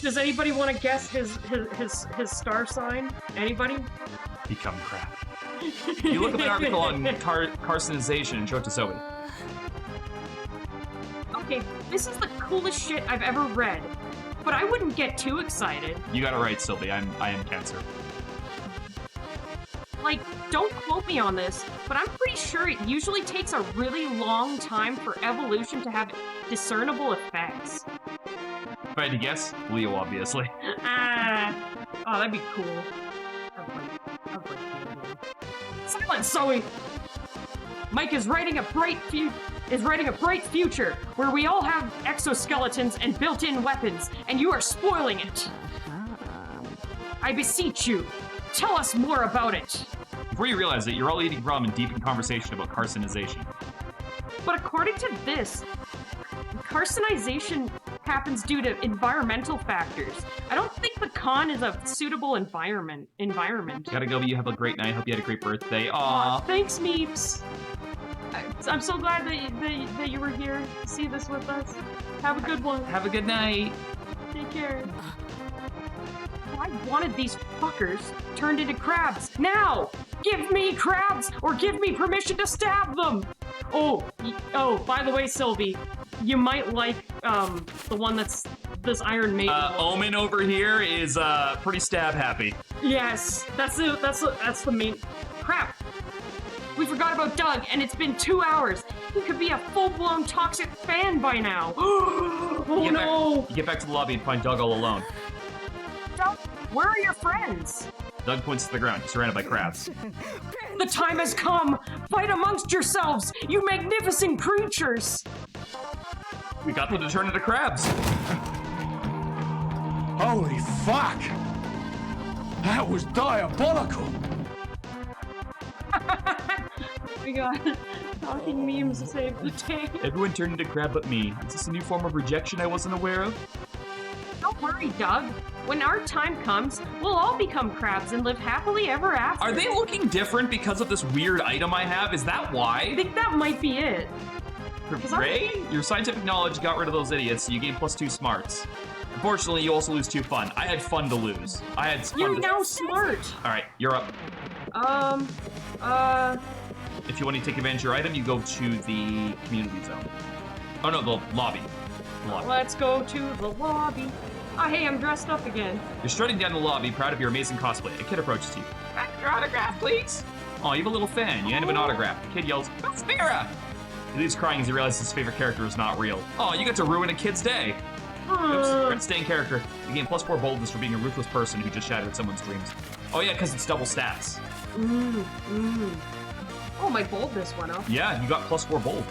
Does anybody want to guess his star sign? Anybody? Become crab. You look up an article on carcinization and show it to Zoe. Okay, this is the coolest shit I've ever read. but I wouldn't get too excited. You got it right, Sylvie. I am Cancer. Like, don't quote me on this, but I'm pretty sure it usually takes a really long time for evolution to have discernible effects. If I had to guess, Leo, obviously. Oh, that'd be cool. I'd like Leo. Silence, Zoe! Mike is writing a bright future where we all have exoskeletons and built-in weapons, and you are spoiling it. I beseech you, tell us more about it. Before you realize it, you're all eating rum and deep in conversation about carcinization. But according to this, carcinization happens due to environmental factors. I don't think the con is a suitable environment. Gotta go, but you have a great night. Hope you had a great birthday. Aw, thanks, Meeps. I'm so glad that you were here to see this with us. Have a good one. Have a good night. Take care. I wanted these fuckers turned into crabs. Now! Give me crabs, or give me permission to stab them! Oh, by the way, Sylvie, you might like, the one that's this Iron Maiden. Omen over here is, pretty stab happy. Yes, that's the main... Crap! We forgot about Doug, and it's been 2 hours. He could be a full-blown toxic fan by now. Oh no! You get back to the lobby and find Doug all alone. Doug, where are your friends? Doug points to the ground, surrounded by crabs. The time has come! Fight amongst yourselves, you magnificent creatures! We got them to turn into crabs. Holy fuck! That was diabolical! We got talking memes to save the day. Everyone turned into crab but me. Is this a new form of rejection I wasn't aware of? Don't worry, Doug. When our time comes, we'll all become crabs and live happily ever after. Are they looking different because of this weird item I have? Is that I why? think that might be it. Ray, your scientific knowledge got rid of those idiots, so you gain +2 smarts. Unfortunately, you also lose 2 fun. I had fun to lose. I had fun You're to... now smart. All right, you're up. If you want to take advantage of your item, you go to the community zone. Oh no, the lobby. Let's go to the lobby. Ah, hey, I'm dressed up again. You're strutting down the lobby, proud of your amazing cosplay. A kid approaches you. Your autograph, please. Oh, you have a little fan. You hand him an autograph. The kid yells, "That's Mira!" He leaves crying as he realizes his favorite character is not real. Oh, you got to ruin a kid's day. Oops, regret staying character. You gain +4 boldness for being a ruthless person who just shattered someone's dreams. Oh yeah, because it's double stats. Oh, my boldness went up. Yeah, you got +4 bold.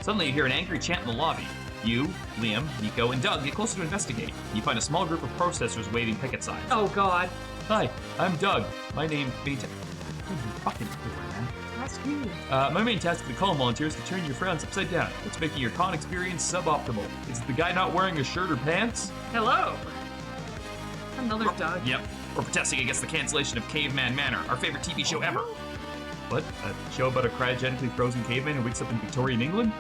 Suddenly you hear an angry chant in the lobby. You, Liam, Nico, and Doug get closer to investigate. You find a small group of protesters waving picket signs. Oh, God. Hi, I'm Doug. My name Beta. Fucking everywhere, man. That's me. My main task of the column volunteer is to turn your frowns upside down. It's making your con experience suboptimal. Is it the guy not wearing a shirt or pants? Hello. Another Doug. Yep. We're protesting against the cancellation of Caveman Manor, our favorite TV show ever. What? A show about a cryogenically frozen caveman who wakes up in Victorian England?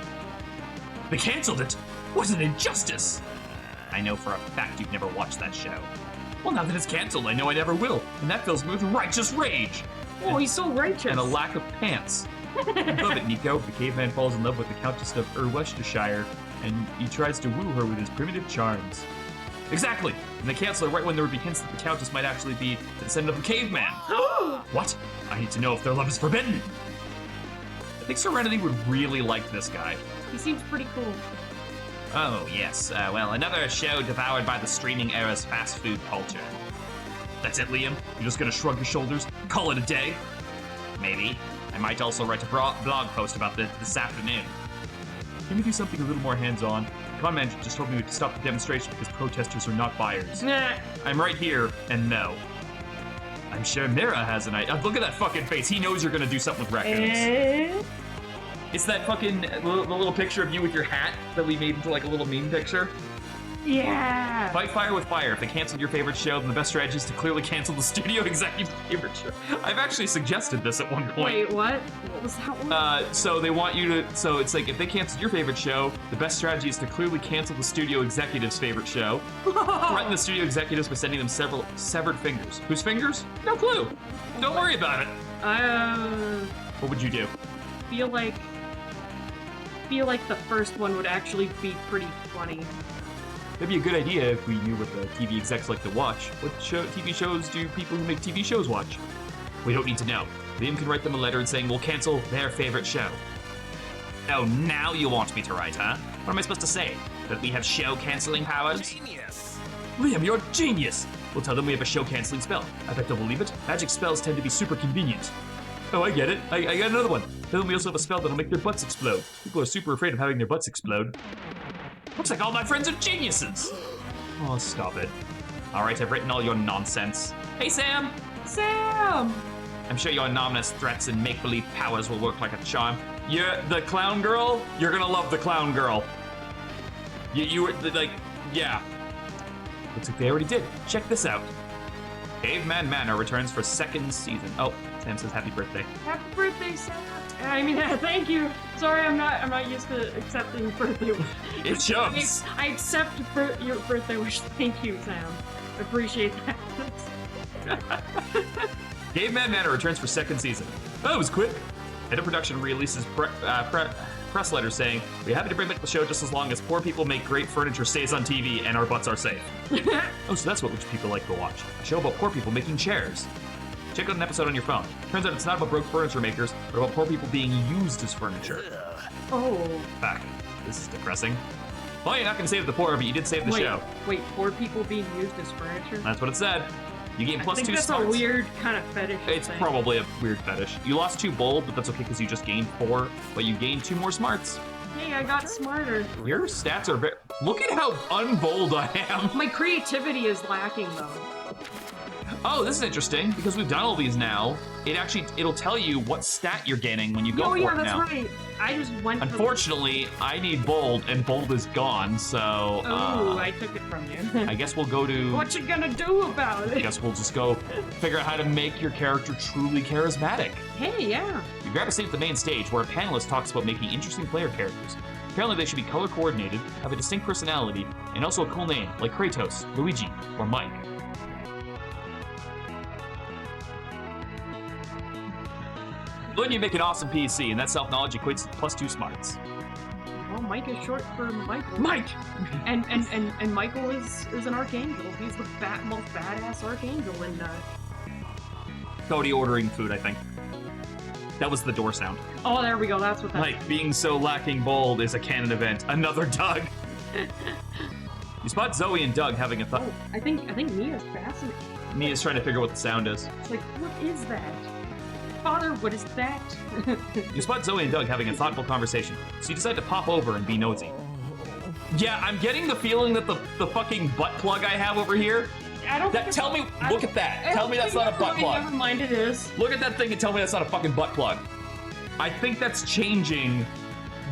They cancelled it! What an injustice! I know for a fact you've never watched that show. Well, now that it's cancelled, I know I never will, and that fills me with righteous rage! Oh, he's so righteous. And a lack of pants. Love it, Nico. The caveman falls in love with the Countess of Worcestershire, and he tries to woo her with his primitive charms. Exactly! And they cancel it right when there would be hints that the Countess might actually be the descendant of a caveman. What? I need to know if their love is forbidden. I think Serenity would really like this guy. He seems pretty cool. Oh, yes. Well, another show devoured by the streaming era's fast food culture. That's it, Liam? You're just gonna shrug your shoulders, call it a day? Maybe. I might also write a blog post about this afternoon. Can we do something a little more hands-on? The con manager just told me to stop the demonstration because protesters are not buyers. Nah. I'm right here, and no. I'm sure Mira has an idea. Look at that fucking face. He knows you're gonna do something with raccoons. It's that fucking the little picture of you with your hat that we made into like a little meme picture. Yeah. Fight fire with fire. If they canceled your favorite show, then the best strategy is to clearly cancel the studio executive favorite show. I've actually suggested this at one point. Wait, what? What was that one? So they want you to. So it's like if they canceled your favorite show, the best strategy is to clearly cancel the studio executive's favorite show. Threaten the studio executives by sending them several severed fingers. Whose fingers? No clue. Don't worry about it. What would you do? Feel like the first one would actually be pretty funny. That'd be a good idea if we knew what the TV execs like to watch. What TV shows do people who make TV shows watch? We don't need to know. Liam can write them a letter saying we'll cancel their favorite show. Oh, now you want me to write, huh? What am I supposed to say? That we have show-canceling powers? Genius! Liam, you're a genius! We'll tell them we have a show-canceling spell. I bet they'll believe it. Magic spells tend to be super convenient. Oh, I get it. I got another one. Tell them we also have a spell that'll make their butts explode. People are super afraid of having their butts explode. Looks like all my friends are geniuses! Oh, stop it. Alright, I've written all your nonsense. Hey, Sam! Sam! I'm sure your anonymous threats and make-believe powers will work like a charm. You're the clown girl? You're gonna love the clown girl. You were, like, yeah. Looks like they already did. Check this out. Caveman Manor returns for 2nd season. Oh, Sam says happy birthday. Happy birthday, Sam. I mean, thank you. Sorry, I'm not used to accepting birthday wishes. It shows. I accept your birthday wish. Thank you, Sam. I appreciate that. Caveman Manor returns for 2nd season. Oh, it was quick. Head of production releases press letter saying, we're happy to bring back the show just as long as poor people make great furniture stays on TV and our butts are safe. Oh, so that's what rich people like to watch. A show about poor people making chairs. Check out an episode on your phone. Turns out it's not about broke furniture makers, but about poor people being used as furniture. Oh. Fuck. This is depressing. Well, you're not going to save the poor, but you did save the show. Wait, poor people being used as furniture? That's what it said. You gain plus 2 that's smarts. A weird kind of fetish. It's probably a weird fetish. You lost 2 bold, but that's okay because you just gained 4, but you gained 2 more smarts. Hey, I got smarter. Your stats are very... Look at how unbold I am. My creativity is lacking, though. Oh, this is interesting, because we've done all these now. It'll tell you what stat you're gaining when you go for it now. Oh, yeah, that's right. I just went Unfortunately, I need bold, and bold is gone, so... Oh, I took it from you. I guess we'll go to... What you gonna do about it? I guess we'll just go figure out how to make your character truly charismatic. Hey, yeah. You grab a seat at the main stage where a panelist talks about making interesting player characters. Apparently they should be color coordinated, have a distinct personality, and also a cool name, like Kratos, Luigi, or Mike. Then you make an awesome PC, and that self-knowledge equates to plus 2 smarts. Well, Mike is short for Michael. Mike! And Michael is an archangel. He's the most badass archangel in Cody ordering food, I think. That was the door sound. Oh, there we go. That's what that Like, being so lacking bold is a canon event. Another Doug. You spot Zoe and Doug having a thought. Oh, I think Mia's fascinated. Mia's trying to figure out what the sound is. It's like, what is that? Father, what is that? You spot Zoe and Doug having a thoughtful conversation, so you decide to pop over and be nosy. Yeah, I'm getting the feeling that the fucking butt plug I have over here. I don't. That, tell me, look at that. Tell me that's not a butt plug. Never mind, it is. Look at that thing and tell me that's not a fucking butt plug. I think that's changing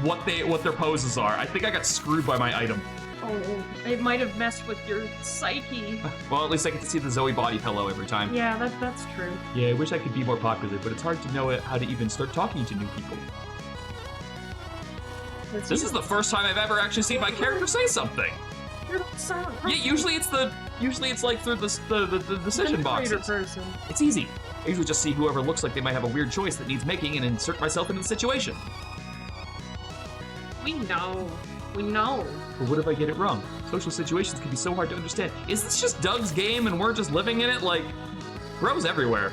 what their poses are. I think I got screwed by my item. Oh, it might have messed with your psyche. Well, at least I get to see the Zoe body pillow every time. Yeah, that's true. Yeah, I wish I could be more popular, but it's hard to know how to even start talking to new people. This is the first time I've ever actually seen my character say something. You're the silent Yeah, usually it's like through the decision boxes. Person. It's easy. I usually just see whoever looks like they might have a weird choice that needs making and insert myself into the situation. We know. But what if I get it wrong? Social situations can be so hard to understand. Is this just Doug's game and we're just living in it? Like, bros everywhere.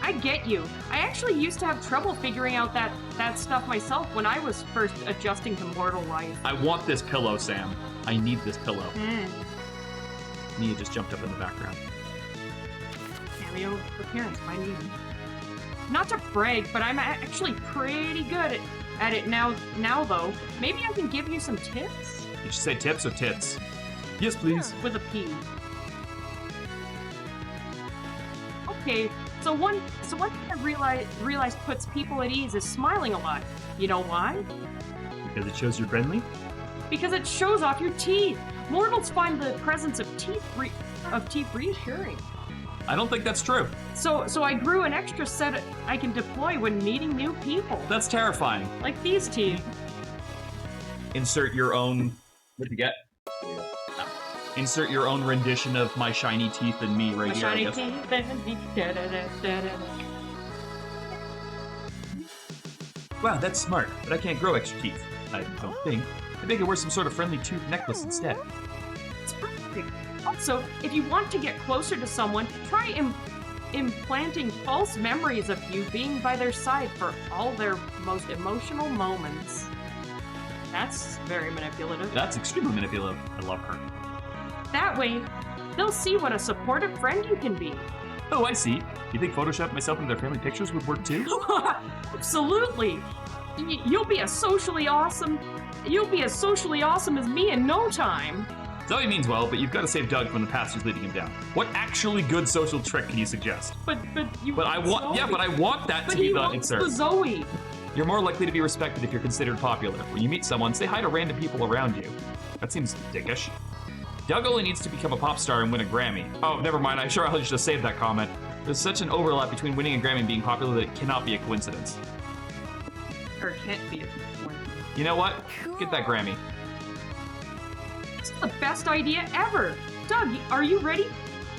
I get you. I actually used to have trouble figuring out that stuff myself when I was first adjusting to mortal life. I want this pillow, Sam. I need this pillow. Mia just jumped up in the background. Cameo appearance by me. Not to brag, but I'm actually pretty good at it now though. Maybe I can give you some tips? Did you say tips or tits? Yes, please. Yeah, with a P. Okay, so one thing I realized puts people at ease is smiling a lot. You know why? Because it shows you're friendly? Because it shows off your teeth. Mortals find the presence of teeth reassuring. I don't think that's true. So I grew an extra set I can deploy when meeting new people. That's terrifying. Like these teeth. Insert your own... What'd you get? Insert your own rendition of my shiny teeth and me right here, I guess. Wow, that's smart, but I can't grow extra teeth. I don't think. I think I wear some sort of friendly tooth necklace instead. So if you want to get closer to someone, try implanting false memories of you being by their side for all their most emotional moments. That's very manipulative. That's extremely manipulative. I love her. That way, they'll see what a supportive friend you can be. Oh, I see. You think Photoshop myself into their family pictures would work too? Absolutely. You'll be as socially awesome as me in no time. Zoe means well, but you've got to save Doug from the pastors leading him down. What actually good social trick can you suggest? But I want that to be he the wants answer. the Zoe. You're more likely to be respected if you're considered popular. When you meet someone, say hi to random people around you. That seems dickish. Doug only needs to become a pop star and win a Grammy. Oh, never mind. I'm sure I'll just save that comment. There's such an overlap between winning a Grammy and being popular that it cannot be a coincidence. Or can't be a one. You know what? Get that Grammy. This is the best idea ever. Doug, are you ready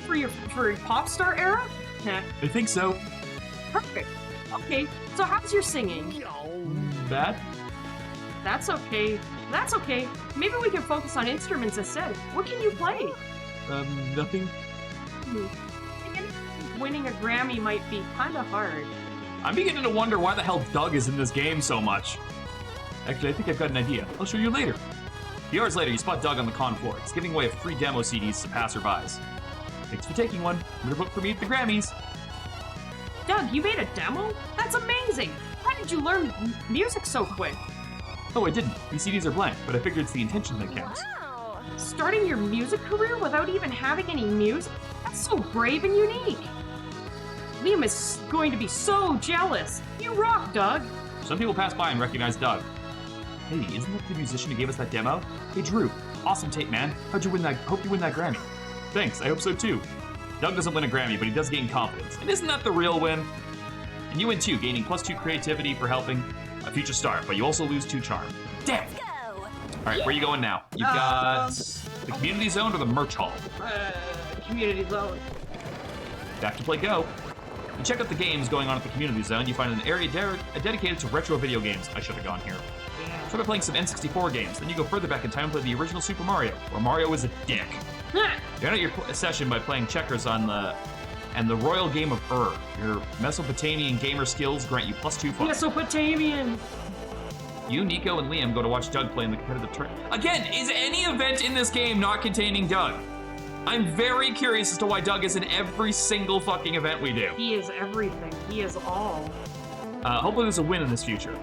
for your pop star era? I think so. Perfect. Okay, so how's your singing? Bad? That's okay. That's okay. Maybe we can focus on instruments instead. What can you play? Nothing. Winning a Grammy might be kind of hard. I'm beginning to wonder why the hell Doug is in this game so much. Actually, I think I've got an idea. I'll show you later. A few hours later, you spot Doug on the con floor. He's giving away free demo CDs to passerbys. Thanks for taking one. You're booked for me at the Grammys. Doug, you made a demo? That's amazing! How did you learn music so quick? Oh, I didn't. These CDs are blank, but I figured it's the intention that counts. Wow. Starting your music career without even having any music? That's so brave and unique. Liam is going to be so jealous. You rock, Doug. Some people pass by and recognize Doug. Hey, isn't that the musician who gave us that demo? Hey, Drew. Awesome tape, man. How'd you win that? Hope you win that Grammy. Thanks, I hope so too. Doug doesn't win a Grammy, but he does gain confidence. And isn't that the real win? And you win too, gaining +2 creativity for helping a future star, but you also lose 2 charm. Damn! Let's go. Alright, where are you going now? You've got the community zone or the merch hall? Community zone. Back to play Go. You check out the games going on at the community zone. You find an area dedicated to retro video games. I should have gone here. Start by playing some N64 games. Then you go further back in time and play the original Super Mario, where Mario is a dick. You end out your session by playing checkers on the Royal Game of Ur. Your Mesopotamian gamer skills grant you +2 fun. Mesopotamian. You, Nico, and Liam go to watch Doug play in the competitive tournament. Again, is any event in this game not containing Doug? I'm very curious as to why Doug is in every single fucking event we do. He is everything. He is all. Hopefully there's a win in this future.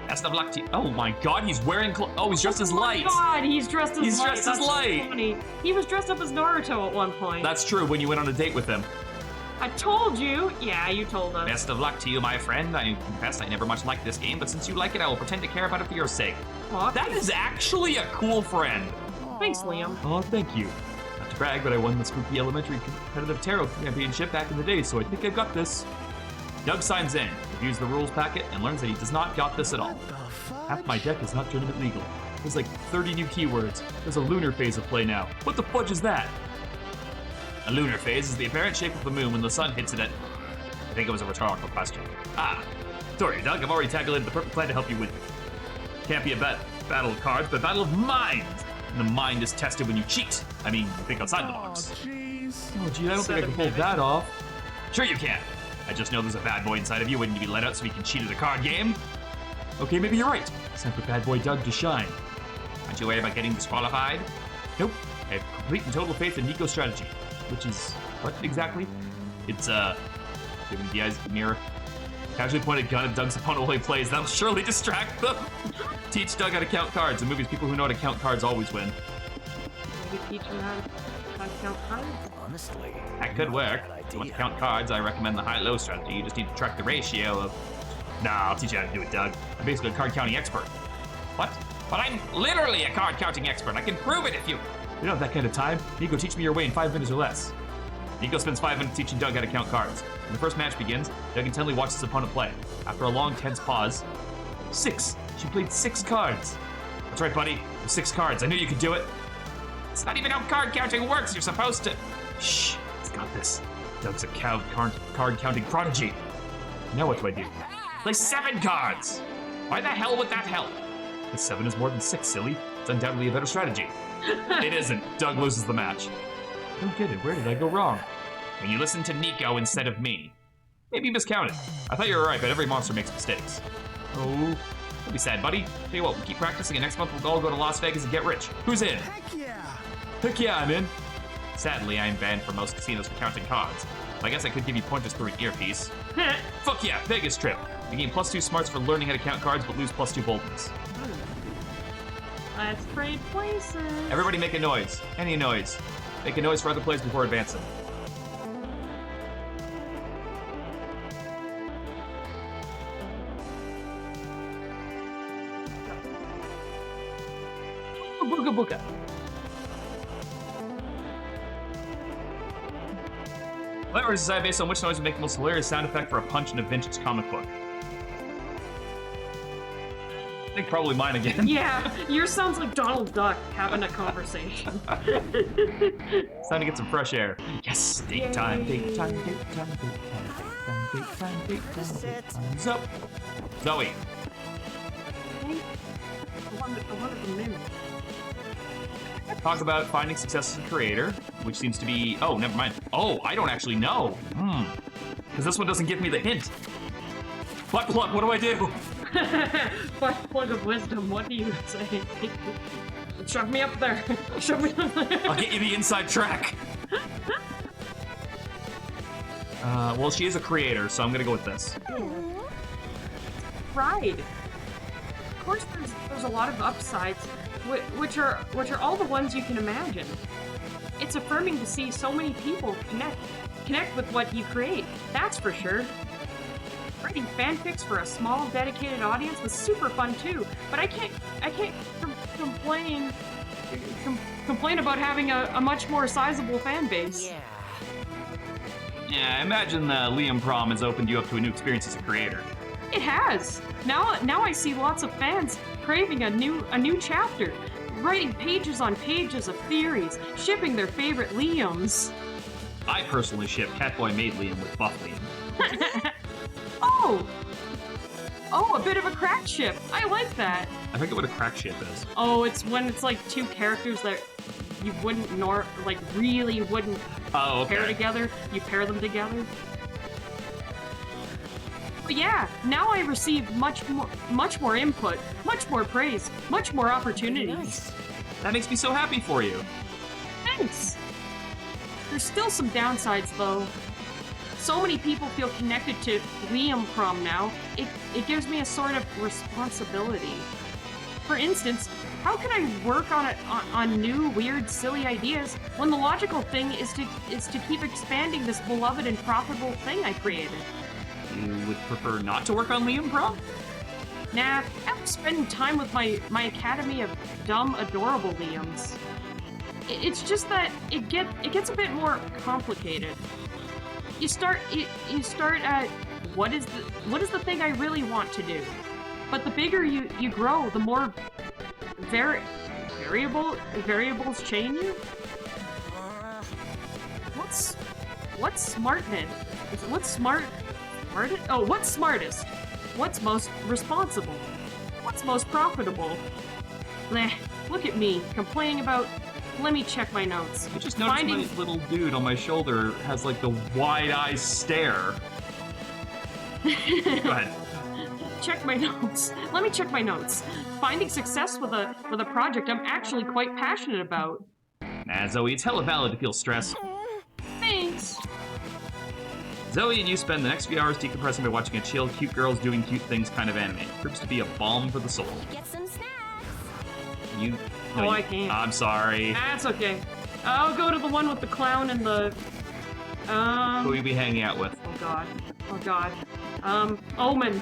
Best of luck to you. Oh my god, he's wearing oh, he's dressed as Light. Oh my god, he's dressed as Light. He's dressed as That's so Light. funny. He was dressed up as Naruto at one point. That's true, when you went on a date with him. I told you. Yeah, you told us. Best of luck to you, my friend. I confess I never much liked this game, but since you like it, I will pretend to care about it for your sake. Aw, That is actually a cool friend. thanks, Liam. Oh, thank you. Not to brag, but I won the Spooky Elementary Competitive Tarot Championship back in the day, so I think I got this. Doug signs in, reviews the rules packet, and learns that he does not got this at all. Half my deck is not tournament legal. There's like 30 new keywords. There's a lunar phase of play now. What the fudge is that? A lunar phase is the apparent shape of the moon when the sun hits it at... I think it was a rhetorical question. Sorry, Doug, I've already tabulated the perfect plan to help you win. Can't be a battle of cards, but a battle of minds. And the mind is tested when you cheat. I mean, think outside the box. Jeez. Oh, gee, I don't think I can pull that off. Sure you can. I just know there's a bad boy inside of you waiting to be let out so he can cheat at a card game. Okay, maybe you're right. It's time for bad boy Doug to shine. Aren't you worried about getting disqualified? Nope. I have complete and total faith in Nico's strategy. Which is, what exactly? It's, giving the eyes mirror. Casually pointed gun at Doug's opponent while he plays. That'll surely distract them. Teach Doug how to count cards. In movies, people who know how to count cards always win. Maybe teach him how to count cards. Honestly, That could work. If you want to count cards, I recommend the high-low strategy. You just need to track the ratio of... Nah, I'll teach you how to do it, Doug. I'm basically a card-counting expert. What? But I'm literally a card-counting expert. I can prove it if you... You don't have that kind of time. Nico, teach me your way in 5 minutes or less. Nico spends 5 minutes teaching Doug how to count cards. When the first match begins, Doug intently watches his opponent play. After a long, tense pause... 6. She played 6 cards. That's right, buddy. There's 6 cards. I knew you could do it. It's not even how card counting works. You're supposed to... Shh. He's got this. Doug's a card-counting prodigy. Now what do I do? Play 7 cards! Why the hell would that help? Because 7 is more than 6, silly. It's undoubtedly a better strategy. It isn't. Doug loses the match. Who did it? Where did I go wrong? When you listen to Nico instead of me. Maybe you miscounted. I thought you were right, but every monster makes mistakes. Oh, don't be sad, buddy. Tell you what, we keep practicing, and next month we'll all go to Las Vegas and get rich. Who's in? Heck yeah! Heck yeah, I'm in. Sadly, I'm banned from most casinos for counting cards. I guess I could give you pointers through an earpiece. Fuck yeah, Vegas trip. You gain +2 smarts for learning how to count cards, but lose +2 boldness. Let's trade places. Everybody make a noise. Any noise. Make a noise for other players before advancing. Booga booga. Letters is based on which noise would make the most hilarious sound effect for a punch in a vintage comic book. I think probably mine again. Yeah, yours sounds like Donald Duck having a conversation. It's time to get some fresh air. Yes, date time, date time, date time, date time, date time, date time, date time. Zoe. Talk about finding success as a creator, which seems to be... Oh, never mind. Oh, I don't actually know. Because this one doesn't give me the hint. Butt plug, what do I do? Butt plug of wisdom, what do you say? Shove me up there. Shove me up there. I'll get you the inside track. Well, she is a creator, so I'm gonna go with this. Pride. Of course, there's a lot of upsides, which are all the ones you can imagine. It's affirming to see so many people connect with what you create. That's for sure. Writing fanfics for a small, dedicated audience was super fun too. But I can't complain about having a much more sizable fan base. Yeah, I imagine Liam Prom has opened you up to a new experience as a creator. It has. Now I see lots of fans craving a new chapter, writing pages on pages of theories, shipping their favorite Liams. I personally ship Catboy Made Liam with Buff Liam. Oh, a bit of a crack ship. I like that. I forget what a crack ship is. Oh, it's when it's like two characters that you wouldn't really wouldn't pair together. You pair them together. But yeah, now I receive much more input, much more praise, much more opportunities. Nice. That makes me so happy for you. Thanks. There's still some downsides though. So many people feel connected to Liam Prom now, it gives me a sort of responsibility. For instance, how can I work on new, weird, silly ideas when the logical thing is to keep expanding this beloved and profitable thing I created? You would prefer not to work on Liam Prom? Nah, I'm spending time with my academy of dumb, adorable Liams. It's just that it gets a bit more complicated. You start at what is the thing I really want to do, but the bigger you grow, the more variables chain you. What's smartness? What's smart? Oh, what's smartest? What's most responsible? What's most profitable? Bleh, look at me complaining about. Let me check my notes. I just noticed my little dude on my shoulder has like the wide-eyed stare. Go ahead. Check my notes. Let me check my notes. Finding success with a project I'm actually quite passionate about. Nah, Zoe, it's hella valid to feel stress. Thanks. Zoe and you spend the next few hours decompressing by watching a chill, cute girls doing cute things kind of anime. Proves to be a balm for the soul. Get some snacks. I can't. I'm sorry. That's okay. I'll go to the one with the clown and the... Who will you be hanging out with? Oh god. Omen.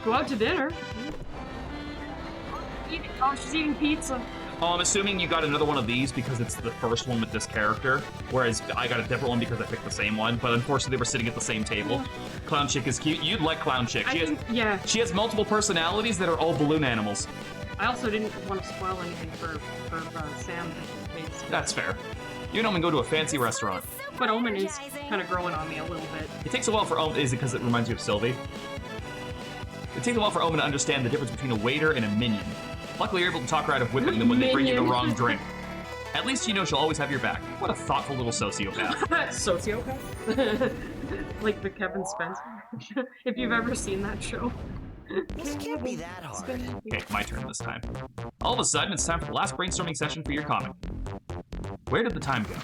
Go out to dinner. Oh, she's eating pizza. Oh, I'm assuming you got another one of these because it's the first one with this character, whereas I got a different one because I picked the same one, but unfortunately they were sitting at the same table. Yeah. Clown Chick is cute. You'd like Clown Chick. She has multiple personalities that are all balloon animals. I also didn't want to spoil anything for Sam. That's fair. You and Omen go to a fancy restaurant. But Omen is kind of growing on me a little bit. It takes a while for Omen. Is it because it reminds you of Sylvie? It takes a while for Omen to understand the difference between a waiter and a minion. Luckily, you're able to talk her out of whipping them when they bring you the wrong drink. At least you know she'll always have your back. What a thoughtful little sociopath. Sociopath? Like the Kevin Spencer. If you've ever seen that show. This can't be that hard. Okay, my turn this time. All of a sudden, it's time for the last brainstorming session for your comic. Where did the time go?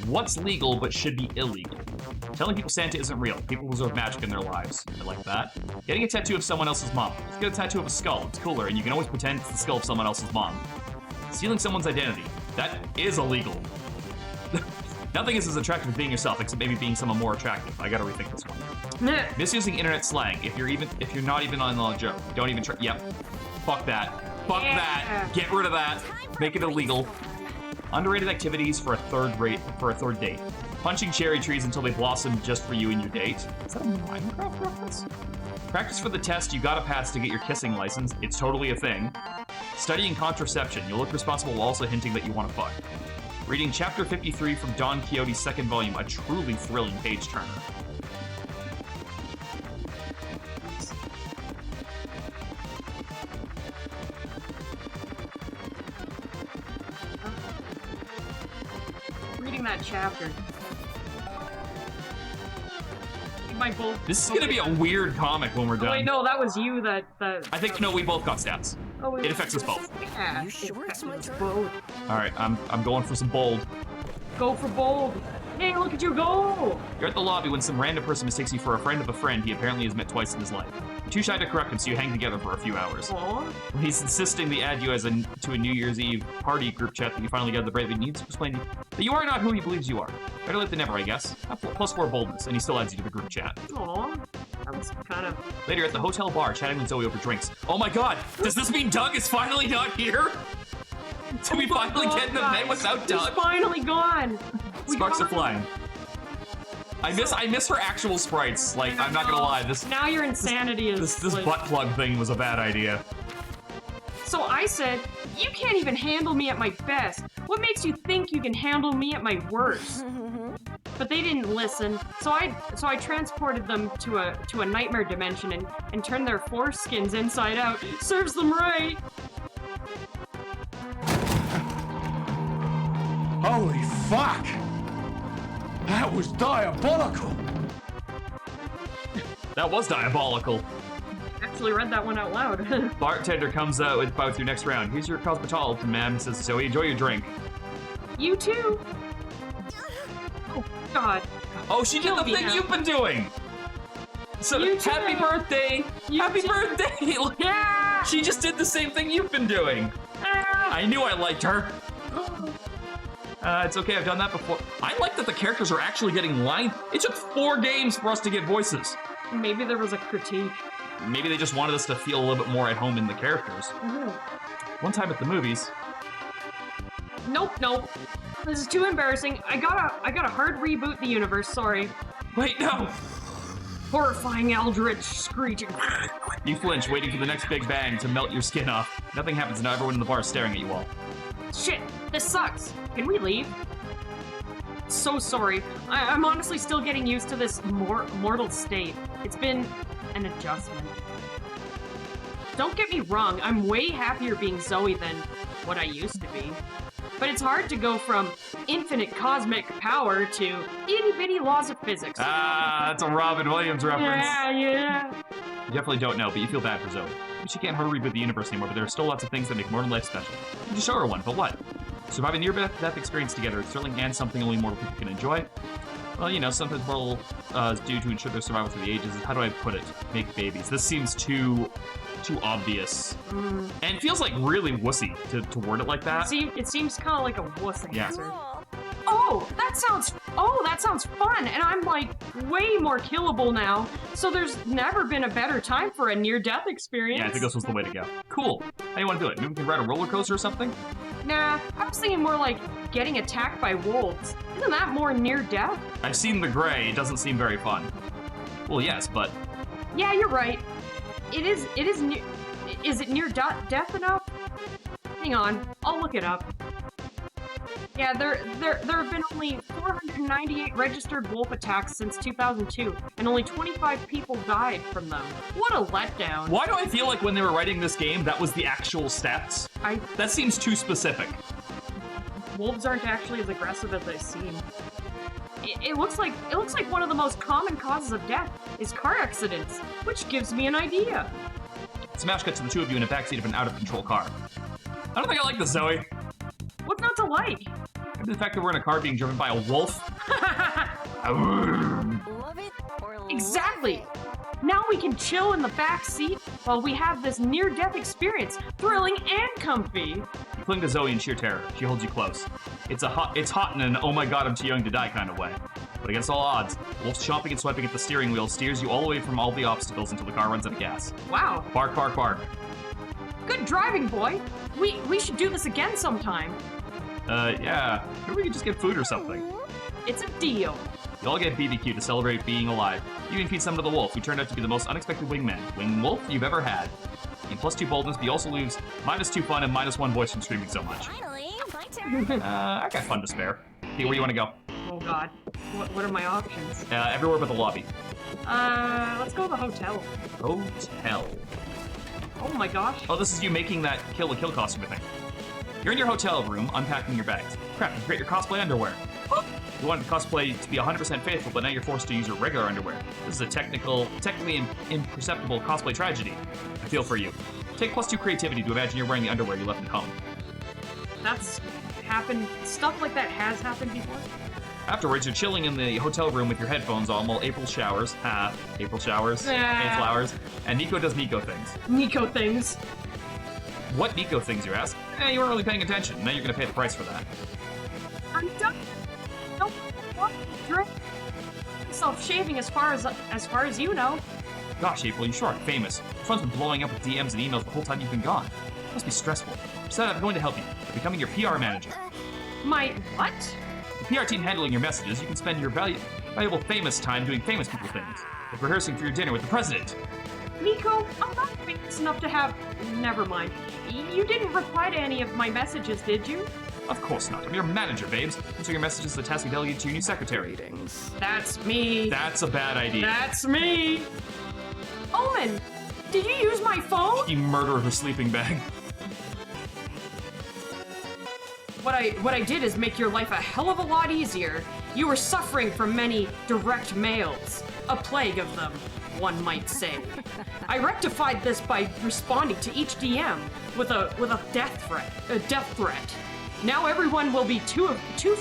What's legal but should be illegal? Telling people Santa isn't real. People deserve magic in their lives. I like that. Getting a tattoo of someone else's mom. Let's get a tattoo of a skull. It's cooler, and you can always pretend it's the skull of someone else's mom. Stealing someone's identity. That is illegal. Nothing is as attractive as being yourself, except maybe being someone more attractive. I gotta rethink this one. Misusing internet slang. If you're not even on the joke, don't even try. Yep. Fuck that. Fuck that. Get rid of that. Make it illegal. Underrated activities for a third date. Punching cherry trees until they blossom just for you and your date. Is that a Minecraft reference? Practice for the test you gotta pass to get your kissing license. It's totally a thing. Studying contraception. You'll look responsible while also hinting that you want to fuck. Reading chapter 53 from Don Quixote's second volume, a truly thrilling page-turner. Reading that chapter. My both. This is gonna be a weird comic when we're done. Oh, wait, no, that was you that. I think, no, we both got stats. Oh, it affects us both. Yeah, You sure it's my turn? both. Alright, I'm going for some bold. Go for bold. Hey, look at you go! You're at the lobby when some random person mistakes you for a friend of a friend he apparently has met twice in his life. You're too shy to correct him, so you hang together for a few hours. Aww. When he's insisting to add you to a New Year's Eve party group chat that you finally got the bravery needs to explain to you that you are not who he believes you are. Better late than never, I guess. +4 boldness, and he still adds you to the group chat. Aww. That was kind of... Later at the hotel bar, chatting with Zoe over drinks. Oh my god! Does this mean Doug is finally not here? Did we finally get an event without Doug? He's finally gone! Sparks are flying. I miss her actual sprites. Like, I'm not gonna lie, now your insanity is this like... butt plug thing was a bad idea. So I said, you can't even handle me at my best. What makes you think you can handle me at my worst? But they didn't listen, so I transported them to a nightmare dimension and turned their foreskins inside out. Serves them right. Holy fuck! That was diabolical! That was diabolical. Actually read that one out loud. Bartender comes out with your next round. Here's your cosmetology, ma'am. He says, so enjoy your drink. You too. Oh, God. Oh, she did the thing you've been doing! So, happy birthday! Happy birthday! Yeah! She just did the same thing you've been doing. I knew I liked her. It's okay, I've done that before. I like that the characters are actually getting lines. It took 4 games for us to get voices. Maybe there was a critique. Maybe they just wanted us to feel a little bit more at home in the characters. One time at the movies. Nope. This is too embarrassing. I gotta hard reboot the universe, sorry. Wait, no! Horrifying eldritch screeching. You flinch, waiting for the next big bang to melt your skin off. Nothing happens, now everyone in the bar is staring at you all. Shit, this sucks. Can we leave? So sorry. I'm honestly still getting used to this mortal state. It's been an adjustment. Don't get me wrong, I'm way happier being Zoe than what I used to be. But it's hard to go from infinite cosmic power to itty-bitty laws of physics. Ah, that's a Robin Williams reference. Yeah. You definitely don't know, but you feel bad for Zoe. Maybe she can't hurry reboot the universe anymore, but there are still lots of things that make mortal life special. You can show her one, but what? Surviving near-death experience together is thrilling and something only mortal people can enjoy. Well, you know, sometimes mortal do to ensure their survival through the ages. How do I put it? Make babies. This seems too obvious. And it feels like really wussy to word it like that. See, it seems kind of like a wussy Yeah. answer. Oh, that sounds fun, and I'm like way more killable now. So there's never been a better time for a near-death experience. Yeah, I think this was the way to go. Cool. How do you want to do it? Maybe we can ride a roller coaster or something? Nah, I was thinking more like getting attacked by wolves. Isn't that more near-death? I've seen The Gray. It doesn't seem very fun. Well, yes, but... Yeah, you're right. It is near... Is it near-death enough? Hang on, I'll look it up. Yeah, there have been only 498 registered wolf attacks since 2002, and only 25 people died from them. What a letdown. Why do I feel like when they were writing this game, that was the actual stats? That seems too specific. wolves aren't actually as aggressive as they seem. It looks like one of the most common causes of death is car accidents, which gives me an idea. Smash cut to the two of you in a backseat of an out-of-control car. I don't think I like this, Zoe. What's not to like? Maybe the fact that we're in a car being driven by a wolf. Love it or Exactly. Now we can chill in the back seat while we have this near-death experience, thrilling and comfy. You cling to Zoe in sheer terror. She holds you close. It's hot in an oh my god I'm too young to die kind of way. But against all odds, Wolf's chomping and swiping at the steering wheel steers you all the way from all the obstacles until the car runs out of gas. Wow. Bark, bark, bark. Good driving, boy. We should do this again sometime. Yeah. Maybe we could just get food or something. It's a deal. You all get BBQ to celebrate being alive. You even feed some to the wolf, who turned out to be the most unexpected wing wolf you've ever had. You +2 boldness, but you also lose -2 fun and -1 voice from screaming so much. Finally, my turn. I got fun to spare. Hey, where do you want to go? Oh god. What are my options? Everywhere but the lobby. Let's go to the hotel. Hotel. Oh my gosh. Oh, this is you making that Kill la Kill costume, I think. You're in your hotel room, unpacking your bags. Crap, you forget your cosplay underwear. You wanted to cosplay to be 100% faithful, but now you're forced to use your regular underwear. This is a technically imperceptible cosplay tragedy. I feel for you. Take +2 creativity to imagine you're wearing the underwear you left at home. That's happened. Stuff like that has happened before. Afterwards, you're chilling in the hotel room with your headphones on while April showers. April showers. And flowers. And Nico does Nico things. Nico things. What Nico things, you ask? You weren't really paying attention. Now you're gonna pay the price for that. I'm done. Don't drink. Self-shaving as far as you know. Gosh, April, you sure are famous. Your phone's been blowing up with DMs and emails the whole time you've been gone. It must be stressful. Besides, I'm going to help you. I'm becoming your PR manager. My what? The PR team handling your messages, you can spend your valuable famous time doing famous people things. Like rehearsing for your dinner with the president. Nico, I'm not famous enough to have... Never mind. You didn't reply to any of my messages, did you? Of course not. I'm your manager, babes. So your messages to the task you delegate to your new secretary. That's me. That's a bad idea. That's me. Omen, did you use my phone? You murder her sleeping bag. What I did is make your life a hell of a lot easier. You were suffering from many direct mails. A plague of them, one might say. I rectified this by responding to each DM with a death threat. Now everyone will be too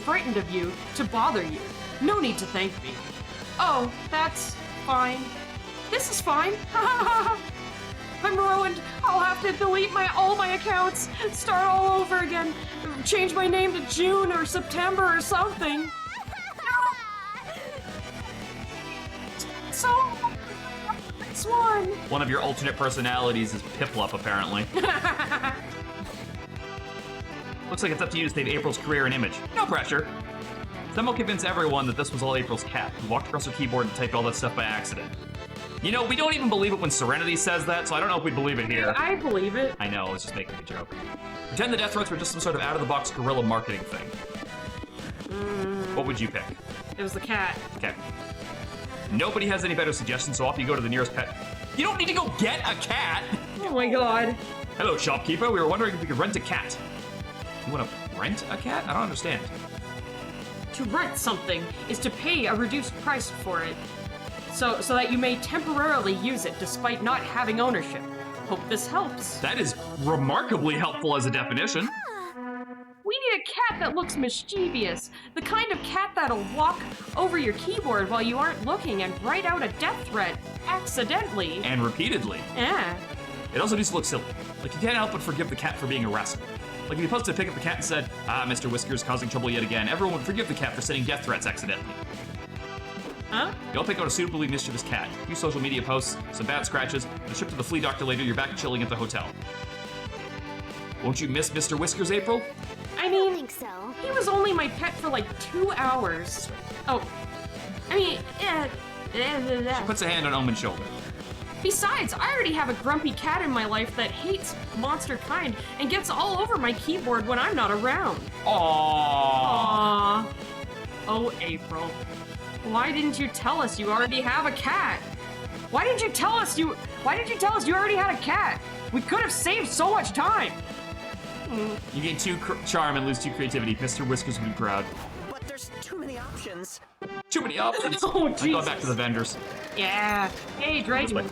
frightened of you to bother you. No need to thank me. Oh, that's fine. This is fine. I'm ruined. I'll have to delete all my accounts, start all over again, change my name to June or September or something. So, this one. One of your alternate personalities is Piplup, apparently. Looks like it's up to you to save April's career and image. No pressure. Some will convince everyone that this was all April's cat, who walked across her keyboard and typed all that stuff by accident. You know, we don't even believe it when Serenity says that, so I don't know if we believe it here. I believe it. I know, I was just making a joke. Pretend the death threats were just some sort of out-of-the-box guerrilla marketing thing. What would you pick? It was the cat. Okay. Nobody has any better suggestions, so off you go to the nearest pet. You don't need to go get a cat! Oh my god. Hello, shopkeeper. We were wondering if we could rent a cat. You want to rent a cat? I don't understand. To rent something is to pay a reduced price for it, so that you may temporarily use it despite not having ownership. Hope this helps. That is remarkably helpful as a definition. We need a cat that looks mischievous, the kind of cat that'll walk over your keyboard while you aren't looking and write out a death threat accidentally. And repeatedly. Yeah. It also needs to look silly. Like, you can't help but forgive the cat for being a rascal. Like, if you posted to pick up the cat and said, Mr. Whiskers causing trouble yet again, everyone would forgive the cat for sending death threats accidentally. Huh? You'll pick out a suitably mischievous cat, a few social media posts, some bad scratches, and a trip to the flea doctor later, you're back chilling at the hotel. Won't you miss Mr. Whiskers, April? I mean, think so. he was only my pet for like 2 hours. Oh, I mean, She puts a hand on Omen's shoulder. Besides, I already have a grumpy cat in my life that hates monster kind and gets all over my keyboard when I'm not around. Aww. Aww. Oh, April. Why didn't you tell us you already have a cat? Why didn't you tell us you already had a cat? We could have saved so much time. You gain 2 charm and lose 2 creativity. Mr. Whiskers would be proud. But there's too many options. Too many options. Oh, I'm going Jesus. back to the vendors. Yeah. Hey, Dragon.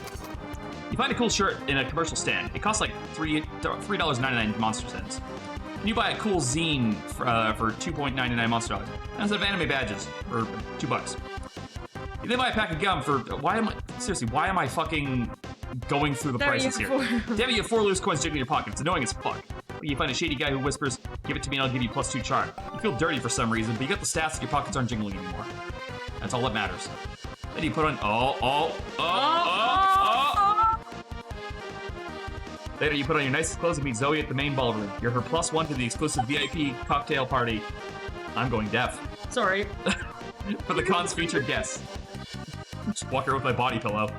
You find a cool shirt in a commercial stand. It costs like $3.99 monster cents. And you buy a cool zine for $2.99 monster dollars. And a set of anime badges for $2. You then buy a pack of gum for why am I fucking going through the prices here? Damn it, you have 4 loose coins jiggling in your pocket. It's annoying as fuck. You find a shady guy who whispers, "Give it to me and I'll give you +2 charm." You feel dirty for some reason, but you got the stats that your pockets aren't jingling anymore. That's all that matters. Then you put on Later, you put on your nicest clothes and meet Zoe at the main ballroom. You're her +1 to the exclusive VIP cocktail party. I'm going deaf. Sorry. For the con's featured guests. Just walk her with my body pillow.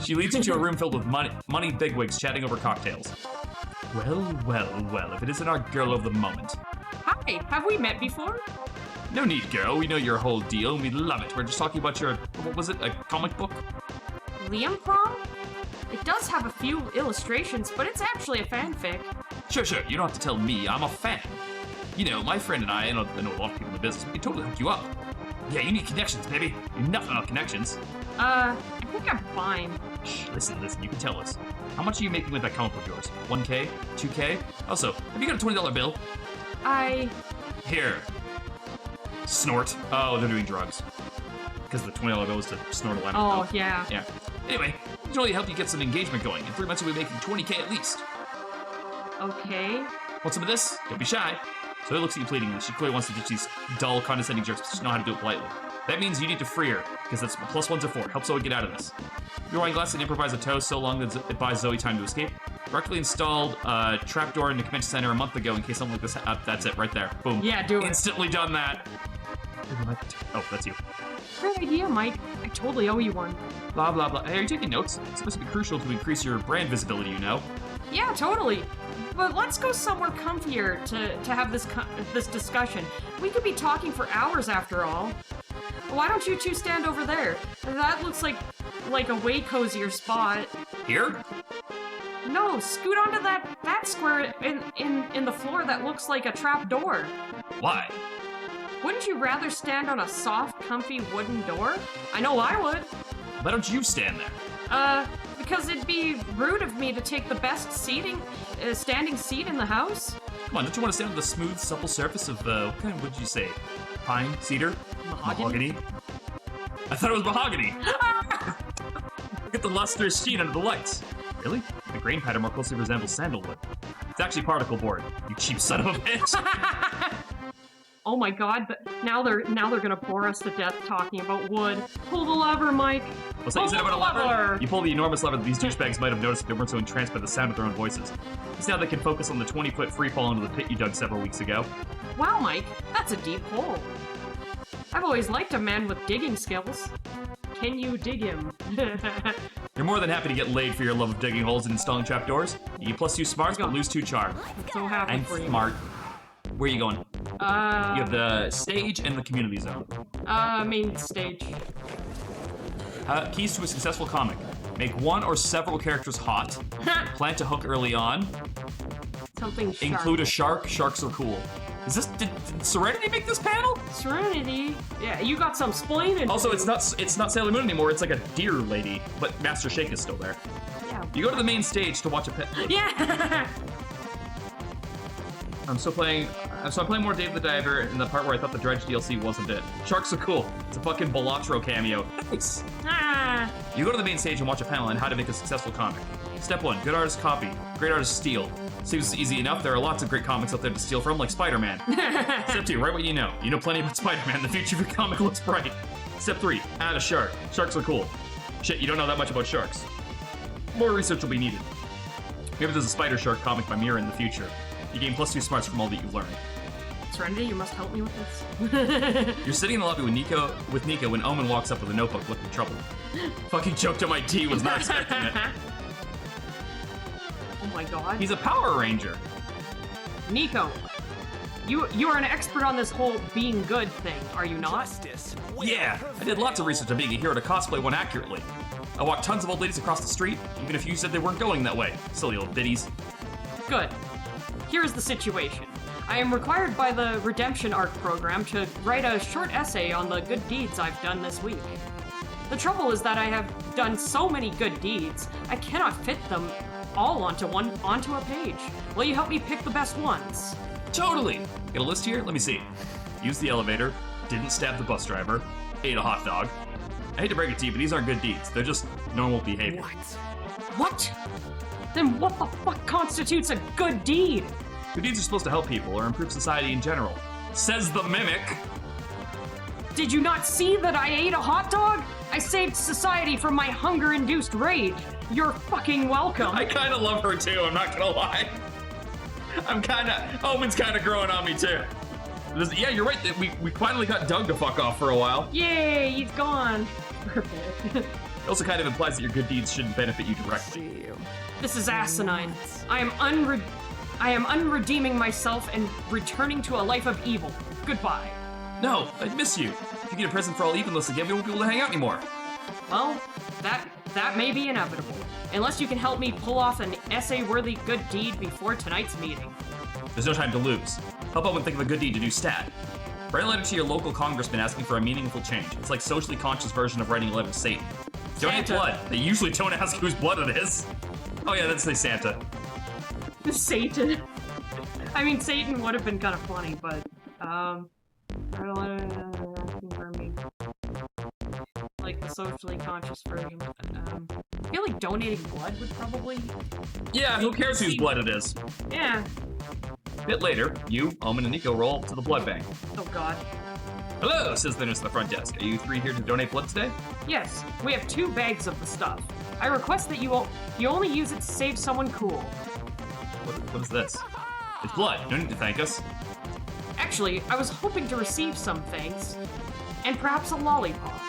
She leads you to a room filled with money bigwigs chatting over cocktails. Well, if it isn't our girl of the moment. Hi, have we met before? No need, girl. We know your whole deal, and we love it. We're just talking about your, what was it, a comic book? Liam Prom? It does have a few illustrations, but it's actually a fanfic. Sure. You don't have to tell me. I'm a fan. You know, my friend and I know a lot of people in the business. We can totally hook you up. Yeah, you need connections, baby. You're nothing about connections. I think I'm fine. Shh, listen, you can tell us. How much are you making with that comic book of yours? 1K? 2K? Also, have you got a $20 bill? Here. Snort. Oh, they're doing drugs. Because the $20 bill is to snort a line of Oh, coke. yeah. Yeah. Anyway, we can really help you get some engagement going. In 3 months, we'll be making 20K at least. Okay. Want some of this? Don't be shy. So he looks at you pleadingly. She clearly wants to ditch these dull, condescending jerks, but she doesn't know how to do it politely. That means you need to free her, because that's +1s are 4. Help Zoe get out of this. Your wine glass and improvise a toast so long that it buys Zoe time to escape. Directly installed a trapdoor in the convention center a month ago in case something like this that's it, right there. Boom. Yeah, do it. Instantly done that. Oh, that's you. Great idea, Mike. I totally owe you one. Blah, blah, blah. Hey, are you taking notes? It's supposed to be crucial to increase your brand visibility, you know? Yeah, totally. But let's go somewhere comfier to have this discussion. We could be talking for hours after all. Why don't you two stand over there? That looks like a way cozier spot. Here? No, scoot onto that square in the floor that looks like a trap door. Why? Wouldn't you rather stand on a soft, comfy wooden door? I know I would. Why don't you stand there? Because it'd be rude of me to take the best standing seat in the house. Come on, don't you want to stand on the smooth, supple surface of, what kind of wood did you say? Pine? Cedar? Mahogany? I thought it was mahogany! Look at the lustrous sheen under the lights. Really? The grain pattern more closely resembles sandalwood. It's actually particle board, you cheap son of a bitch! Oh my god, but now they're gonna bore us to death talking about wood. Pull the lever, Mike. What's that you said about a lever? You pull the enormous lever that these douchebags might have noticed if they weren't so entranced by the sound of their own voices. Because now they can focus on the 20-foot free fall into the pit you dug several weeks ago. Wow, Mike, that's a deep hole. I've always liked a man with digging skills. Can you dig him? You're more than happy to get laid for your love of digging holes and installing trapdoors. You get +2 smarts, but lose 2 charm. I'm so happy I'm for you. smart. Where are you going? You have the stage and the community zone. Main stage. Keys to a successful comic. Make one or several characters hot. Plant a hook early on. Something sharp. Include a shark. Sharks are cool. Is this did Serenity make this panel? Serenity? Yeah, you got some splaining. Also, it's not Sailor Moon anymore. It's like a deer lady, but Master Shake is still there. Yeah. You go to the main stage to watch a pet. Yeah. I'm playing more Dave the Diver in the part where I thought the Dredge DLC wasn't it. Sharks are cool. It's a fucking Balatro cameo. Nice. You go to the main stage and watch a panel on how to make a successful comic. Step 1, good artist copy, great artist steal. Seems easy enough. There are lots of great comics out there to steal from, like Spider-Man. Step 2, write what you know. You know plenty about Spider-Man. The future of your comic looks bright. Step 3, add a shark. Sharks are cool. Shit, you don't know that much about sharks. More research will be needed. Maybe there's a Spider Shark comic by Mira in the future. You gain +2 smarts from all that you've learned. Serenity, you must help me with this. You're sitting in the lobby with Nico when Omen walks up with a notebook looking troubled. Fucking choked on my tea, was not expecting it. Oh my god. He's a Power Ranger. Nico, you are an expert on this whole being good thing, are you not? Yeah, I did lots of research on being a hero to cosplay one accurately. I walked tons of old ladies across the street, even if you said they weren't going that way. Silly old biddies. Good. Here's the situation. I am required by the Redemption Arc program to write a short essay on the good deeds I've done this week. The trouble is that I have done so many good deeds, I cannot fit them all onto a page. Will you help me pick the best ones? Totally. Got a list here? Let me see. Used the elevator, didn't stab the bus driver, ate a hot dog. I hate to break it to you, but these aren't good deeds. They're just normal behavior. What? Then what the fuck constitutes a good deed? Good deeds are supposed to help people or improve society in general. Says the mimic. Did you not see that I ate a hot dog? I saved society from my hunger-induced rage. You're fucking welcome. I kind of love her too, I'm not gonna lie. Omen's kind of growing on me too. Yeah, you're right. We finally got Doug to fuck off for a while. Yay, he's gone. Perfect. It also kind of implies that your good deeds shouldn't benefit you directly. This is asinine. I am unredeeming myself and returning to a life of evil. Goodbye. No, I'd miss you. If you get a present for all evenness again, we won't be able to hang out anymore. Well, that may be inevitable. Unless you can help me pull off an essay-worthy good deed before tonight's meeting. There's no time to lose. Help out when think of a good deed to do stat. Write a letter to your local congressman asking for a meaningful change. It's like socially conscious version of writing a letter to Satan. Donate Santa. blood. They usually don't ask whose blood it is. Oh yeah, that's say Santa. Satan. I mean, Satan would have been kind of funny, but, for me. Like the socially conscious version. I feel like donating blood would probably... Yeah, who cares whose blood it is? Yeah. A bit later, you, Omen, and Nico roll up to the blood bank. Oh god. Hello, says the nurse at the front desk. Are you three here to donate blood today? Yes, we have 2 bags of the stuff. I request that you only use it to save someone cool. What is this? It's blood. No need to thank us. Actually, I was hoping to receive some thanks. And perhaps a lollipop.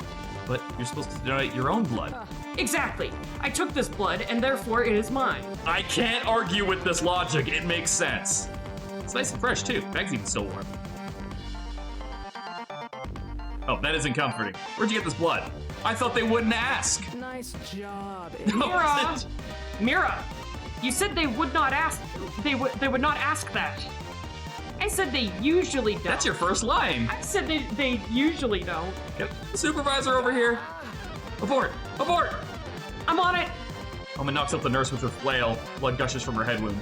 But you're supposed to donate your own blood. Exactly. I took this blood, and therefore it is mine. I can't argue with this logic. It makes sense. It's nice and fresh, too. Bag's even still warm. Oh, that isn't comforting. Where'd you get this blood? I thought they wouldn't ask. Nice job. Mira! Mira! You said they would not ask. They would not ask that. I said they usually don't. That's your first line. I said they usually don't. Yep. Supervisor over here. Abort! Abort! I'm on it. Omen knocks up the nurse with her flail. Blood gushes from her head wound.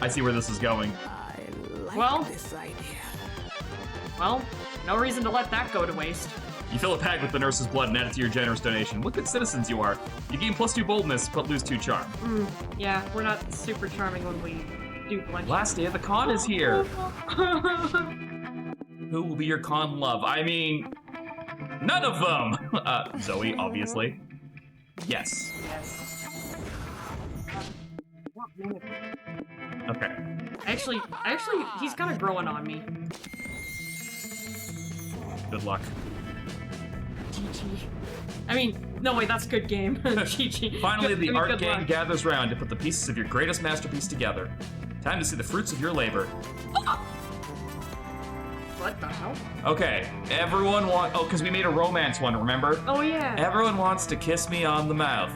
I see where this is going. I Well? like this idea. Well, no reason to let that go to waste. You fill a bag with the nurse's blood and add it to your generous donation. What good citizens you are. You gain +2 boldness, but lose 2 charm. Yeah, we're not super charming when we do blood. Last day of the con is here. Who will be your con love? I mean, none of them. Zoe, obviously. Yes. Okay. Actually, he's kind of growing on me. Good luck. GG. I mean, no way, that's good game. GG. Finally, the art good gang luck. gathers round to put the pieces of your greatest masterpiece together. Time to see the fruits of your labor. What the hell? Okay, everyone because we made a romance one, remember? Oh yeah. Everyone wants to kiss me on the mouth.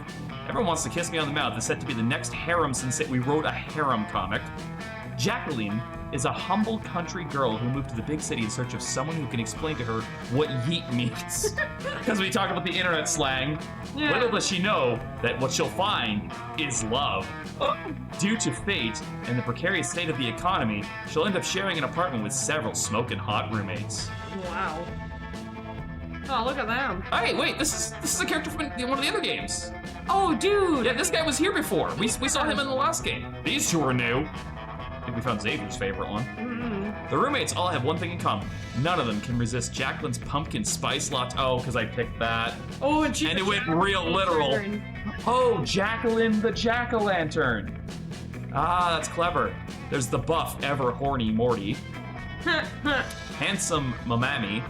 Everyone wants to kiss me on the mouth is said to be the next harem since we wrote a harem comic. Jacqueline is a humble country girl who moved to the big city in search of someone who can explain to her what yeet means. Because we talk about the internet slang. Yeah. Little does she know that what she'll find is love. Due to fate and the precarious state of the economy, she'll end up sharing an apartment with several smoking hot roommates. Wow. Oh, look at them. Hey, wait, this is a character from one of the other games. Oh, dude. Yeah, this guy was here before. We saw him in the last game. These two are new. I think we found Xavier's favorite one. The roommates all have one thing in common. None of them can resist Jacqueline's pumpkin spice latte. Oh, because I picked that. Oh, and she. And it went real literal. Oh, Jacqueline the Jack-o'-lantern. Ah, that's clever. There's the buff, ever horny Morty. Handsome Mamami.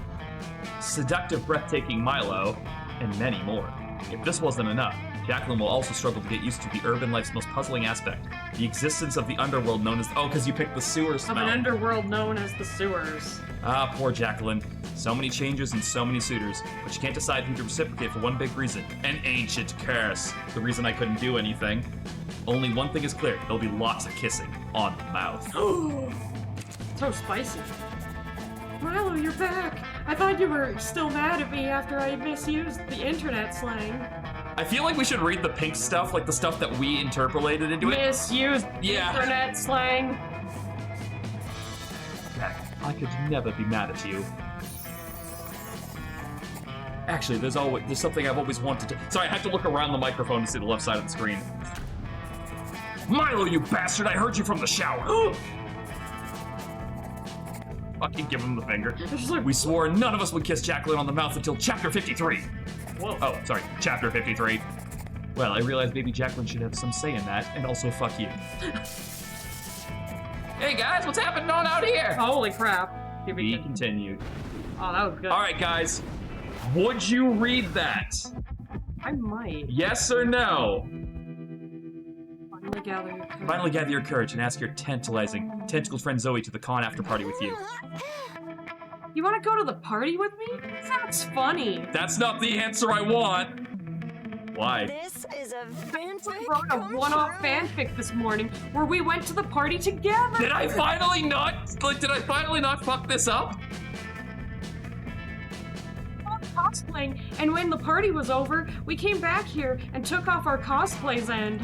Seductive, breathtaking Milo. And many more. If this wasn't enough, Jacqueline will also struggle to get used to the urban life's most puzzling aspect. The existence of the underworld known as... Oh, because you picked the sewer smell. Of an underworld known as the sewers. Ah, poor Jacqueline. So many changes and so many suitors, but she can't decide who to reciprocate for one big reason. An ancient curse. The reason I couldn't do anything. Only one thing is clear. There'll be lots of kissing. on the mouth. So spicy. Milo, you're back. I thought you were still mad at me after I misused the internet slang. I feel like we should read the pink stuff, like the stuff that we interpolated into it. Misused internet slang. Jack, I could never be mad at you. Actually, there's something I've always wanted to. Sorry, I had to look around the microphone to see the left side of the screen. Milo, you bastard! I heard you from the shower. Fucking give him the finger. We swore none of us would kiss Jacqueline on the mouth until chapter 53. Whoa. Oh, sorry, chapter 53. Well, I realized maybe Jacqueline should have some say in that, and also fuck you. Hey guys, what's happening on out here? Holy crap. To be continued. Oh, that was good. Alright guys, would you read that? I might. Yes or no? Finally gather your courage and ask your tentacled friend Zoe to the con after party with you. You want to go to the party with me? That's funny. That's not the answer I want. Why? This is a fanfic. I wrote a one-off fanfic this morning where we went to the party together. Did I finally not fuck this up? Cosplaying, and when the party was over, we came back here and took off our cosplays and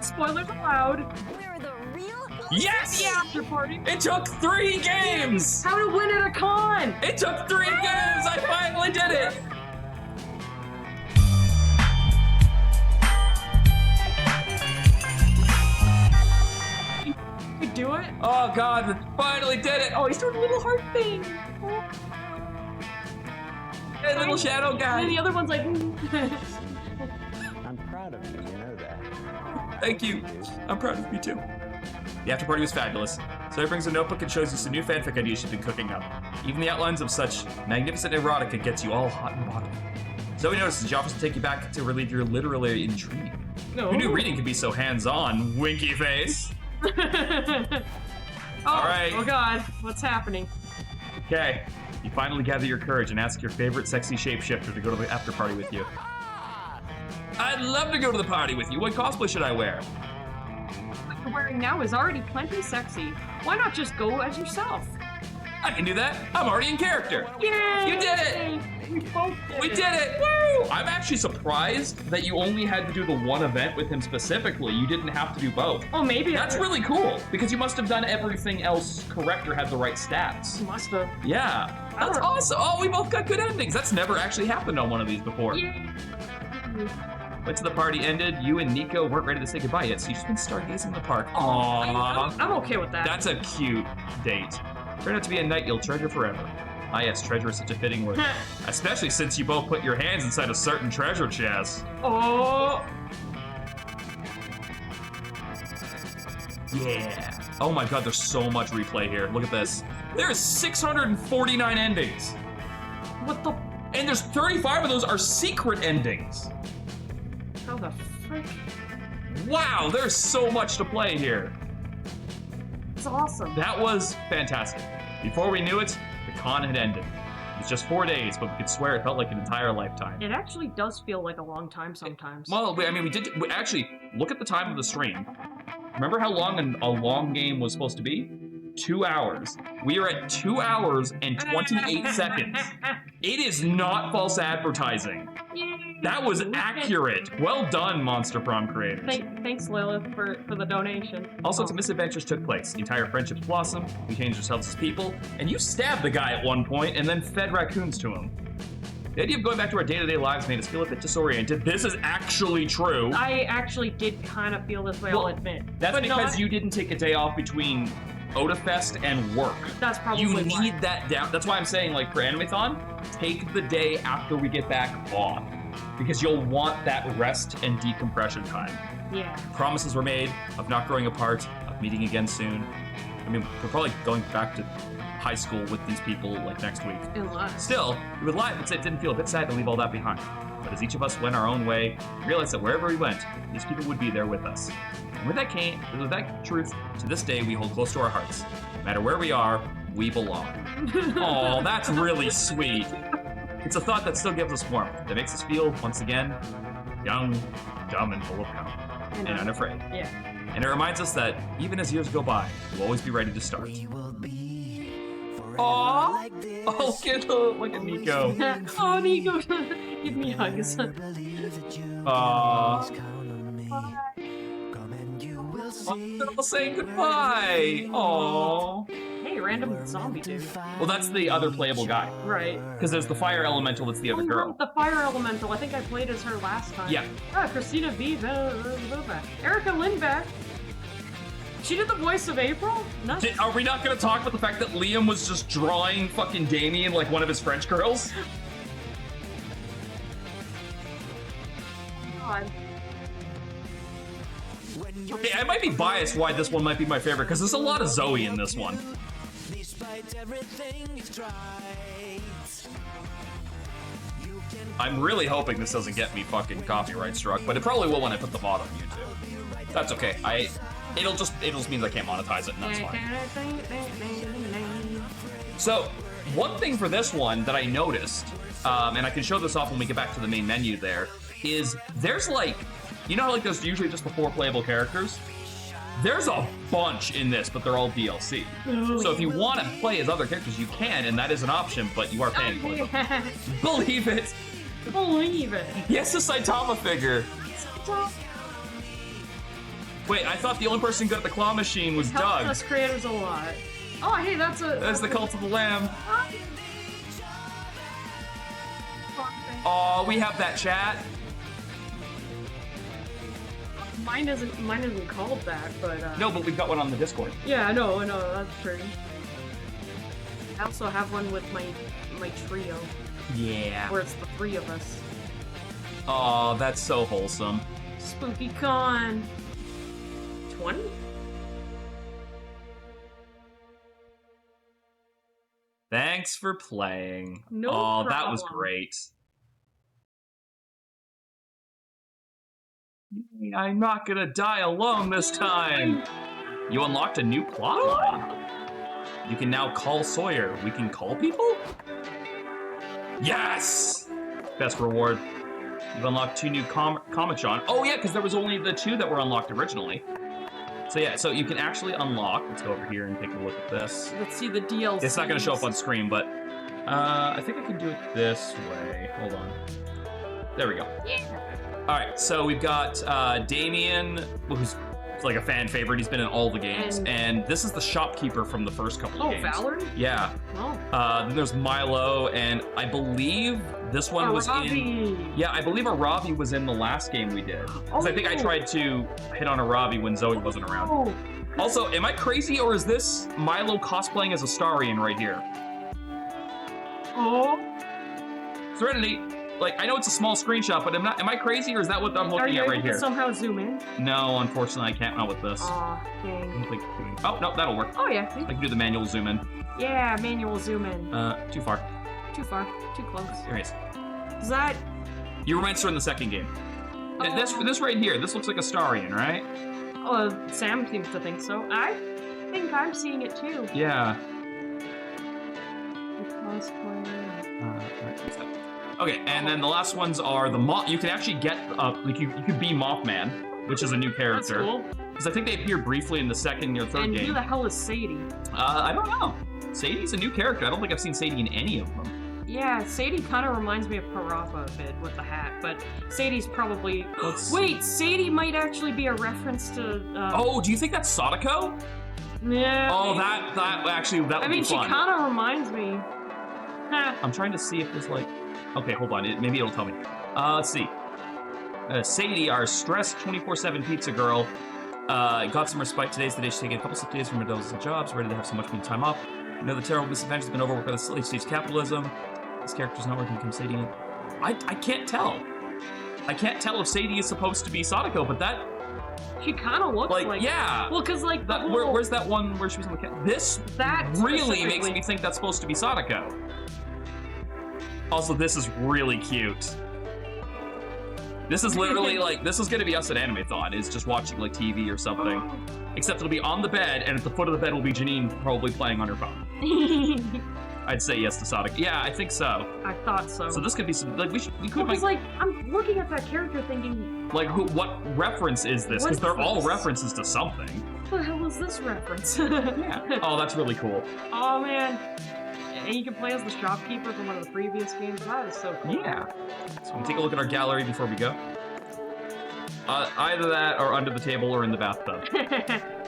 spoilers allowed. We're the real. Yes! The after party. It took 3 games! How to win at a con! It took 3 games! I finally did it! You do it? Oh god, we finally did it! Oh, he's doing a little heart thing! Hey, little shadow guy! And the other one's like... I'm proud of you, you know that. Thank you. I'm proud of you too. The after party was fabulous. Zoe brings a notebook and shows you some new fanfic ideas she's been cooking up. Even the outlines of such magnificent erotica gets you all hot and bothered. Zoe notices she offers to take you back to relieve your literary intrigue. No. Who knew reading could be so hands-on, winky face? Alright. Oh god, what's happening? Okay, you finally gather your courage and ask your favorite sexy shapeshifter to go to the after party with you. I'd love to go to the party with you. What cosplay should I wear? What you're wearing now is already plenty sexy. Why not just go as yourself? I can do that. I'm already in character. Yay! You did it! We did it! Woo! I'm actually surprised that you only had to do the one event with him specifically. You didn't have to do both. Oh, maybe That's really cool, because you must have done everything else correct or had the right stats. Must have. Yeah. That's awesome. Oh, we both got good endings. That's never actually happened on one of these before. Yeah. Wait till the party ended. You and Nico weren't ready to say goodbye yet, so you've just been stargazing in the park. Aww. I'm okay with that. That's a cute date. Turned out to be a night you'll treasure forever. Ah yes, treasure is such a fitting word. Especially since you both put your hands inside a certain treasure chest. Oh. Yeah. Oh my god, there's so much replay here. Look at this. There's 649 endings. What the? And there's 35 of those are secret endings. How the frick? Wow, there's so much to play here. It's awesome. That was fantastic. Before we knew it, the con had ended. It was just 4 days, but we could swear it felt like an entire lifetime. It actually does feel like a long time sometimes. Well, I mean, we actually, look at the time of the stream. Remember how long a long game was supposed to be? 2 hours. We are at 2 hours and 28 seconds. It is not false advertising. That was accurate. Well done, Monster Prom creators. Thanks, Lilith, for the donation. All sorts of misadventures took place. The entire friendships blossomed. We changed ourselves as people. And you stabbed the guy at one point and then fed raccoons to him. The idea of going back to our day-to-day lives made us feel a bit disoriented. This is actually true. I actually did kind of feel this way, I'll admit. That's because you didn't take a day off between Otafest and work. That's probably You why. need that down. That's why I'm saying, like, for Animathon, take the day after we get back off. Because you'll want that rest and decompression time. Yeah. Promises were made of not growing apart, of meeting again soon. I mean, we're probably going back to high school with these people, like, next week. Still, we would lie and say it didn't feel a bit sad to leave all that behind. But as each of us went our own way, we realized that wherever we went, these people would be there with us. And with that truth, to this day, we hold close to our hearts. No matter where we are, we belong. Aw, that's really sweet. It's a thought that still gives us warmth, that makes us feel, once again, young, dumb, and full of power. and unafraid. Yeah. And it reminds us that even as years go by, we'll always be ready to start. Aww! Oh, look at Nico. Oh, Nico, give me hugs. Aww. They're all saying goodbye. Aww. Hey, random zombie dude. Well, that's the other playable guy. Right. Because there's the fire elemental that's the other girl. The fire elemental. I think I played as her last time. Yeah. Ah, Christina V. Erica Lindbeck. She did the voice of April? Nice. Are we not going to talk about the fact that Liam was just drawing fucking Damien like one of his French girls? God. Okay, I might be biased why this one might be my favorite, because there's a lot of Zoe in this one. I'm really hoping this doesn't get me fucking copyright struck, but it probably will when I put the VOD on YouTube. That's okay. It'll just means I can't monetize it, and that's fine. So, one thing for this one that I noticed, and I can show this off when we get back to the main menu there, is there's like, you know how like there's usually just the 4 playable characters? There's a bunch in this, but they're all DLC. So if you want to play as other characters, you can, and that is an option, but you are paying for it. Believe it! Believe it. Yes, a Saitama figure. Wait, I thought the only person good at the claw machine was Helps Doug. us creators a lot. Oh, hey, that's the Cult of the Lamb. Oh, we have that chat. Mine isn't called that, but No, but we've got one on the Discord. yeah, I know, that's true. I also have one with my trio, Yeah. where it's the 3 of us. Oh, that's so wholesome. Spooky Con 20? Thanks for playing. No Oh, that was problem. great. I'm not gonna die alone this time. You unlocked a new plotline. You can now call Sawyer. We can call people? Yes! Best reward. You've unlocked 2 new Comic-Con. Oh yeah, because there was only the 2 that were unlocked originally. So yeah, so you can actually unlock. Let's go over here and take a look at this. Let's see the DLC. It's not going to show up on screen, but I think I can do it this way. Hold on. There we go. Yeah. All right, so we've got Damien, who's like a fan favorite. He's been in all the games, and this is the shopkeeper from the first couple of games. Oh, Valerie? Yeah. Oh. Then there's Milo, and I believe this one was in. Yeah, I believe Aravi was in the last game we did. Because I think I tried to hit on Aravi when Zoe wasn't around. Oh. Also, am I crazy, or is this Milo cosplaying as a Starian right here? Oh. Serenity, like, I know it's a small screenshot, but am I crazy, or is that what I'm looking at right here? Are you able to somehow zoom in? No, unfortunately, I can't. Not with this. Aw, dang. Oh, no, that'll work. Oh, yeah. See? I can do the manual zoom in. Yeah, manual zoom in. Too far. Too far. Too close. There he is. Is that... You reminds her in the second game. This right here, this looks like a Starian, right? Oh, Sam seems to think so. I think I'm seeing it too. Yeah. Cosplay. Okay, and then the last ones are the Moth. You can actually get, like, you could be Mothman, which is a new character. That's cool. Because I think they appear briefly in the second or third And game. who the hell is Sadie? I don't know. Sadie's a new character. I don't think I've seen Sadie in any of them. Yeah, Sadie kind of reminds me of Parappa a bit with the hat, but Sadie's probably... Wait, Sadie might actually be a reference to... Oh, do you think that's Sadako? Yeah. Oh, that would I mean, be she fun. kind of reminds me. Huh. I'm trying to see if there's like... Okay, hold on. Maybe it'll tell me. Let's see. Sadie, our stressed 24/7 pizza girl, got some respite. Today's the day she's taking a couple sick days from her dozen jobs, ready to have so much me time off. You know, the terrible misadventure has been overworked by the slave stage capitalism. This character's not working to become Sadie. I can't tell. I can't tell if Sadie is supposed to be Sadako, but that... She kind of looks like... Yeah. Well, because, like, that, where's that one where she was in the cat? This really makes me think that's supposed to be Sadako. Also, this is really cute. This is literally like, this is gonna be us at Animathon, is just watching like TV or something. Except it'll be on the bed, and at the foot of the bed will be Janine probably playing on her phone. I'd say yes to Sonic. Yeah, I think so. I thought so. So this could be some like we could Because make like I'm looking at that character thinking, like what reference is this? Because What's they're all this? references to something. what the hell is this reference? Yeah. Oh, that's really cool. Oh man. And you can play as the shopkeeper from one of the previous games. That is so cool. Yeah. So we take a look at our gallery before we go. Either that or under the table or in the bathtub.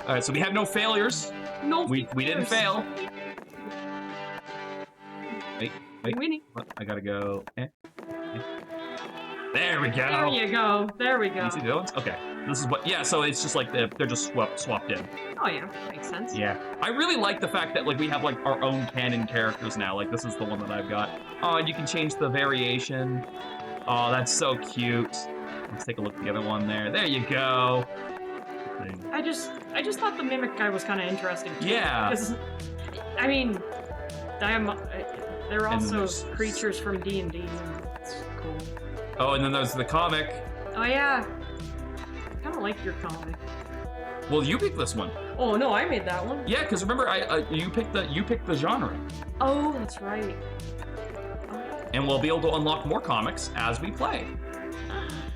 All right, so we have no failures. No. We didn't fail. Wait. Winning. What? I gotta go. There we go. There you go. There we go. You see the other ones? Okay. This is what. Yeah. So it's just like they're just swapped in. Oh yeah, makes sense. Yeah. I really like the fact that like we have like our own canon characters now. Like this is the one that I've got. Oh, and you can change the variation. Oh, that's so cute. Let's take a look at the other one there. There you go. I just thought the mimic guy was kind of interesting. Too, Yeah. because, I mean, they're also there's- creatures from D&D. And it's cool. Oh, and then there's the comic. Oh yeah. I kind of like your comic. Well, you picked this one. Oh no, I made that one. Yeah, because remember, you picked the genre, Oh, that's right. and we'll be able to unlock more comics as we play.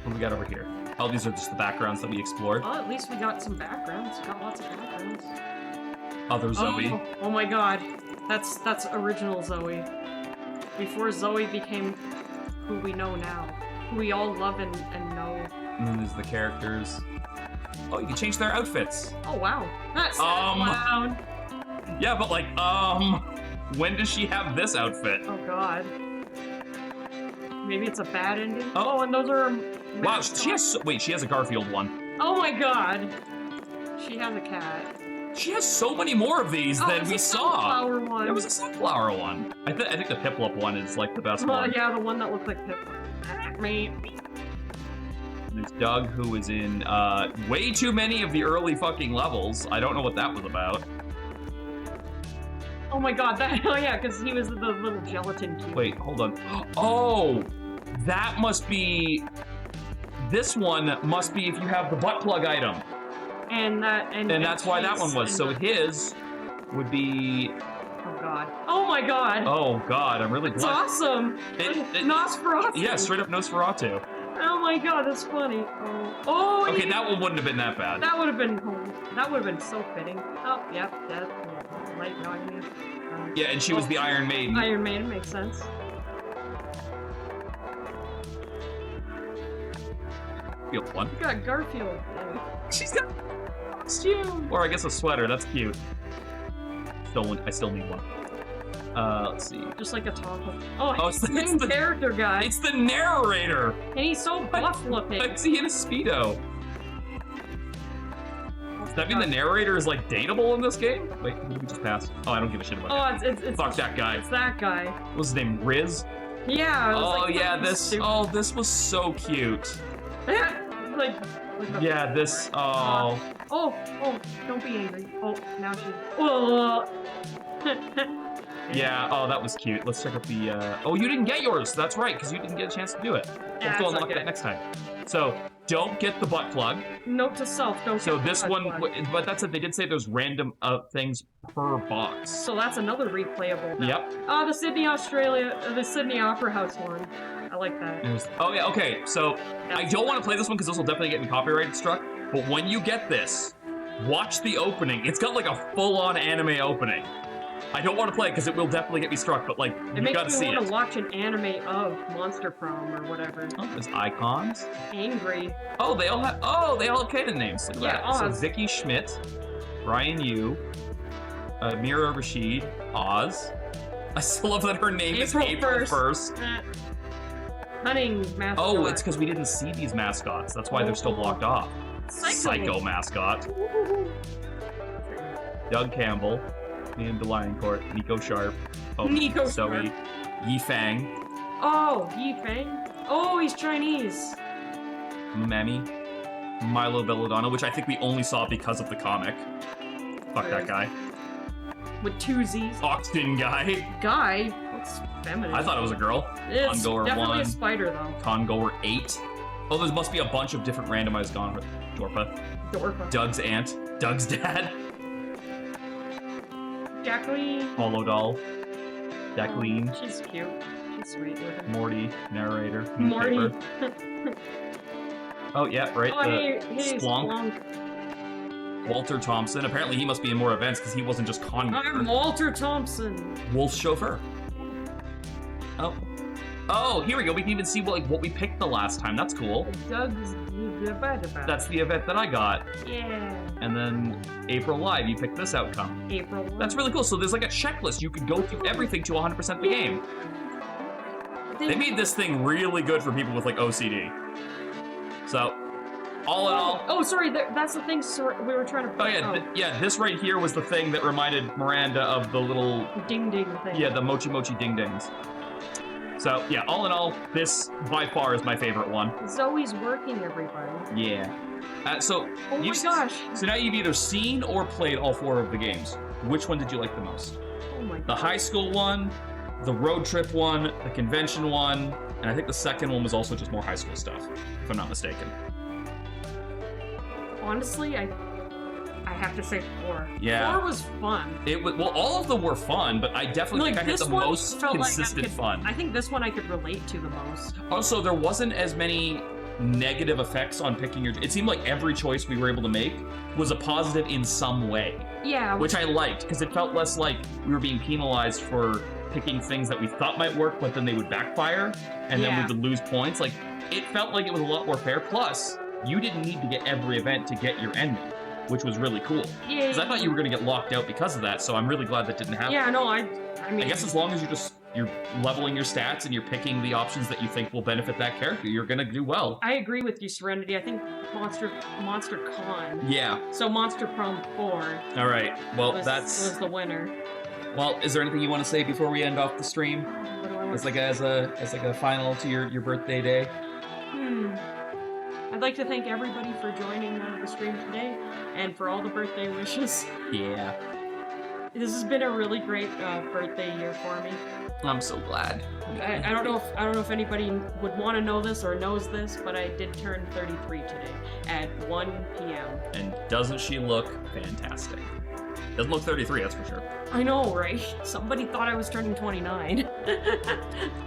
What do we got over here? Oh, these are just the backgrounds that we explored. Well, at least we got some backgrounds. Got lots of backgrounds. Other Zoe. Oh my god. That's original Zoe. Before Zoe became who we know now. Who we all love and know. And then there's the characters. Oh, you can change their outfits. Oh wow. That's Um, Yeah, but like, when does she have this outfit? Oh god. Maybe it's a bad ending. Oh. Oh, and those are. Wow, she has. Wait, she has a Garfield one. Oh my god. She has a cat. She has so many more of these Oh, than it's we a saw. sunflower one. It was a sunflower one. I think the Piplup one is like the best one. Yeah, the one that looked like Pip. Me. There's Doug, who is in way too many of the early fucking levels. I don't know what that was about. Oh my god, that. Oh yeah, because he was the little gelatin cube. Wait, hold on. Oh, that must be. This one must be if you have the butt plug item. And that's why that one was. and So his would be. Oh god. Oh my god. Oh god, I'm really It's glad. awesome. Nosferatu. Yeah, straight up Nosferatu. Oh my god, that's funny. Oh. Okay, yeah. that one wouldn't have been that bad. That would have been. That would have been so fitting. Oh, yep. That. Light noise. Yeah, and she was the Iron Maiden. Iron Maiden makes sense. Garfield one. You got Garfield. She's got a costume. Or I guess a sweater. That's cute. I still need one. Let's see. Just like a toggle. Oh, Oh, it's the main character guy. It's the narrator. And he's so buff looking. Is he in a Speedo? Does that mean the narrator is like dateable in this game? Wait, who did we just pass? Oh, I don't give a shit about Oh, that. it's Fuck that guy. It's that guy. What was his name? Riz? Yeah. It was Oh like yeah, something this. stupid. Oh, this was so cute. like a- Yeah, this. Oh. Oh, don't be angry. Oh, now she. Oh. Yeah. Oh, that was cute. Let's check out the. Oh, you didn't get yours. That's right, because you didn't get a chance to do it. Let's go it's unlock okay. that next time. So don't get the butt plug. Note to self: don't. So get the this butt one, plug. but that's it. They did say there's random things per box. So that's another replayable. Now. Yep. Oh, the Sydney Opera House one. I like that. Oh yeah. Okay. So I don't want to play this one because this will definitely get me copyright struck. But when you get this, watch the opening. It's got like a full-on anime opening. I don't want to play it because it will definitely get me struck. But like, It you makes gotta me see want it. to watch an anime of Monster Prom or whatever. Oh, there's icons. Angry. Oh, they all have. Oh, they all have canon names. Look at Yeah, that. So Oz. Vicky Schmidt, Brian Yu, Mira Rashid, Oz. I still love that her name is April 1st. Hunting mascot. Oh, it's because we didn't see these mascots. That's why they're still blocked off. Psycho mascot. Doug Campbell, Ian Delioncourt, Nico Sharp, Nico Zoe, Sharp. Yi Fang, Oh, Yi Fang. Oh, he's Chinese. Memi, Milo Belladonna, which I think we only saw because of the comic. Fuck that guy. With two Z's. Oxton guy. Guy. Looks feminine. I thought it was a girl. It's Con-goer definitely 1. a spider though. Con-goer 8. Oh, there must be a bunch of different randomized Dorpa. Dorpa. Doug's aunt. Doug's dad. Jacqueline. Holo doll. Jacqueline, She's cute. She's sweet with him. Morty, narrator, Morty. newspaper. Oh, yeah, right. Oh, the hey, Splunk. Walter Thompson. Apparently, he must be in more events because he wasn't just I'm con-goer. Walter Thompson. Wolf's chauffeur. Oh. Oh, here we go. We can even see what we picked the last time. That's cool. Doug's. That's the event that I got. Yeah. And then April Live, you picked this outcome. April. That's really cool. So there's like a checklist. You could go through everything to 100% the game. They made this thing really good for people with like OCD. So, all in all. Oh, sorry. That's the thing. We were trying to. Oh yeah, yeah. This right here was the thing that reminded Miranda of the little ding ding thing. Yeah, the mochi mochi ding dings. So yeah, all in all, this by far is my favorite one. Zoe's working, everybody. Yeah. So Oh my gosh. So now you've either seen or played all 4 of the games. Which one did you like the most? Oh my. The high school one, the road trip one, the convention one, and I think the second one was also just more high school stuff, if I'm not mistaken. Honestly, I have to say 4. Yeah. 4 was fun. Well, all of them were fun, but I definitely think I had the most consistent fun. I think this one I could relate to the most. Also, there wasn't as many negative effects on picking your. It seemed like every choice we were able to make was a positive in some way. Yeah. Which I liked, because it felt less like we were being penalized for picking things that we thought might work, but then they would backfire, and then we would lose points. Like, it felt like it was a lot more fair. Plus, you didn't need to get every event to get your ending, which was really cool. Yeah. Because I thought you were going to get locked out because of that, so I'm really glad that didn't happen. Yeah, no, I mean... I guess as long as you're leveling your stats and you're picking the options that you think will benefit that character, you're going to do well. I agree with you, Serenity. I think Monster Con. Yeah. So Monster Prom 4. All right. Well, was the winner. Well, is there anything you want to say before we end off the stream? What do I want As a final to your birthday day? I'd like to thank everybody for joining the stream today and for all the birthday wishes. Yeah. This has been a really great birthday year for me. I'm so glad. I don't know if anybody would want to know this or knows this, but I did turn 33 today at 1 p.m. And doesn't she look fantastic? Doesn't look 33, that's for sure. I know, right? Somebody thought I was turning 29.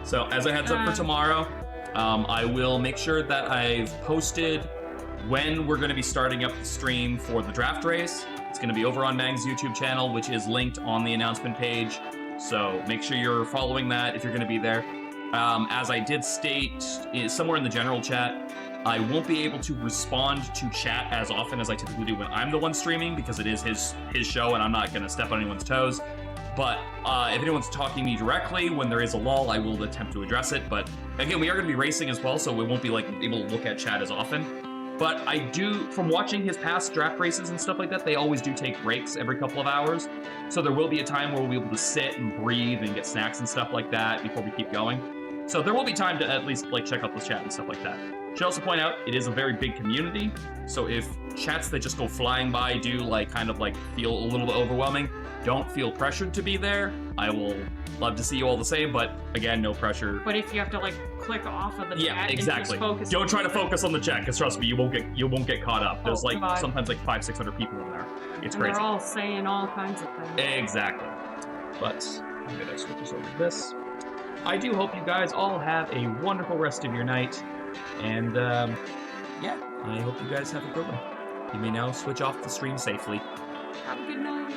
So, as a heads up for tomorrow, I will make sure that I've posted when we're going to be starting up the stream for the draft race. It's going to be over on Mang's YouTube channel, which is linked on the announcement page. So make sure you're following that if you're going to be there. As I did state somewhere in the general chat, I won't be able to respond to chat as often as I typically do when I'm the one streaming, because it is his show and I'm not going to step on anyone's toes. But if anyone's talking to me directly when there is a lull, I will attempt to address it. But again, we are going to be racing as well, so we won't be able to look at chat as often. But I do, from watching his past draft races and stuff like that, they always do take breaks every couple of hours. So there will be a time where we'll be able to sit and breathe and get snacks and stuff like that before we keep going. So there will be time to at least check out the chat and stuff like that. Should also point out, it is a very big community. So if chats that just go flying by do feel a little bit overwhelming, don't feel pressured to be there. I will love to see you all the same, but again, no pressure. But if you have to click off of the chat exactly. and just focus. Don't try to focus on the chat, because trust me, you won't get caught up. There's sometimes 500-600 people in there. It's crazy. They're all saying all kinds of things. Exactly. But I'm gonna switch this over to this. I do hope you guys all have a wonderful rest of your night, and yeah, I hope you guys have a good one. You may now switch off the stream safely. Have a good night.